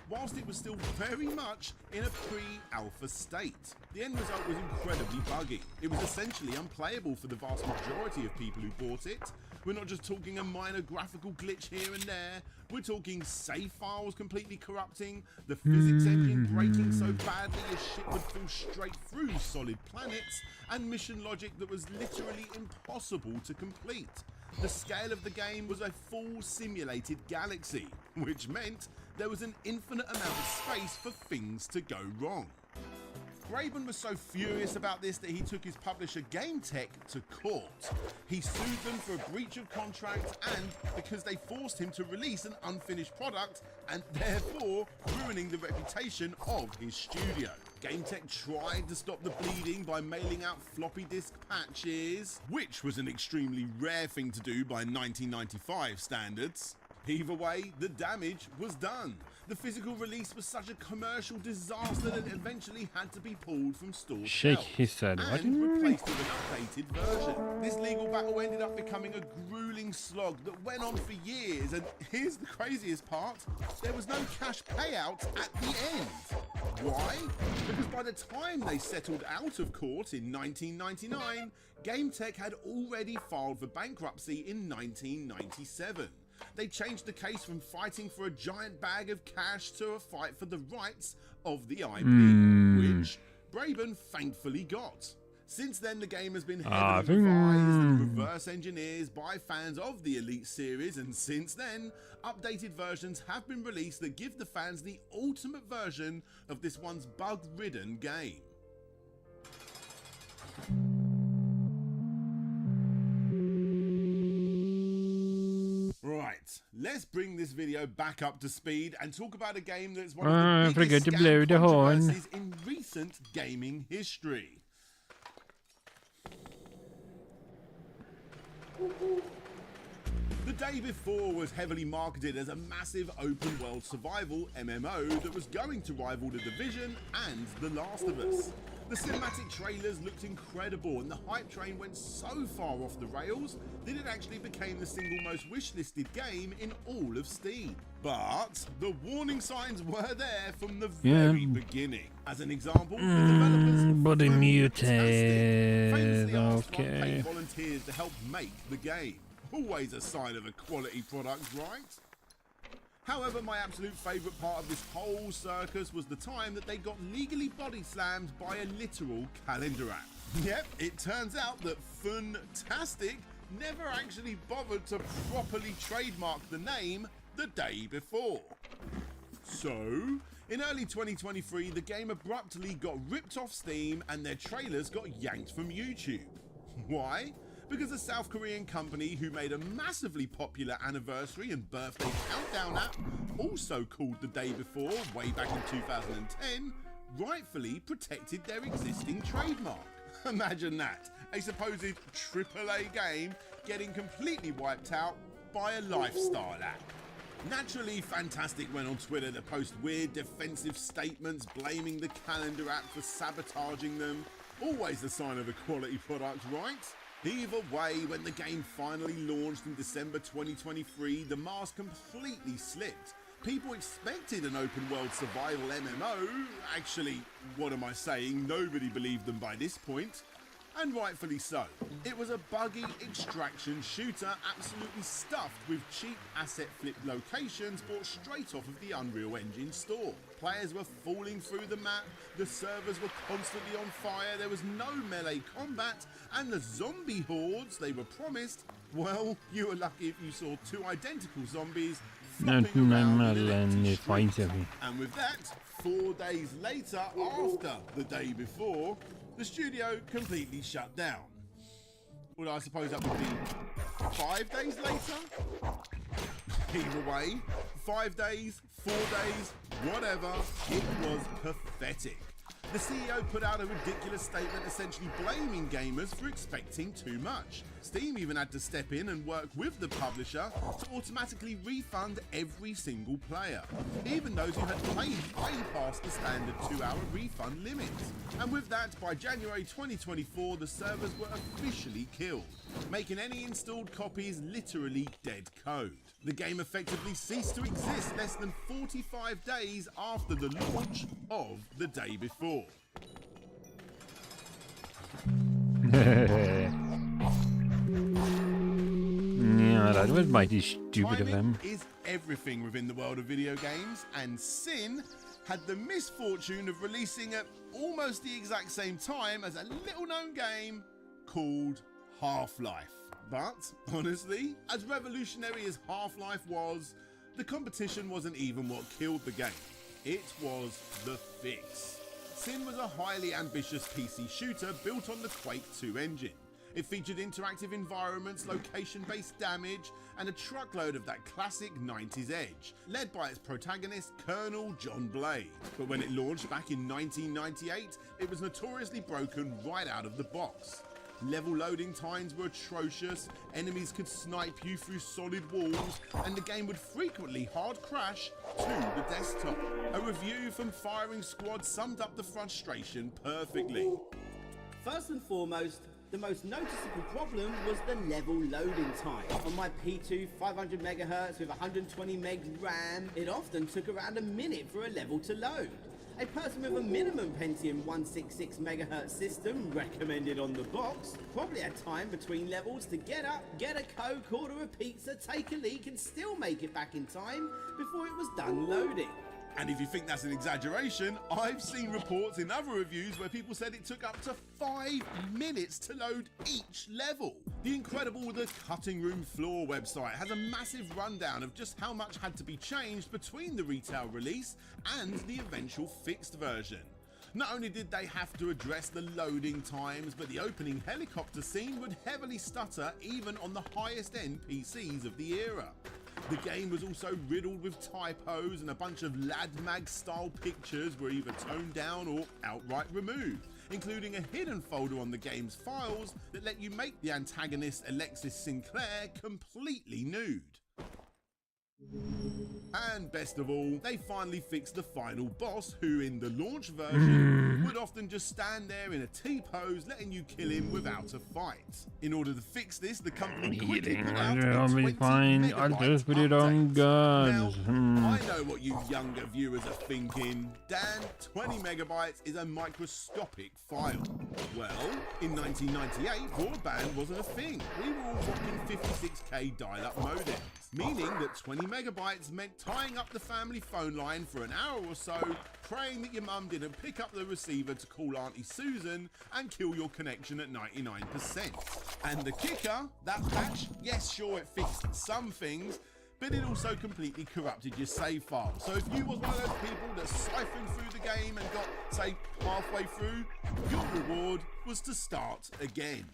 whilst it was still very much in a pre-alpha state. The end result was incredibly buggy. It was essentially unplayable for the vast majority of people who bought it. We're not just talking a minor graphical glitch here and there, we're talking save files completely corrupting, the physics engine breaking so badly your ship would fall straight through solid planets, and mission logic that was literally impossible to complete. The scale of the game was a full simulated galaxy, which meant there was an infinite amount of space for things to go wrong. Braben was so furious about this that he took his publisher GameTech to court. He sued them for a breach of contract and because they forced him to release an unfinished product and therefore ruining the reputation of his studio. GameTech tried to stop the bleeding by mailing out floppy disk patches, which was an extremely rare thing to do by 1995 standards. Either way, the damage was done. The physical release was such a commercial disaster that it eventually had to be pulled from store Shake shelves his head. and replaced with an updated version. This legal battle ended up becoming a grueling slog that went on for years, and here's the craziest part, there was no cash payout at the end. Why? Because by the time they settled out of court in 1999, GameTech had already filed for bankruptcy in 1997. They changed the case from fighting for a giant bag of cash to a fight for the rights of the IP, which Braben thankfully got. Since then, the game has been heavily revised and reverse engineered by fans of the Elite series, and since then, updated versions have been released that give the fans the ultimate version of this once bug-ridden game. Right, let's bring this video back up to speed and talk about a game that's one of the biggest scam controversies in recent gaming history. The Day Before was heavily marketed as a massive open world survival MMO that was going to rival The Division and The Last of Us. The cinematic trailers looked incredible and the hype train went so far off the rails that it actually became the single most wishlisted game in all of Steam. But the warning signs were there from the very beginning. As an example, the developers body muted. famously asked Okay. unpaid volunteers to help make the game. Always a sign of a quality product, right? However, my absolute favourite part of this whole circus was the time that they got legally body slammed by a literal calendar app. Yep, it turns out that Funtastic never actually bothered to properly trademark the name The Day Before. So, in early 2023, the game abruptly got ripped off Steam and their trailers got yanked from YouTube. Why? Because a South Korean company who made a massively popular anniversary and birthday countdown app, also called The Day Before way back in 2010, rightfully protected their existing trademark. Imagine that, a supposed AAA game getting completely wiped out by a lifestyle app. Naturally, Fantastic went on Twitter to post weird defensive statements blaming the calendar app for sabotaging them. Always a sign of a quality product, right? Either way, when the game finally launched in December 2023, the mask completely slipped, People expected an open world survival MMO. Actually, what am I saying? Nobody believed them by this point. And rightfully so. It was a buggy extraction shooter absolutely stuffed with cheap asset flip locations bought straight off of the Unreal Engine store. Players were falling through the map, the servers were constantly on fire, there was no melee combat, and the zombie hordes they were promised, well, you were lucky if you saw two identical zombies flopping around in an empty street. And with that, 4 days later, after the day before, the studio completely shut down. Well, I suppose that would be 5 days later? Either way, 5 days, 4 days, whatever, it was pathetic. The CEO put out a ridiculous statement essentially blaming gamers for expecting too much. Steam even had to step in and work with the publisher to automatically refund every single player, even those who had played way past the standard 2-hour refund limit. And with that, by January 2024, the servers were officially killed, making any installed copies literally dead code. The game effectively ceased to exist less than 45 days after the launch of the day before. Yeah, that was mighty stupid of them. Timing is everything within the world of video games, and Sin had the misfortune of releasing at almost the exact same time as a little-known game called Half-Life. But, honestly, as revolutionary as Half-Life was, the competition wasn't even what killed the game. It was the fix. Sin was a highly ambitious PC shooter built on the Quake 2 engine. It featured interactive environments, location-based damage, and a truckload of that classic 90s edge, led by its protagonist, Colonel John Blade. But when it launched back in 1998, it was notoriously broken right out of the box. Level loading times were atrocious, enemies could snipe you through solid walls, and the game would frequently hard crash to the desktop. A review from Firing Squad summed up the frustration perfectly. First and foremost, the most noticeable problem was the level loading time. On my P2 500 MHz with 120 meg RAM, it often took around a minute for a level to load. A person with a minimum Pentium 166 MHz system recommended on the box probably had time between levels to get up, get a Coke, order a pizza, take a leak and still make it back in time before it was done loading. And if you think that's an exaggeration, I've seen reports in other reviews where people said it took up to 5 minutes to load each level. The incredible The Cutting Room Floor website has a massive rundown of just how much had to be changed between the retail release and the eventual fixed version. Not only did they have to address the loading times, but the opening helicopter scene would heavily stutter even on the highest end PCs of the era. The game was also riddled with typos, and a bunch of lad mag style pictures were either toned down or outright removed, including a hidden folder on the game's files that let you make the antagonist Alexis Sinclair completely nude. And best of all, they finally fixed the final boss, who in the launch version would often just stand there in a T-pose, letting you kill him without a fight. In order to fix this, the company quickly put out a 20 fine. I'll just put it on guns. Now, I know what you younger viewers are thinking. Dan, 20 megabytes is a microscopic file. Well, in 1998, broadband wasn't a thing. We were all rocking 56k dial-up modems, meaning that 20 megabytes meant tying up the family phone line for an hour or so, praying that your mum didn't pick up the receiver to call Auntie Susan and kill your connection at 99%. And the kicker, that patch, yes sure it fixed some things, but it also completely corrupted your save file. So if you was one of those people that siphoned through the game and got, say, halfway through, your reward was to start again.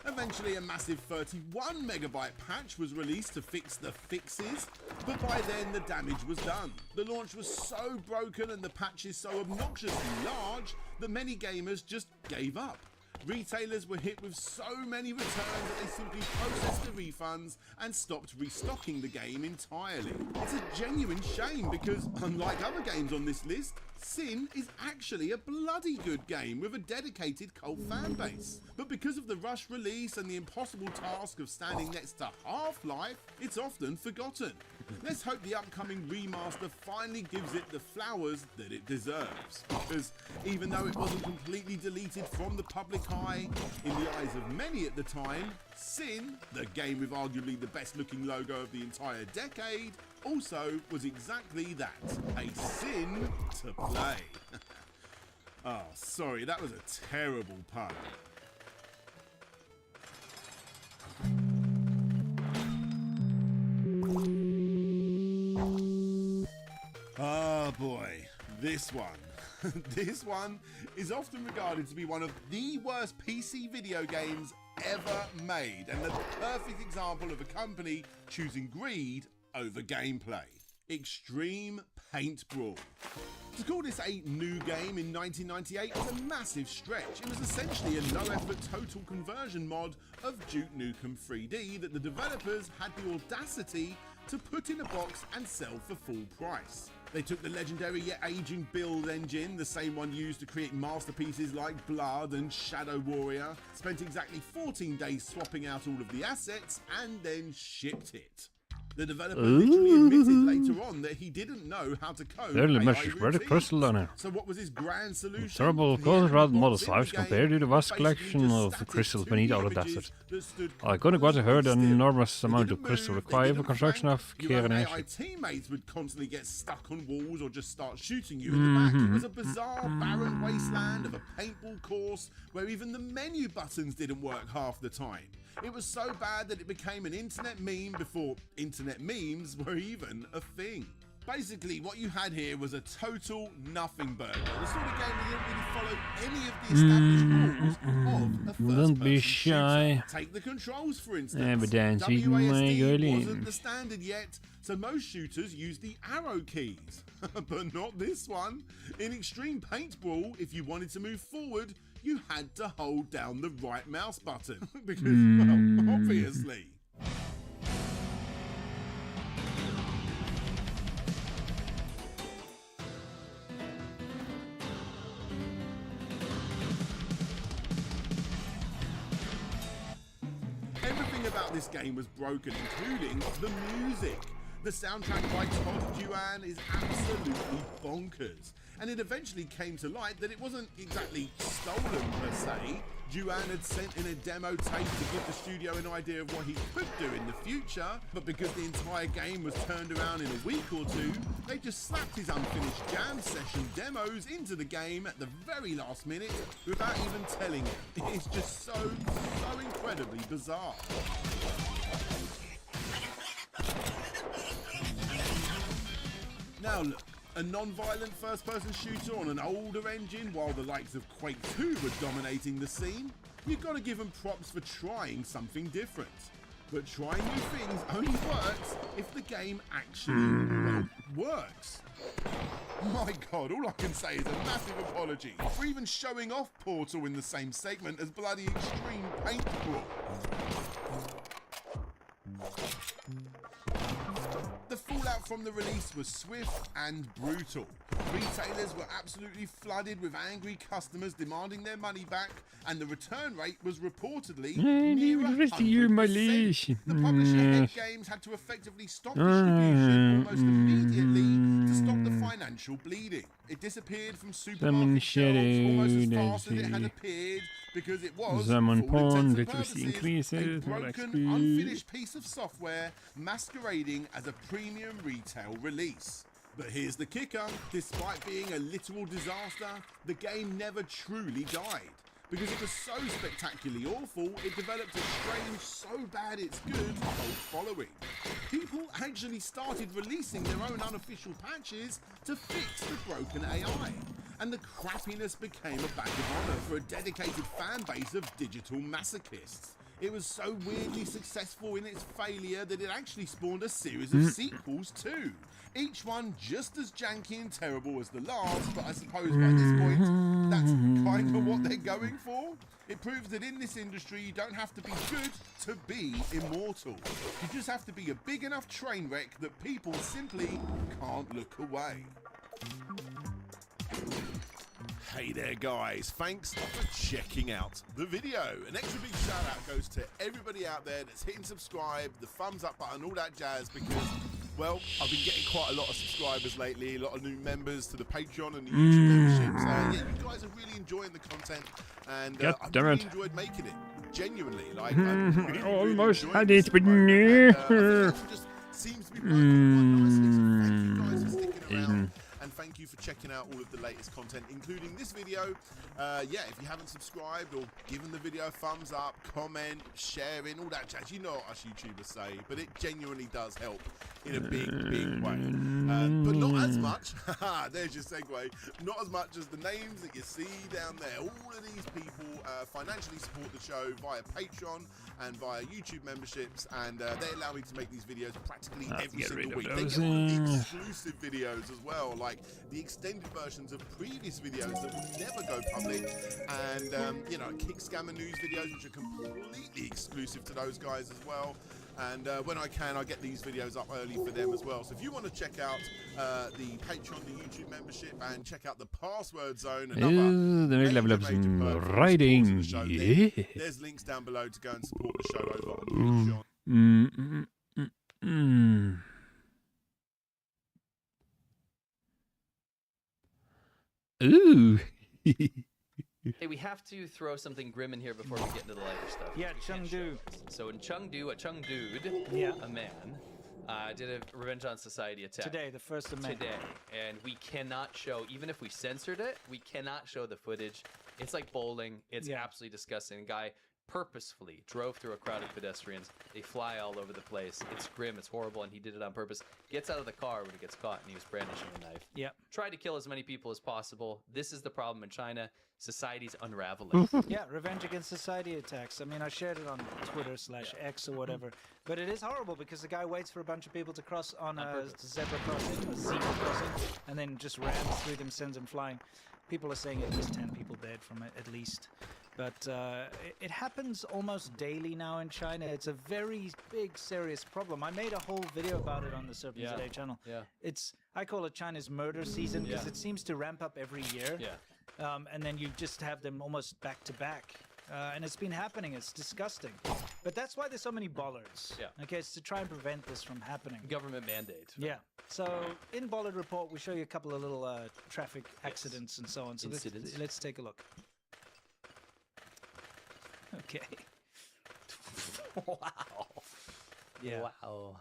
Eventually a massive 31 megabyte patch was released to fix the fixes, but by then the damage was done. The launch was so broken and the patches so obnoxiously large that many gamers just gave up. Retailers were hit with so many returns that they simply processed the refunds and stopped restocking the game entirely. It's a genuine shame because, unlike other games on this list, Sin is actually a bloody good game with a dedicated cult fan base. But because of the rush release and the impossible task of standing next to Half-Life, it's often forgotten. Let's hope the upcoming remaster finally gives it the flowers that it deserves. Because even though it wasn't completely deleted from the public eye, in the eyes of many at the time, Sin, the game with arguably the best looking logo of the entire decade, also was exactly that, a sin to play. Oh, sorry, that was a terrible pun. Oh boy, this one. This one is often regarded to be one of the worst PC video games ever made, and the perfect example of a company choosing greed over gameplay. Extreme Paint Brawl. To call this a new game in 1998 is a massive stretch. It was essentially a no-effort total conversion mod of Duke Nukem 3D that the developers had the audacity to put in a box and sell for full price. They took the legendary yet aging build engine, the same one used to create masterpieces like Blood and Shadow Warrior, spent exactly 14 days swapping out all of the assets, and then shipped it. The developer literally admitted later on that he didn't know how to code AI routines. So what was his grand solution? Terrible color model slides compared to the vast collection of the crystals beneath our desert. I couldn't quite have heard an enormous amount of crystal required for construction of Your AI teammates would constantly get stuck on walls or just start shooting you in the back. It was a bizarre, barren wasteland of a paintball course where even the menu buttons didn't work half the time. It was so bad that it became an internet meme before internet memes were even a thing. Basically, what you had here was a total nothing burger. The sort of game that didn't really follow any of the established rules of a first-person Don't be shy. shooter. Take the controls, for instance. Evidence with my WASD wasn't Elin. the standard yet, so most shooters use the arrow keys. But not this one. In Extreme Paint Brawl, if you wanted to move forward, you had to hold down the right mouse button. Because, well, obviously. Everything about this game was broken, including the music. The soundtrack by Todd Duan is absolutely bonkers. And it eventually came to light that it wasn't exactly stolen per se. Duan had sent in a demo tape to give the studio an idea of what he could do in the future, but because the entire game was turned around in a week or two, they just slapped his unfinished jam session demos into the game at the very last minute without even telling him. It's just so incredibly bizarre. Now look, a non-violent first-person shooter on an older engine while the likes of Quake 2 were dominating the scene, you've got to give them props for trying something different. But trying new things only works if the game actually works. My god, all I can say is a massive apology for even showing off Portal in the same segment as bloody Extreme Paint Brawl. The fallout from the release was swift and brutal. Retailers were absolutely flooded with angry customers demanding their money back, and the return rate was reportedly near 100%. The publisher Head Games had to effectively stop distribution almost immediately to stop the financial bleeding. It disappeared from supermarket shelves almost as fast as it had appeared, because it was, for all intents and purposes, a broken, unfinished piece of software masquerading as a premium retail release. But here's the kicker: despite being a literal disaster, the game never truly died. Because it was so spectacularly awful, it developed a strange, so bad it's good cult following. People actually started releasing their own unofficial patches to fix the broken AI. And the crappiness became a badge of honor for a dedicated fan base of digital masochists. It was so weirdly successful in its failure that it actually spawned a series of sequels too. Each one just as janky and terrible as the last, but I suppose by this point, that's kind of what they're going for. It proves that in this industry, you don't have to be good to be immortal. You just have to be a big enough train wreck that people simply can't look away. Hey there guys, thanks for checking out the video. An extra big shout out goes to everybody out there that's hitting subscribe, the thumbs up button, all that jazz, because, well, I've been getting quite a lot of subscribers lately, a lot of new members to the Patreon and the YouTube memberships. Yeah, you guys are really enjoying the content, and I've really enjoyed making it. Genuinely, like, I'm really, Almost really had enjoying it, this but at the moment, and, I think no. it just seems to be working quite nicely, so thank you guys for sticking around. And thank you for checking out all of the latest content, including this video. Yeah, if you haven't subscribed or given the video a thumbs up, comment, sharing, all that jazz, you know what us YouTubers say, but it genuinely does help in a big, big way. But not as much, there's your segue, not as much as the names that you see down there. All of these people financially support the show via Patreon and via YouTube memberships, and they allow me to make these videos practically every single week. They get exclusive videos as well, like the extended versions of previous videos that will never go public, and you know, Kick Scammer News videos, which are completely exclusive to those guys as well. And when I can, I get these videos up early for them as well. So if you want to check out the Patreon, the YouTube membership, and check out the Password Zone, The level of some riding. Yeah. There's links down below to go and support the show over on Patreon. Ooh. Hey, we have to throw something grim in here before we get into the lighter stuff. Yeah, Chengdu. So in Chengdu, a Chengdude, a man, did a Revenge on Society attack. Today, the 1st of May. Today. And we cannot show, even if we censored it, we cannot show the footage. It's like bowling. It's absolutely disgusting. The guy purposefully drove through a crowd of pedestrians. They fly all over the place. It's grim, it's horrible, and he did it on purpose. Gets out of the car when he gets caught, and he was brandishing a knife. Yeah. Tried to kill as many people as possible. This is the problem in China. Society's unraveling. Yeah, Revenge Against Society attacks. I mean, I shared it on Twitter/X or whatever. But it is horrible because the guy waits for a bunch of people to cross on a zebra crossing, a zebra crossing, and then just rams through them, sends them flying. People are saying at least 10 people dead from it, at least. But it happens almost daily now in China. It's a very big, serious problem. I made a whole video about it on the Serpent Today channel. Yeah. I call it China's murder season because it seems to ramp up every year. Yeah. And then you just have them almost back to back. And it's been happening. It's disgusting. But that's why there's so many bollards. Yeah. Okay, it's to try and prevent this from happening. Government mandate. Yeah. So in Bollard Report, we show you a couple of little traffic accidents and so on. So let's take a look. Okay. Wow. Yeah. Wow.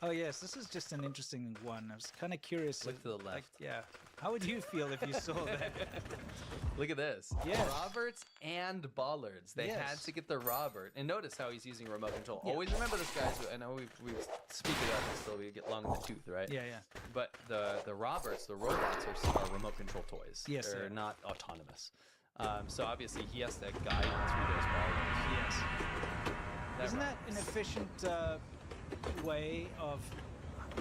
Oh yes, this is just an interesting one. I was kind of curious. Look to the left. Like, yeah. How would you feel if you saw that? Look at this. Yes. Roberts and Bollards. They had to get the Robert. And notice how he's using remote control. Always remember this, guys. I know we speak it up until we get long in the tooth, right? Yeah, yeah. But the Roberts, the robots, are remote control toys. Yes, They're not autonomous. So obviously he has to guide them through those Bollards. Yes. Isn't that an efficient way of...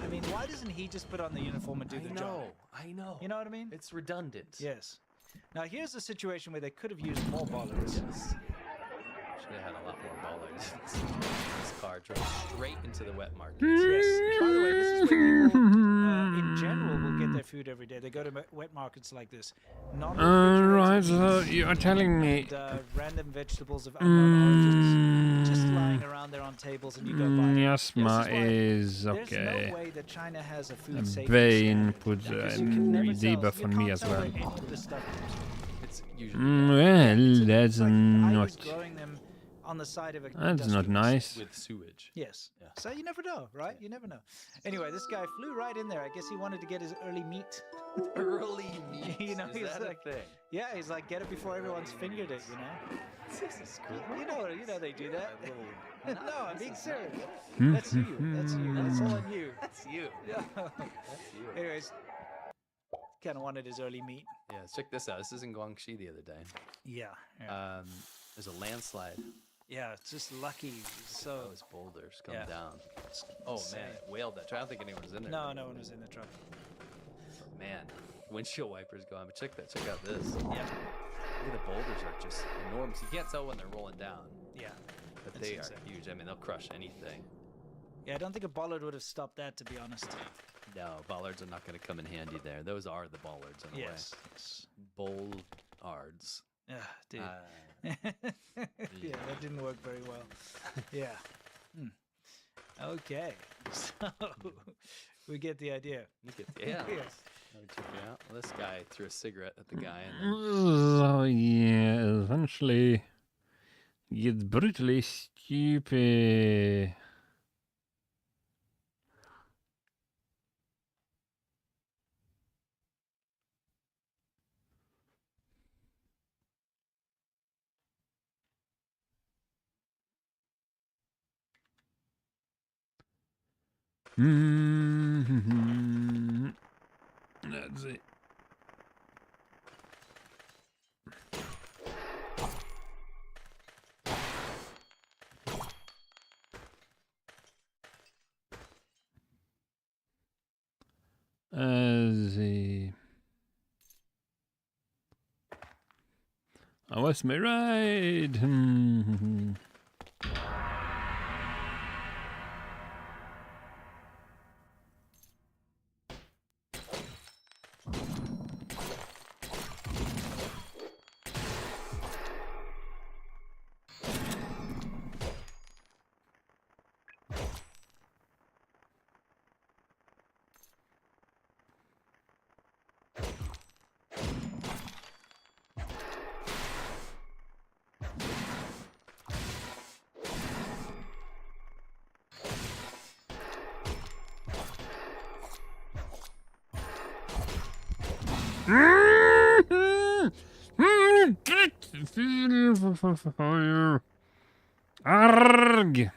I mean, why doesn't he just put on the uniform and do the job? I know. You know what I mean? It's redundant. Yes. Now, here's a situation where they could have used more bollards. Yes. Should have had a lot more bollards. This car drove straight into the wet markets. Yes. By the way, this is where people, in general, will get their food every day. They go to wet markets like this. Right, so you are telling me... And, random vegetables of unknown origins just lying around there on tables, and you go buy them. Jasma is There's okay. no way that China has a food safety Bane standard, puts because a you can never debuff tell. on You me can't as tell well. where any of this stuff comes from. It's usually Well, that's I not... was growing them on the side of a That's not nice. with sewage. Yes. Yeah. So you never know, right? You never know. Anyway, this guy flew right in there. I guess he wanted to get his early meat. Early meat. You know, is he's that like, a thing? yeah, he's like, get it before everyone's fingered it, you know? This is cool. You know they do that. No, I'm being serious. Hmm? That's you. That's you. That's all on you. That's you. Yeah. That's you. Anyways, kind of wanted his early meat. Yeah, check this out. This is in Guangxi the other day. Yeah. There's a landslide. Yeah, it's just lucky. So those boulders come yeah. down. Oh insane. man, it whaled that. I don't think anyone was in there. No, no one was in the truck. But man, windshield wipers gone. But check that. Check out this. Yeah. Look at the boulders are just enormous. You can't tell when they're rolling down. Yeah. But That's they insane. are huge. I mean, they'll crush anything. Yeah, I don't think a bollard would have stopped that, to be honest. No, bollards are not going to come in handy there. Those are the bollards in a Yes. way. Bollards. Yeah, dude. Yeah, that didn't work very well. Yeah. Okay. So we get the idea. Yeah. Let me check it out. Well, this guy threw a cigarette at the guy. And Oh, yeah, eventually gets brutally stupid. That's it. I was my ride. Arg!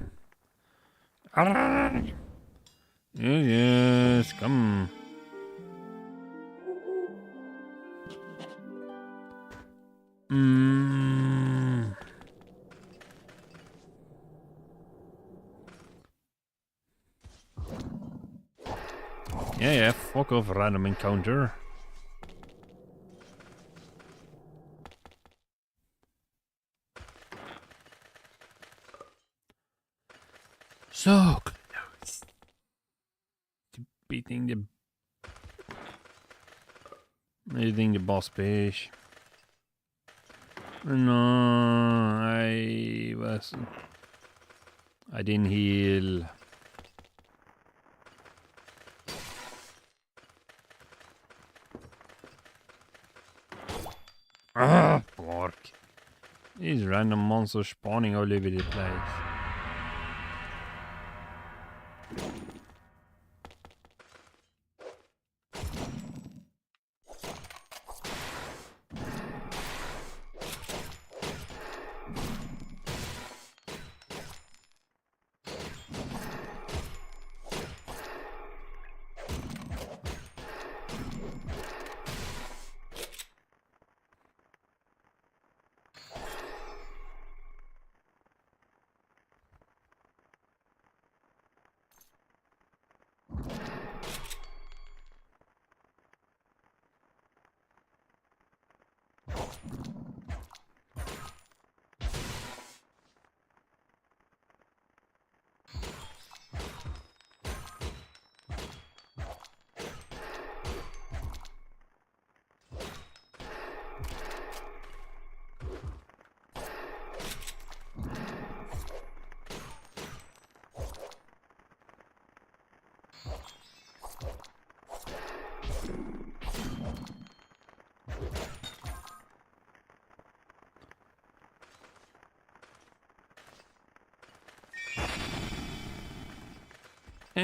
Arg! Yes, come. Yeah, fuck off, random encounter. So close to beating the boss fish. No, I didn't heal. Ah, fuck. These random monsters spawning all over the place.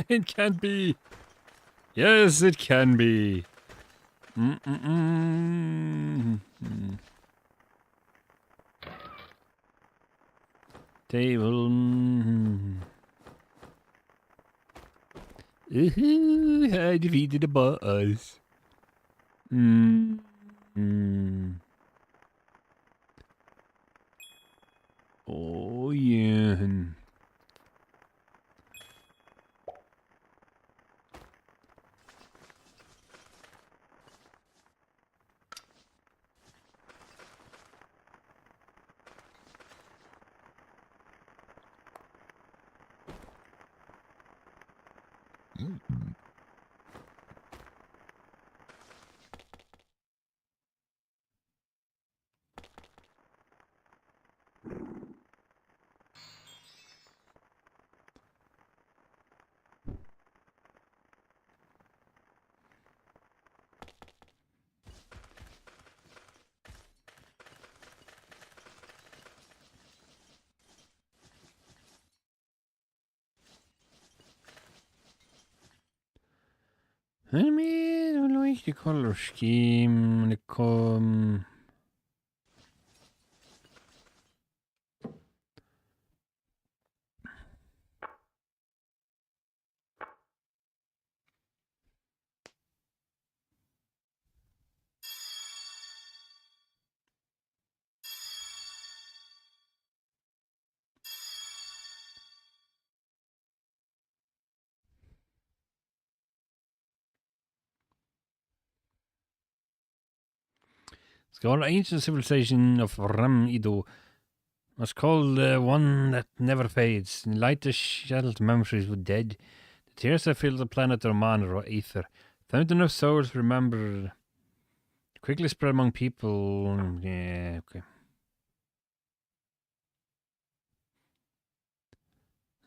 It can be. Yes, it can be. Table. I defeated the boss. Oh, yeah. I mean, I like the color scheme. It's called Ancient Civilization of Ram-Ido. It's called One That Never Fades. Light the shattered memories with dead. The tears that fill the planet are mana or ether. Found enough souls to remember. Quickly spread among people. Yeah,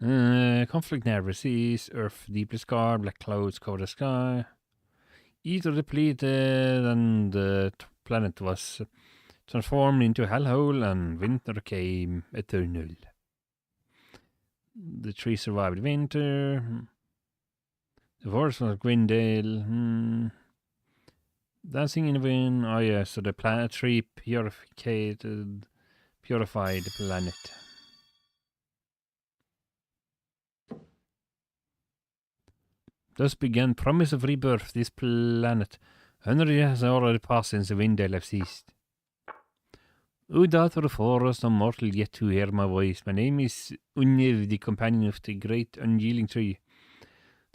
okay. Conflict never cease. Earth deeply scarred. Black clouds cover the sky. Ether depleted, and the planet was transformed into a hellhole, and winter came eternal. The trees survived winter. The forest was Gwendale. Dancing in the wind. Oh yeah, so the tree purified the planet. Thus began promise of rebirth this planet. 100 years has already passed since the Windale have ceased. O daughter of forest, no mortal yet to hear my voice. My name is Unir, the companion of the great unyielding tree.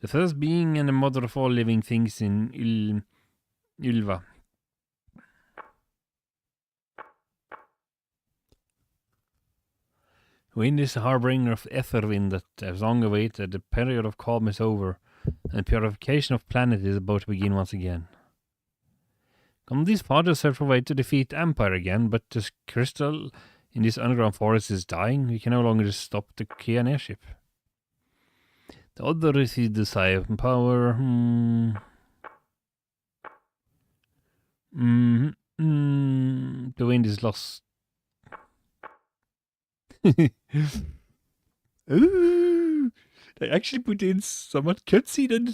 The first being and the mother of all living things in Ylva. Wind is the harbinger of Etherwind that has long awaited. The period of calm is over, and the purification of planet is about to begin once again. Come these fathers search for a way to defeat Empire again, but this crystal in this underground forest is dying. We can no longer just stop the Kian airship. The other is the desire of power. The wind is lost. Ooh, they actually put in somewhat cutscene and a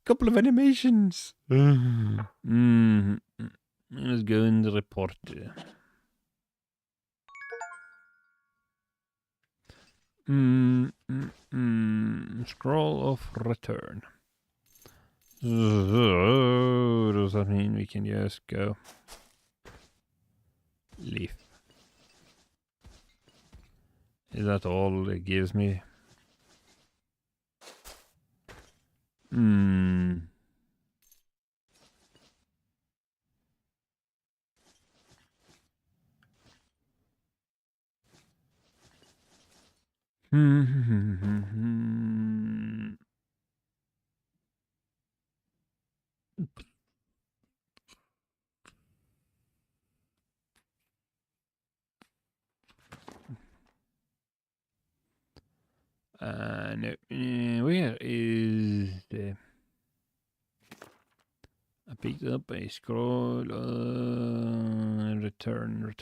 couple of animations. Let's go in the report. Scroll of return. Does that mean we can just go? Leave. Is that all it gives me? No. Where is the... I picked up a scroll. Return.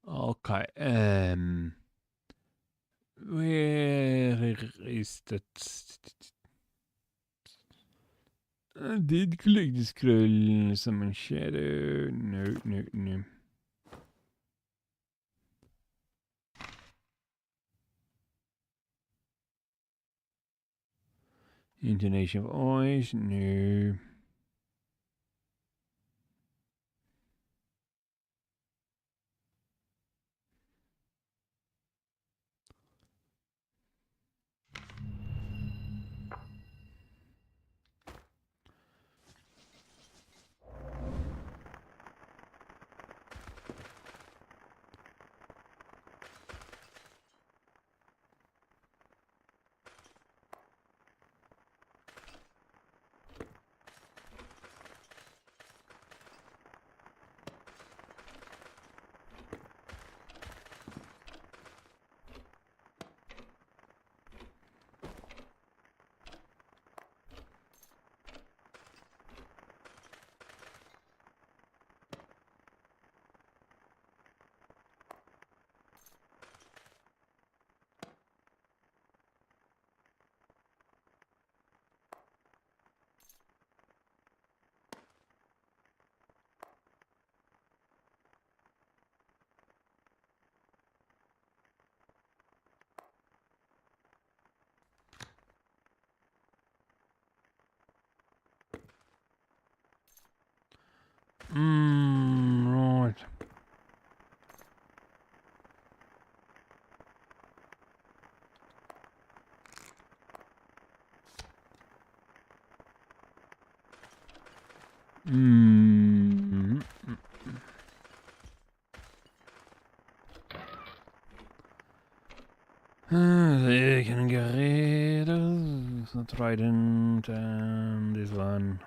Okay. Where is that? I did collect the scroll. Summon shadow. No. Intonation of voice. No. Right. They can get rid of the trident and this one.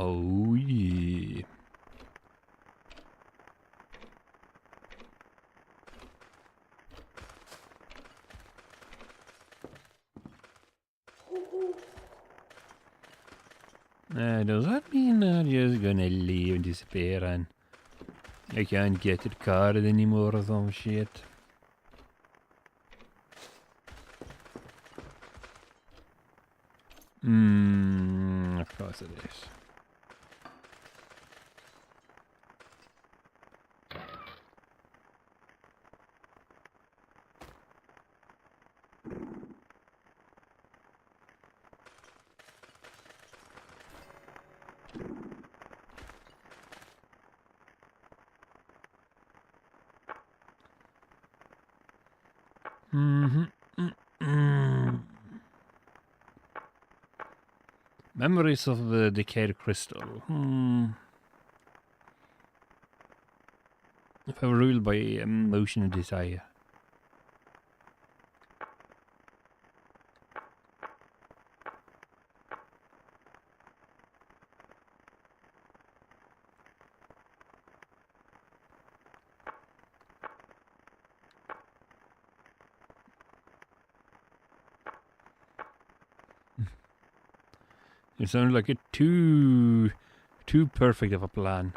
Oh yeah. Does that mean I'm just gonna leave and disappear and I can't get the card anymore or some shit? Of course it is. Memories of the decayed crystal. If I were ruled by emotion and desire. It sounds like a too perfect of a plan.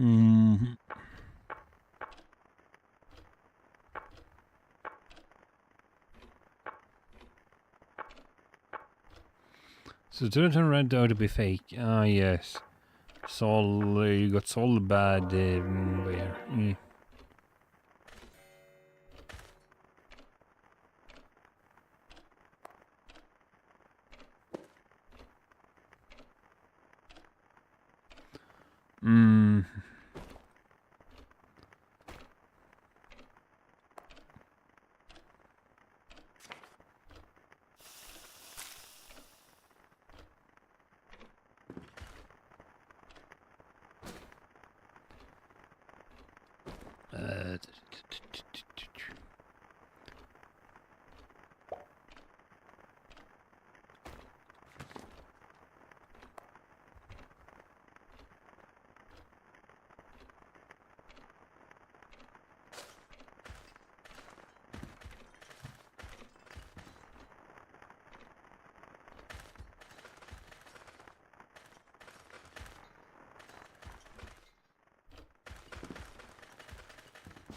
Mm-hmm. So turn red out to be fake. Ah, yes. Sol, you got Sol bad there. Yeah. Mm.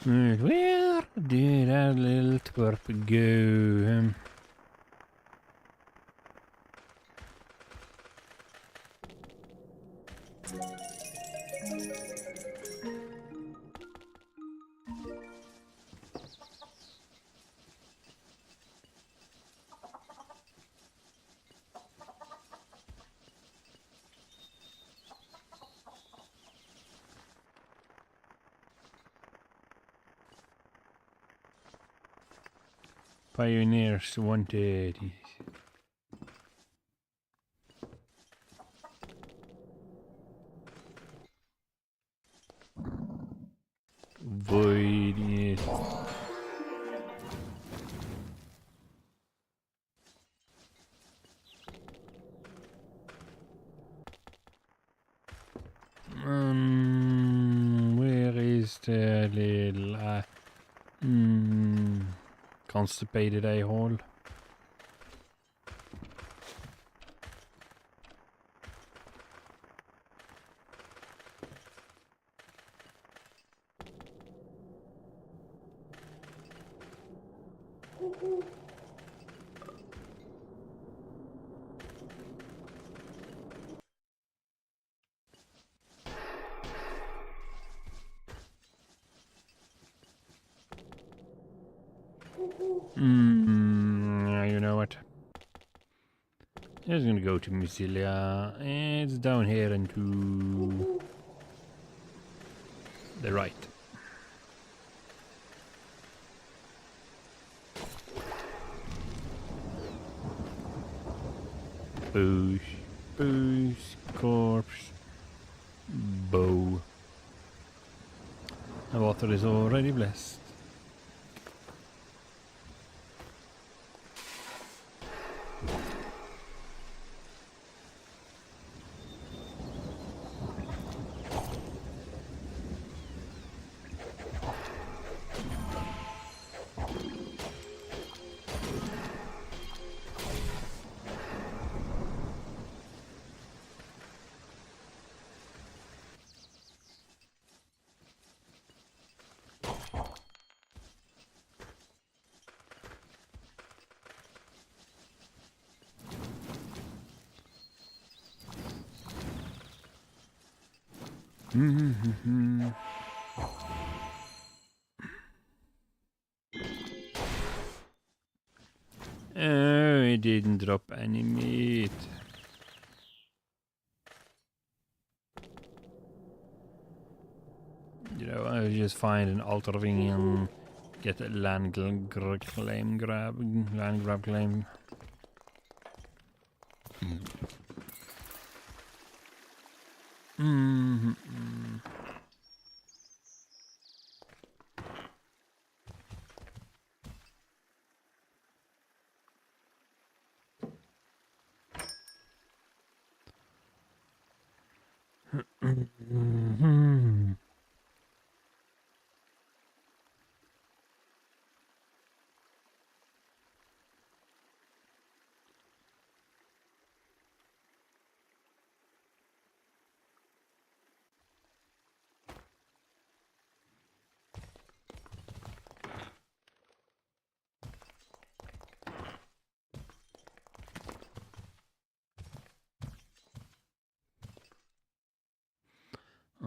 Where did our little twerp go? Pioneers wanted. Void, yes. Where is the little constipated a-hole? Yeah, you know what? Just gonna go to Mycelia. It's down here and to the right. Boosh, boosh, corpse, bow. The water is already blessed. Oh, it didn't drop any meat. You know, I was just find an altar ring and get a land grab claim.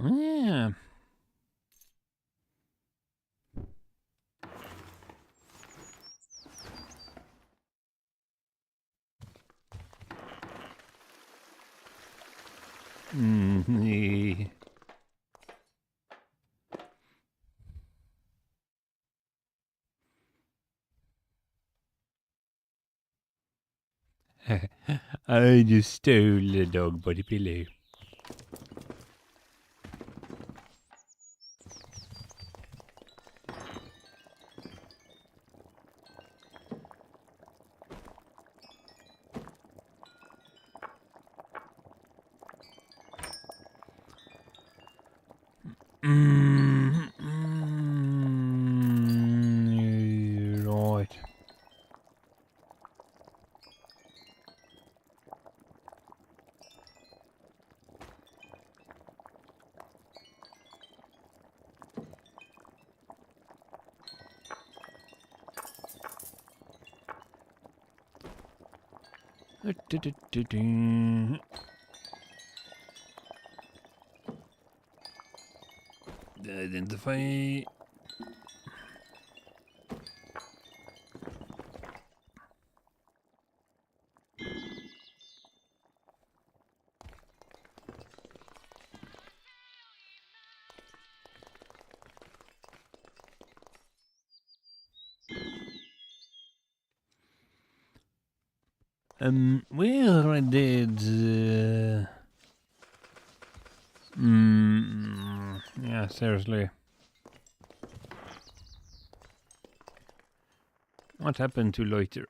Yeah. Mm-hmm. I just stole the dog body pillow. Right. Identify. Well, I did. Yeah, seriously. What happened to Loiter?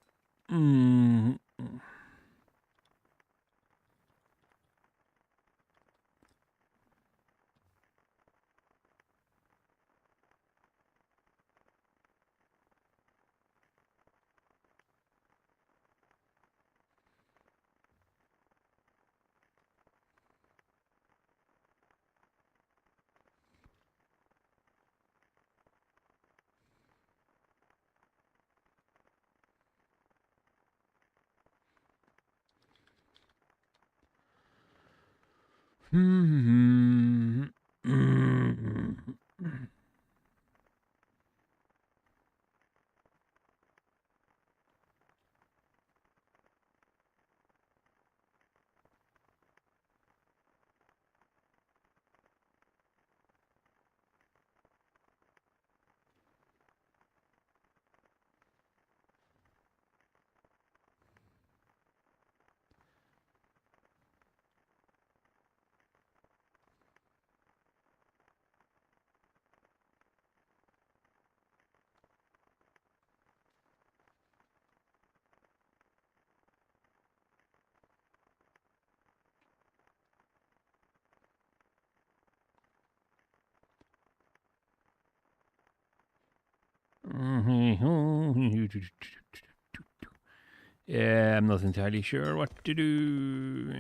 Yeah, I'm not entirely sure what to do.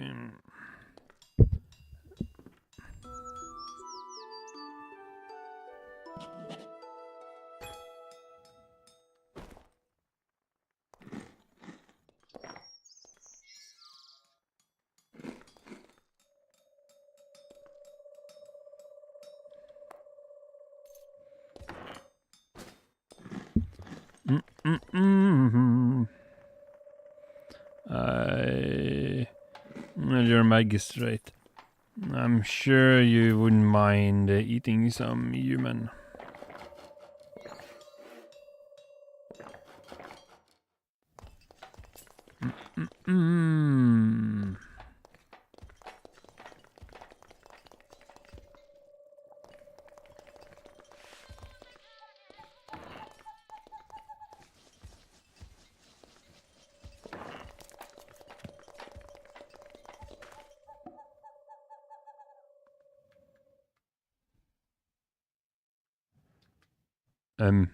Your magistrate. I'm sure you wouldn't mind eating some human. Um.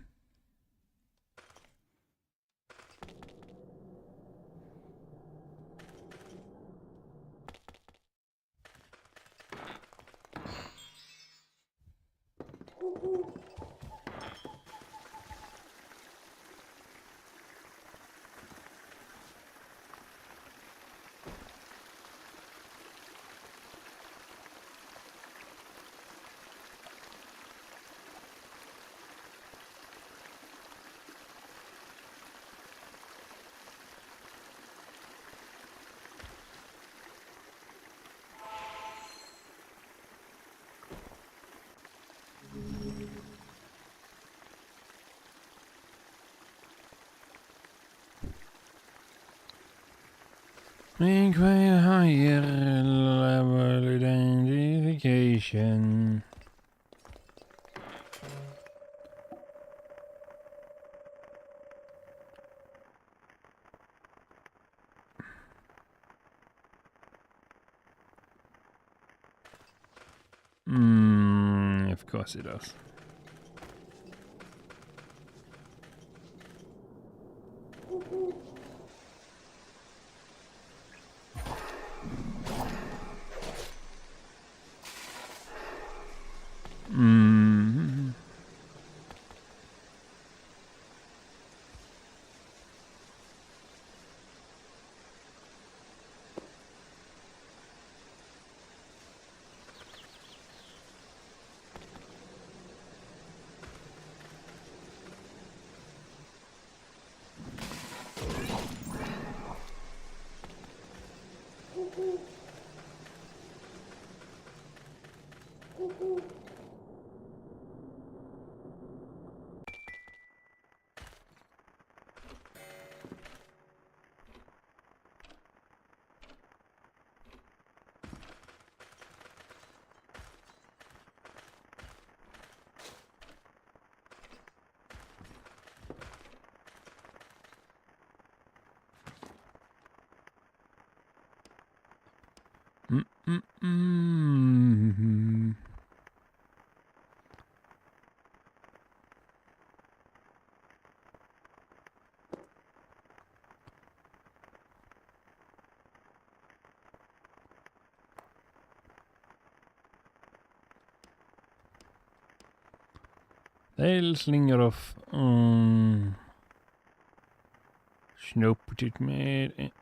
Require higher level identification. Of course it does. They'll slinger off. Snowputted med.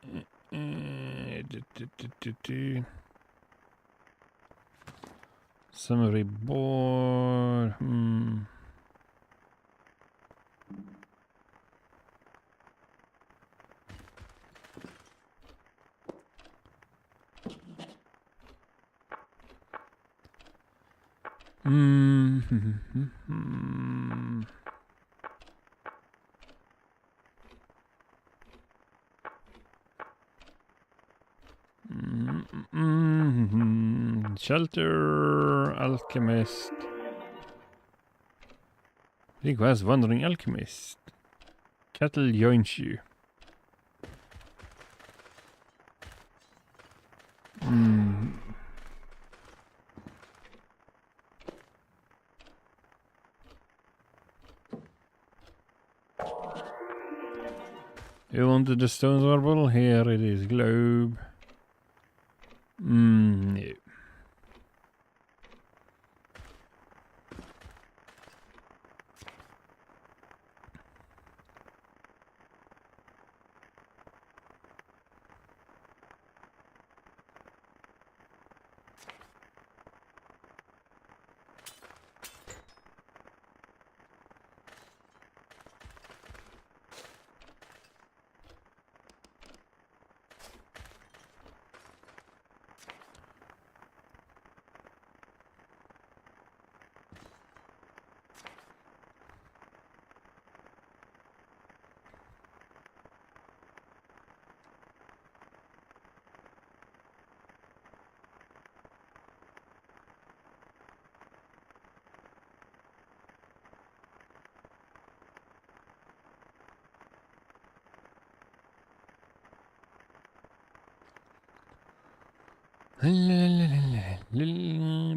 Summary board. Shelter alchemist. Request wandering alchemist. Cattle joins you. You wanted the stone marble? Here it is, globe. No.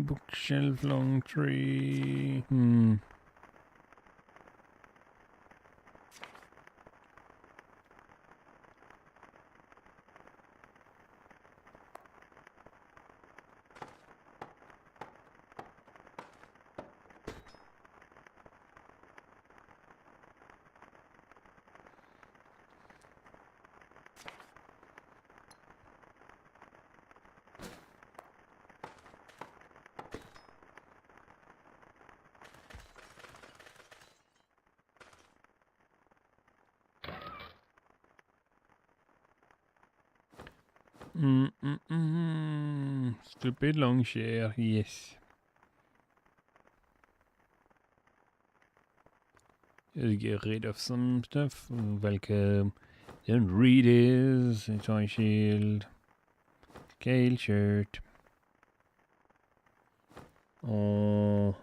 Bookshelf, long tree. Stupid long chair, yes. Let's get rid of some stuff. Welcome. Don't read his toy shield. Kale shirt. Oh.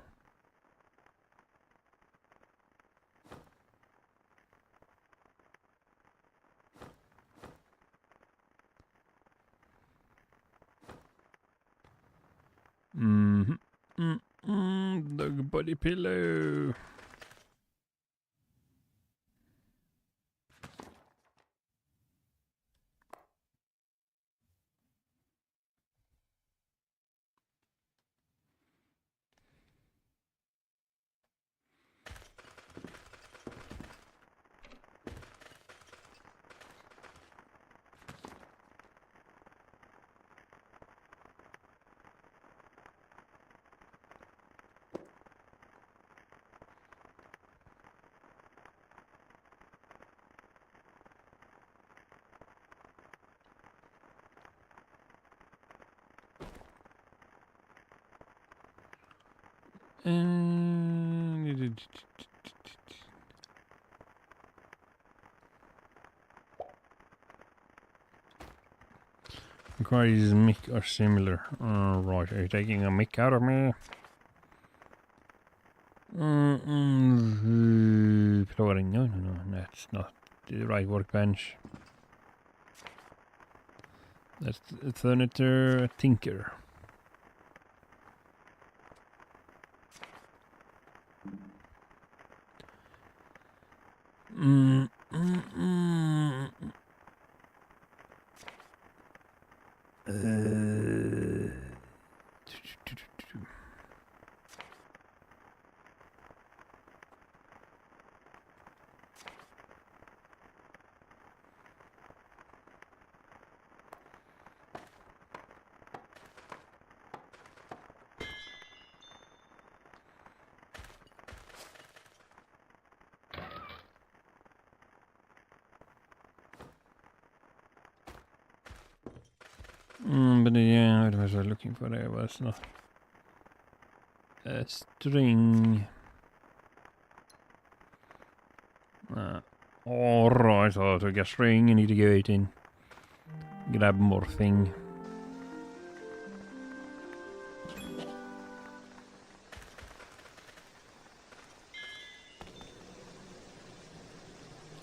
The body pillow. Inquiries mic are similar. Right, are you taking a mic out of me? Flooring. No, that's not the right workbench. That's the furniture tinker. But yeah, what was I looking for? There was not a string. Alright, so to get string, you need to go out and grab more thing.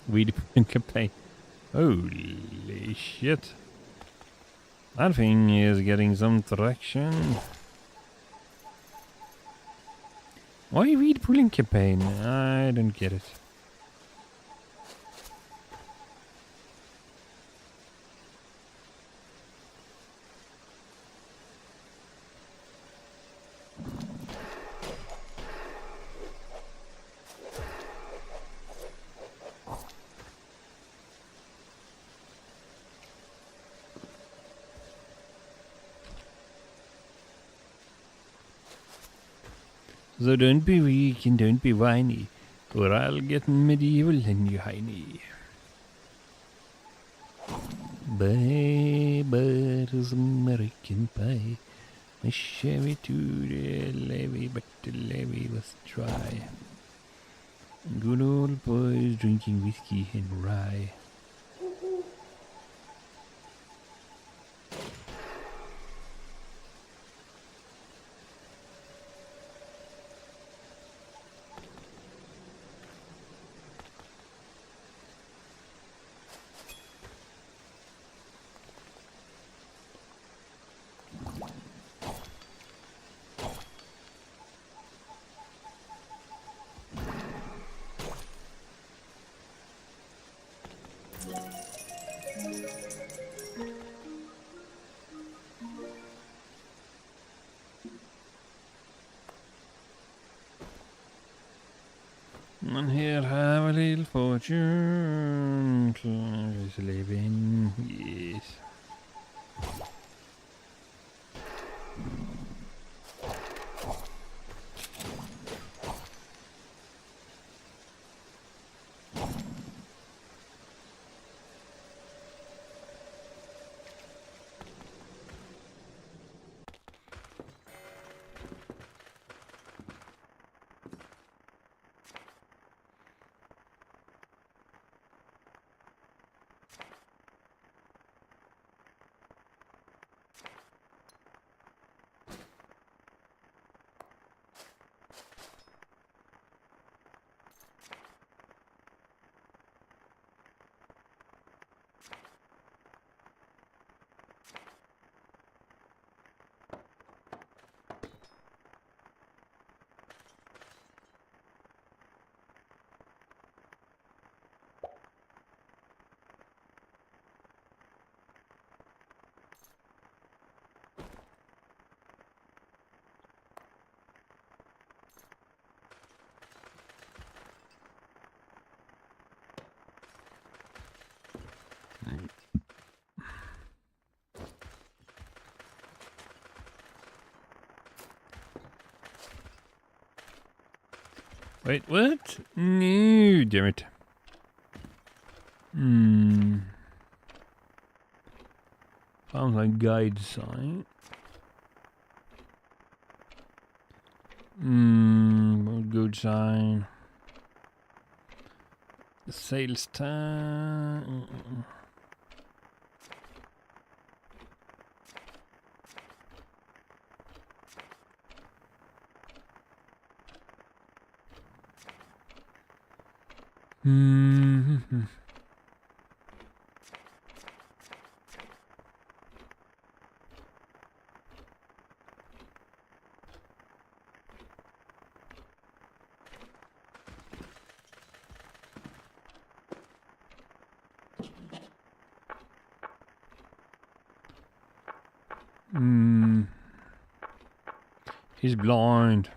Weed campaign. Holy shit. That thing is getting some traction. Why weed pulling campaign? I don't get it. So don't be weak and don't be whiny, or I'll get medieval in you, hiney. Bye, butter's American pie. My Chevy to the levee, but the levee was dry. Good old boys drinking whiskey and rye. And here have a little fortune, Clarice living, yes. Wait, what? No, damn it. Found a guide sign. Good sign. Sales time. He's blind.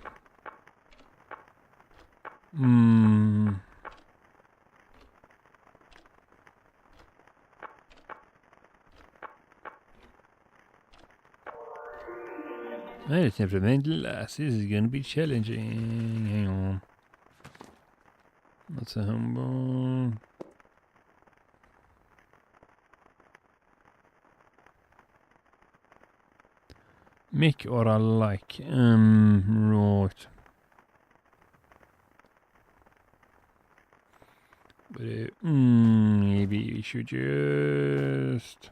Well, it's temperamental. This is going to be challenging. Hang on. That's a humble. Mick or I like. Right. But maybe we should just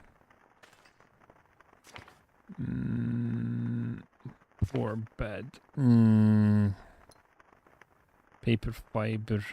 poor bed. Paper fiber.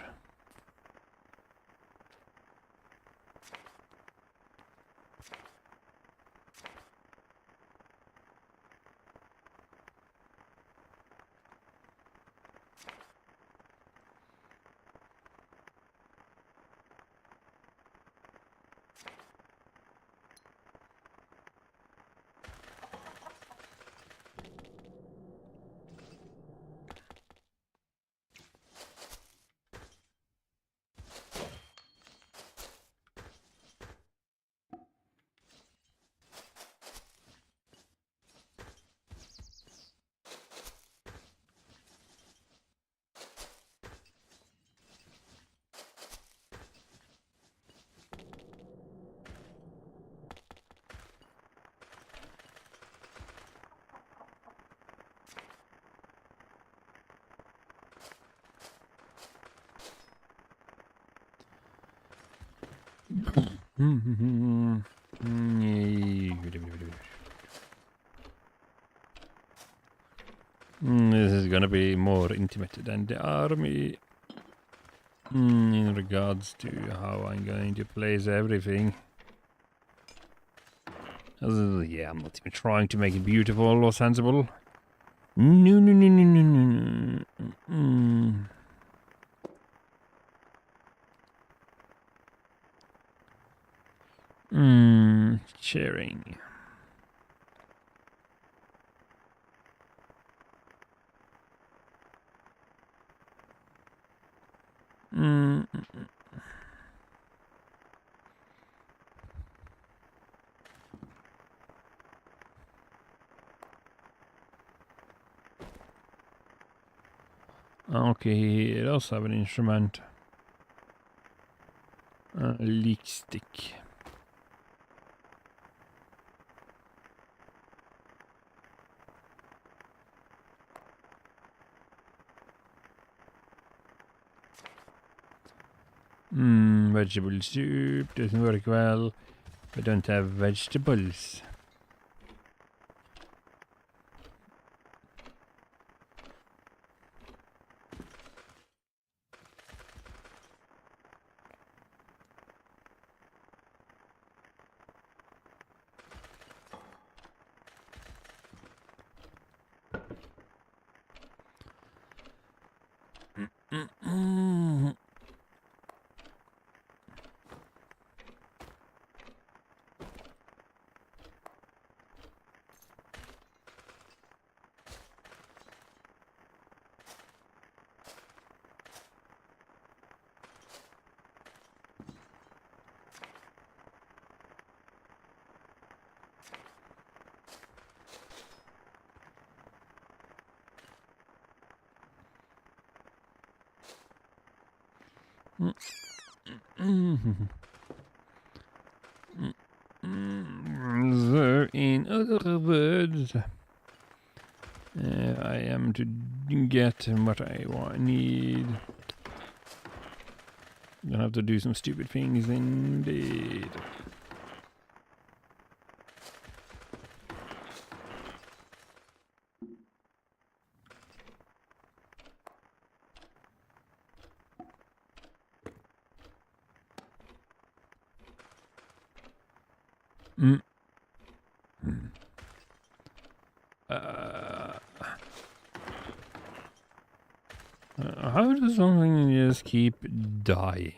This is gonna be more intimate than the army in regards to how I'm going to place everything. Yeah, I'm not even trying to make it beautiful or sensible. No. Sharing. Okay, it does have an instrument. Leak stick. Vegetable soup doesn't work well. We don't have vegetables. So, in other words, I am to get what I need. Gonna have to do some stupid things indeed. How does something just keep dying?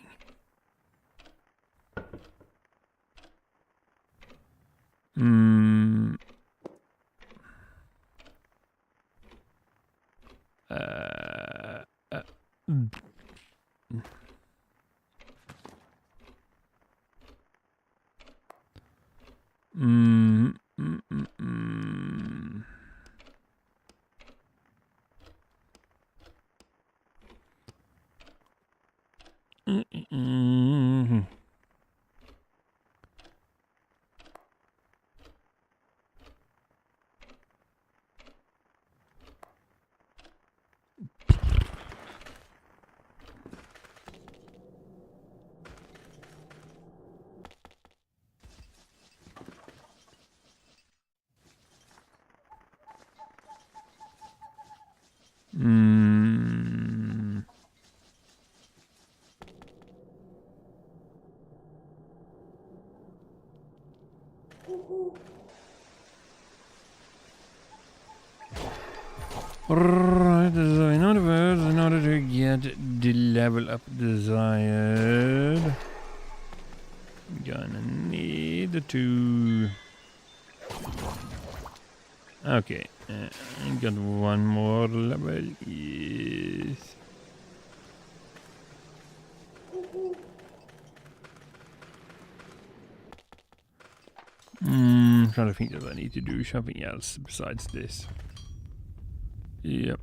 Right, so in other words, in order to get the level up desired, gonna need to... Okay, I got one more level, yes. Trying to think if I need to do something else besides this. Yep.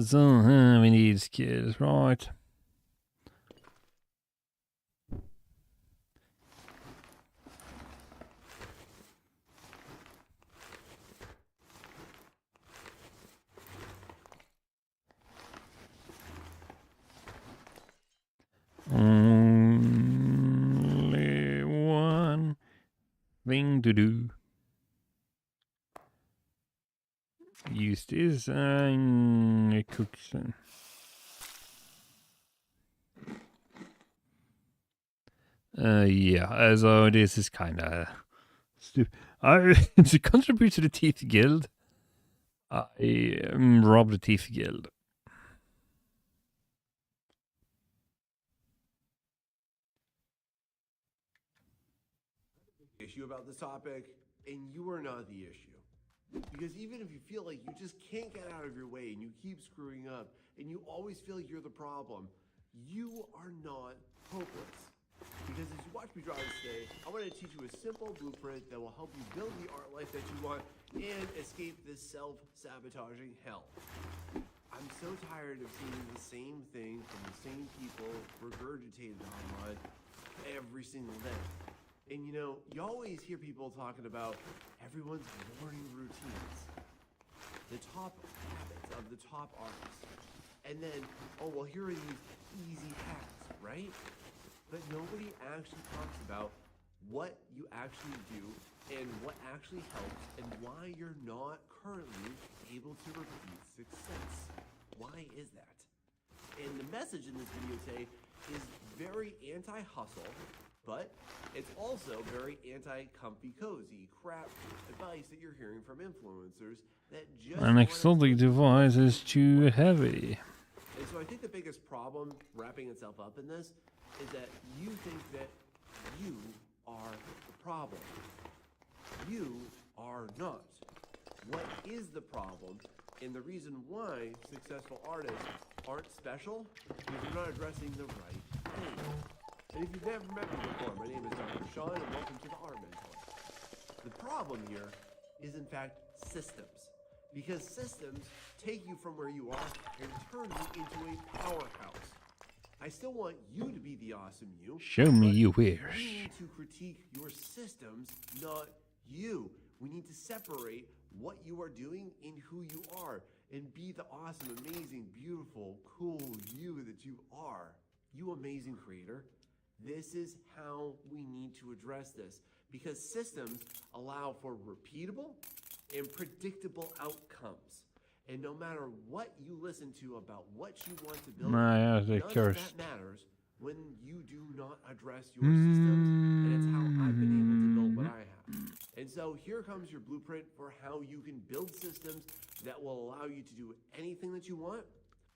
So, we need skills, right? Only one thing to do. Use this and cook some. Yeah, so this is kind of stupid. To contribute to the Teeth Guild, I robbed the Teeth Guild. Issue about this topic, and you are not the issue. Because even if you feel like you just can't get out of your way and you keep screwing up and you always feel like you're the problem, you are not hopeless. Because as you watch me draw this today, I want to teach you a simple blueprint that will help you build the art life that you want and escape this self-sabotaging hell. I'm so tired of seeing the same thing from the same people regurgitated online every single day. And you know, you always hear people talking about everyone's morning routines, the top habits of the top artists. And then, oh, well, here are these easy hacks, right? But nobody actually talks about what you actually do and what actually helps and why you're not currently able to repeat success. Why is that? And the message in this video today is very anti-hustle, but it's also very anti-comfy cozy crap advice that you're hearing from influencers that just An exotic device is too heavy. And so I think the biggest problem wrapping itself up in this is that you think that you are the problem. You are not. What is the problem and the reason why successful artists aren't special because you're not addressing the right thing. And if you've never met me before, my name is Dr. Sean, and welcome to the Art Mentor. The problem here is, in fact, systems. Because systems take you from where you are and turn you into a powerhouse. I still want you to be the awesome you. Show me your We wares. need to critique your systems, not you. We need to separate what you are doing and who you are, and be the awesome, amazing, beautiful, cool you that you are. You amazing creator. This is how we need to address this, because systems allow for repeatable and predictable outcomes. And no matter what you listen to about what you want to build, Nej, none det är of cursed. that matters when you do not address your systems. And it's how I've been able to build what I have. And so here comes your blueprint for how you can build systems that will allow you to do anything that you want.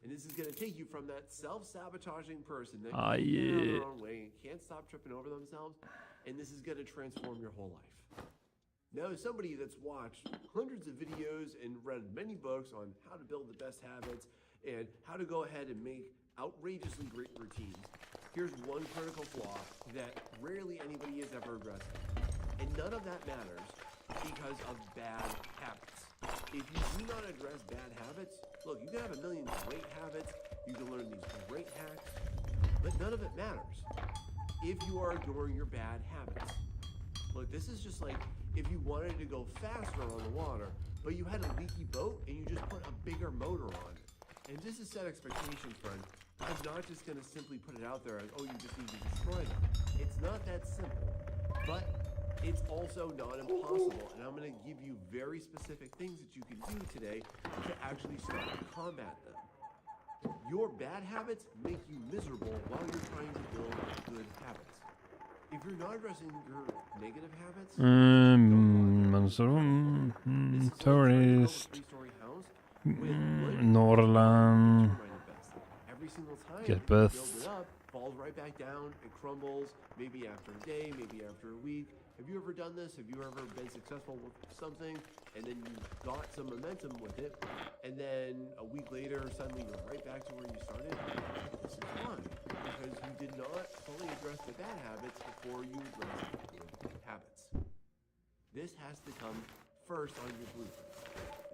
And this is going to take you from that self-sabotaging person that can't get out of their own way and can't stop tripping over themselves. And this is going to transform your whole life. Now, as somebody that's watched hundreds of videos and read many books on how to build the best habits and how to go ahead and make outrageously great routines, here's one critical flaw that rarely anybody has ever addressed. And none of that matters because of bad habits. If you do not address bad habits, look, you can have a million great habits, you can learn these great hacks, but none of it matters if you are ignoring your bad habits. Look, this is just like if you wanted to go faster on the water, but you had a leaky boat and you just put a bigger motor on it. And just to set expectations, friend, I'm not just going to simply put it out there as, oh, you just need to destroy them. It's not that simple, but it's also not impossible. And I'm going to give you very specific things that you can do today to actually start to combat them. Your bad habits make you miserable while you're trying to build good habits. If you're not addressing your negative habits, tourist, Norrland, every single time get you build Beth. it up, falls right back down, it crumbles, maybe after a day, maybe after a week. Have you ever done this? Have you ever been successful with something and then you got some momentum with it, and then a week later suddenly you're right back to where you started? This is why, because you did not fully address the bad habits before you addressed the good habits. This has to come first on your blueprint.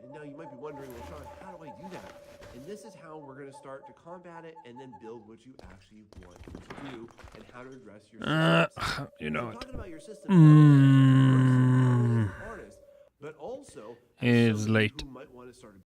And now you might be wondering, well, Sean, how do I do that? And this is how we're going to start to combat it and then build what you actually want to do and how to address your systems. You know I'm it. talking about your system not only as an artist, but also as It's somebody late. who might want to start a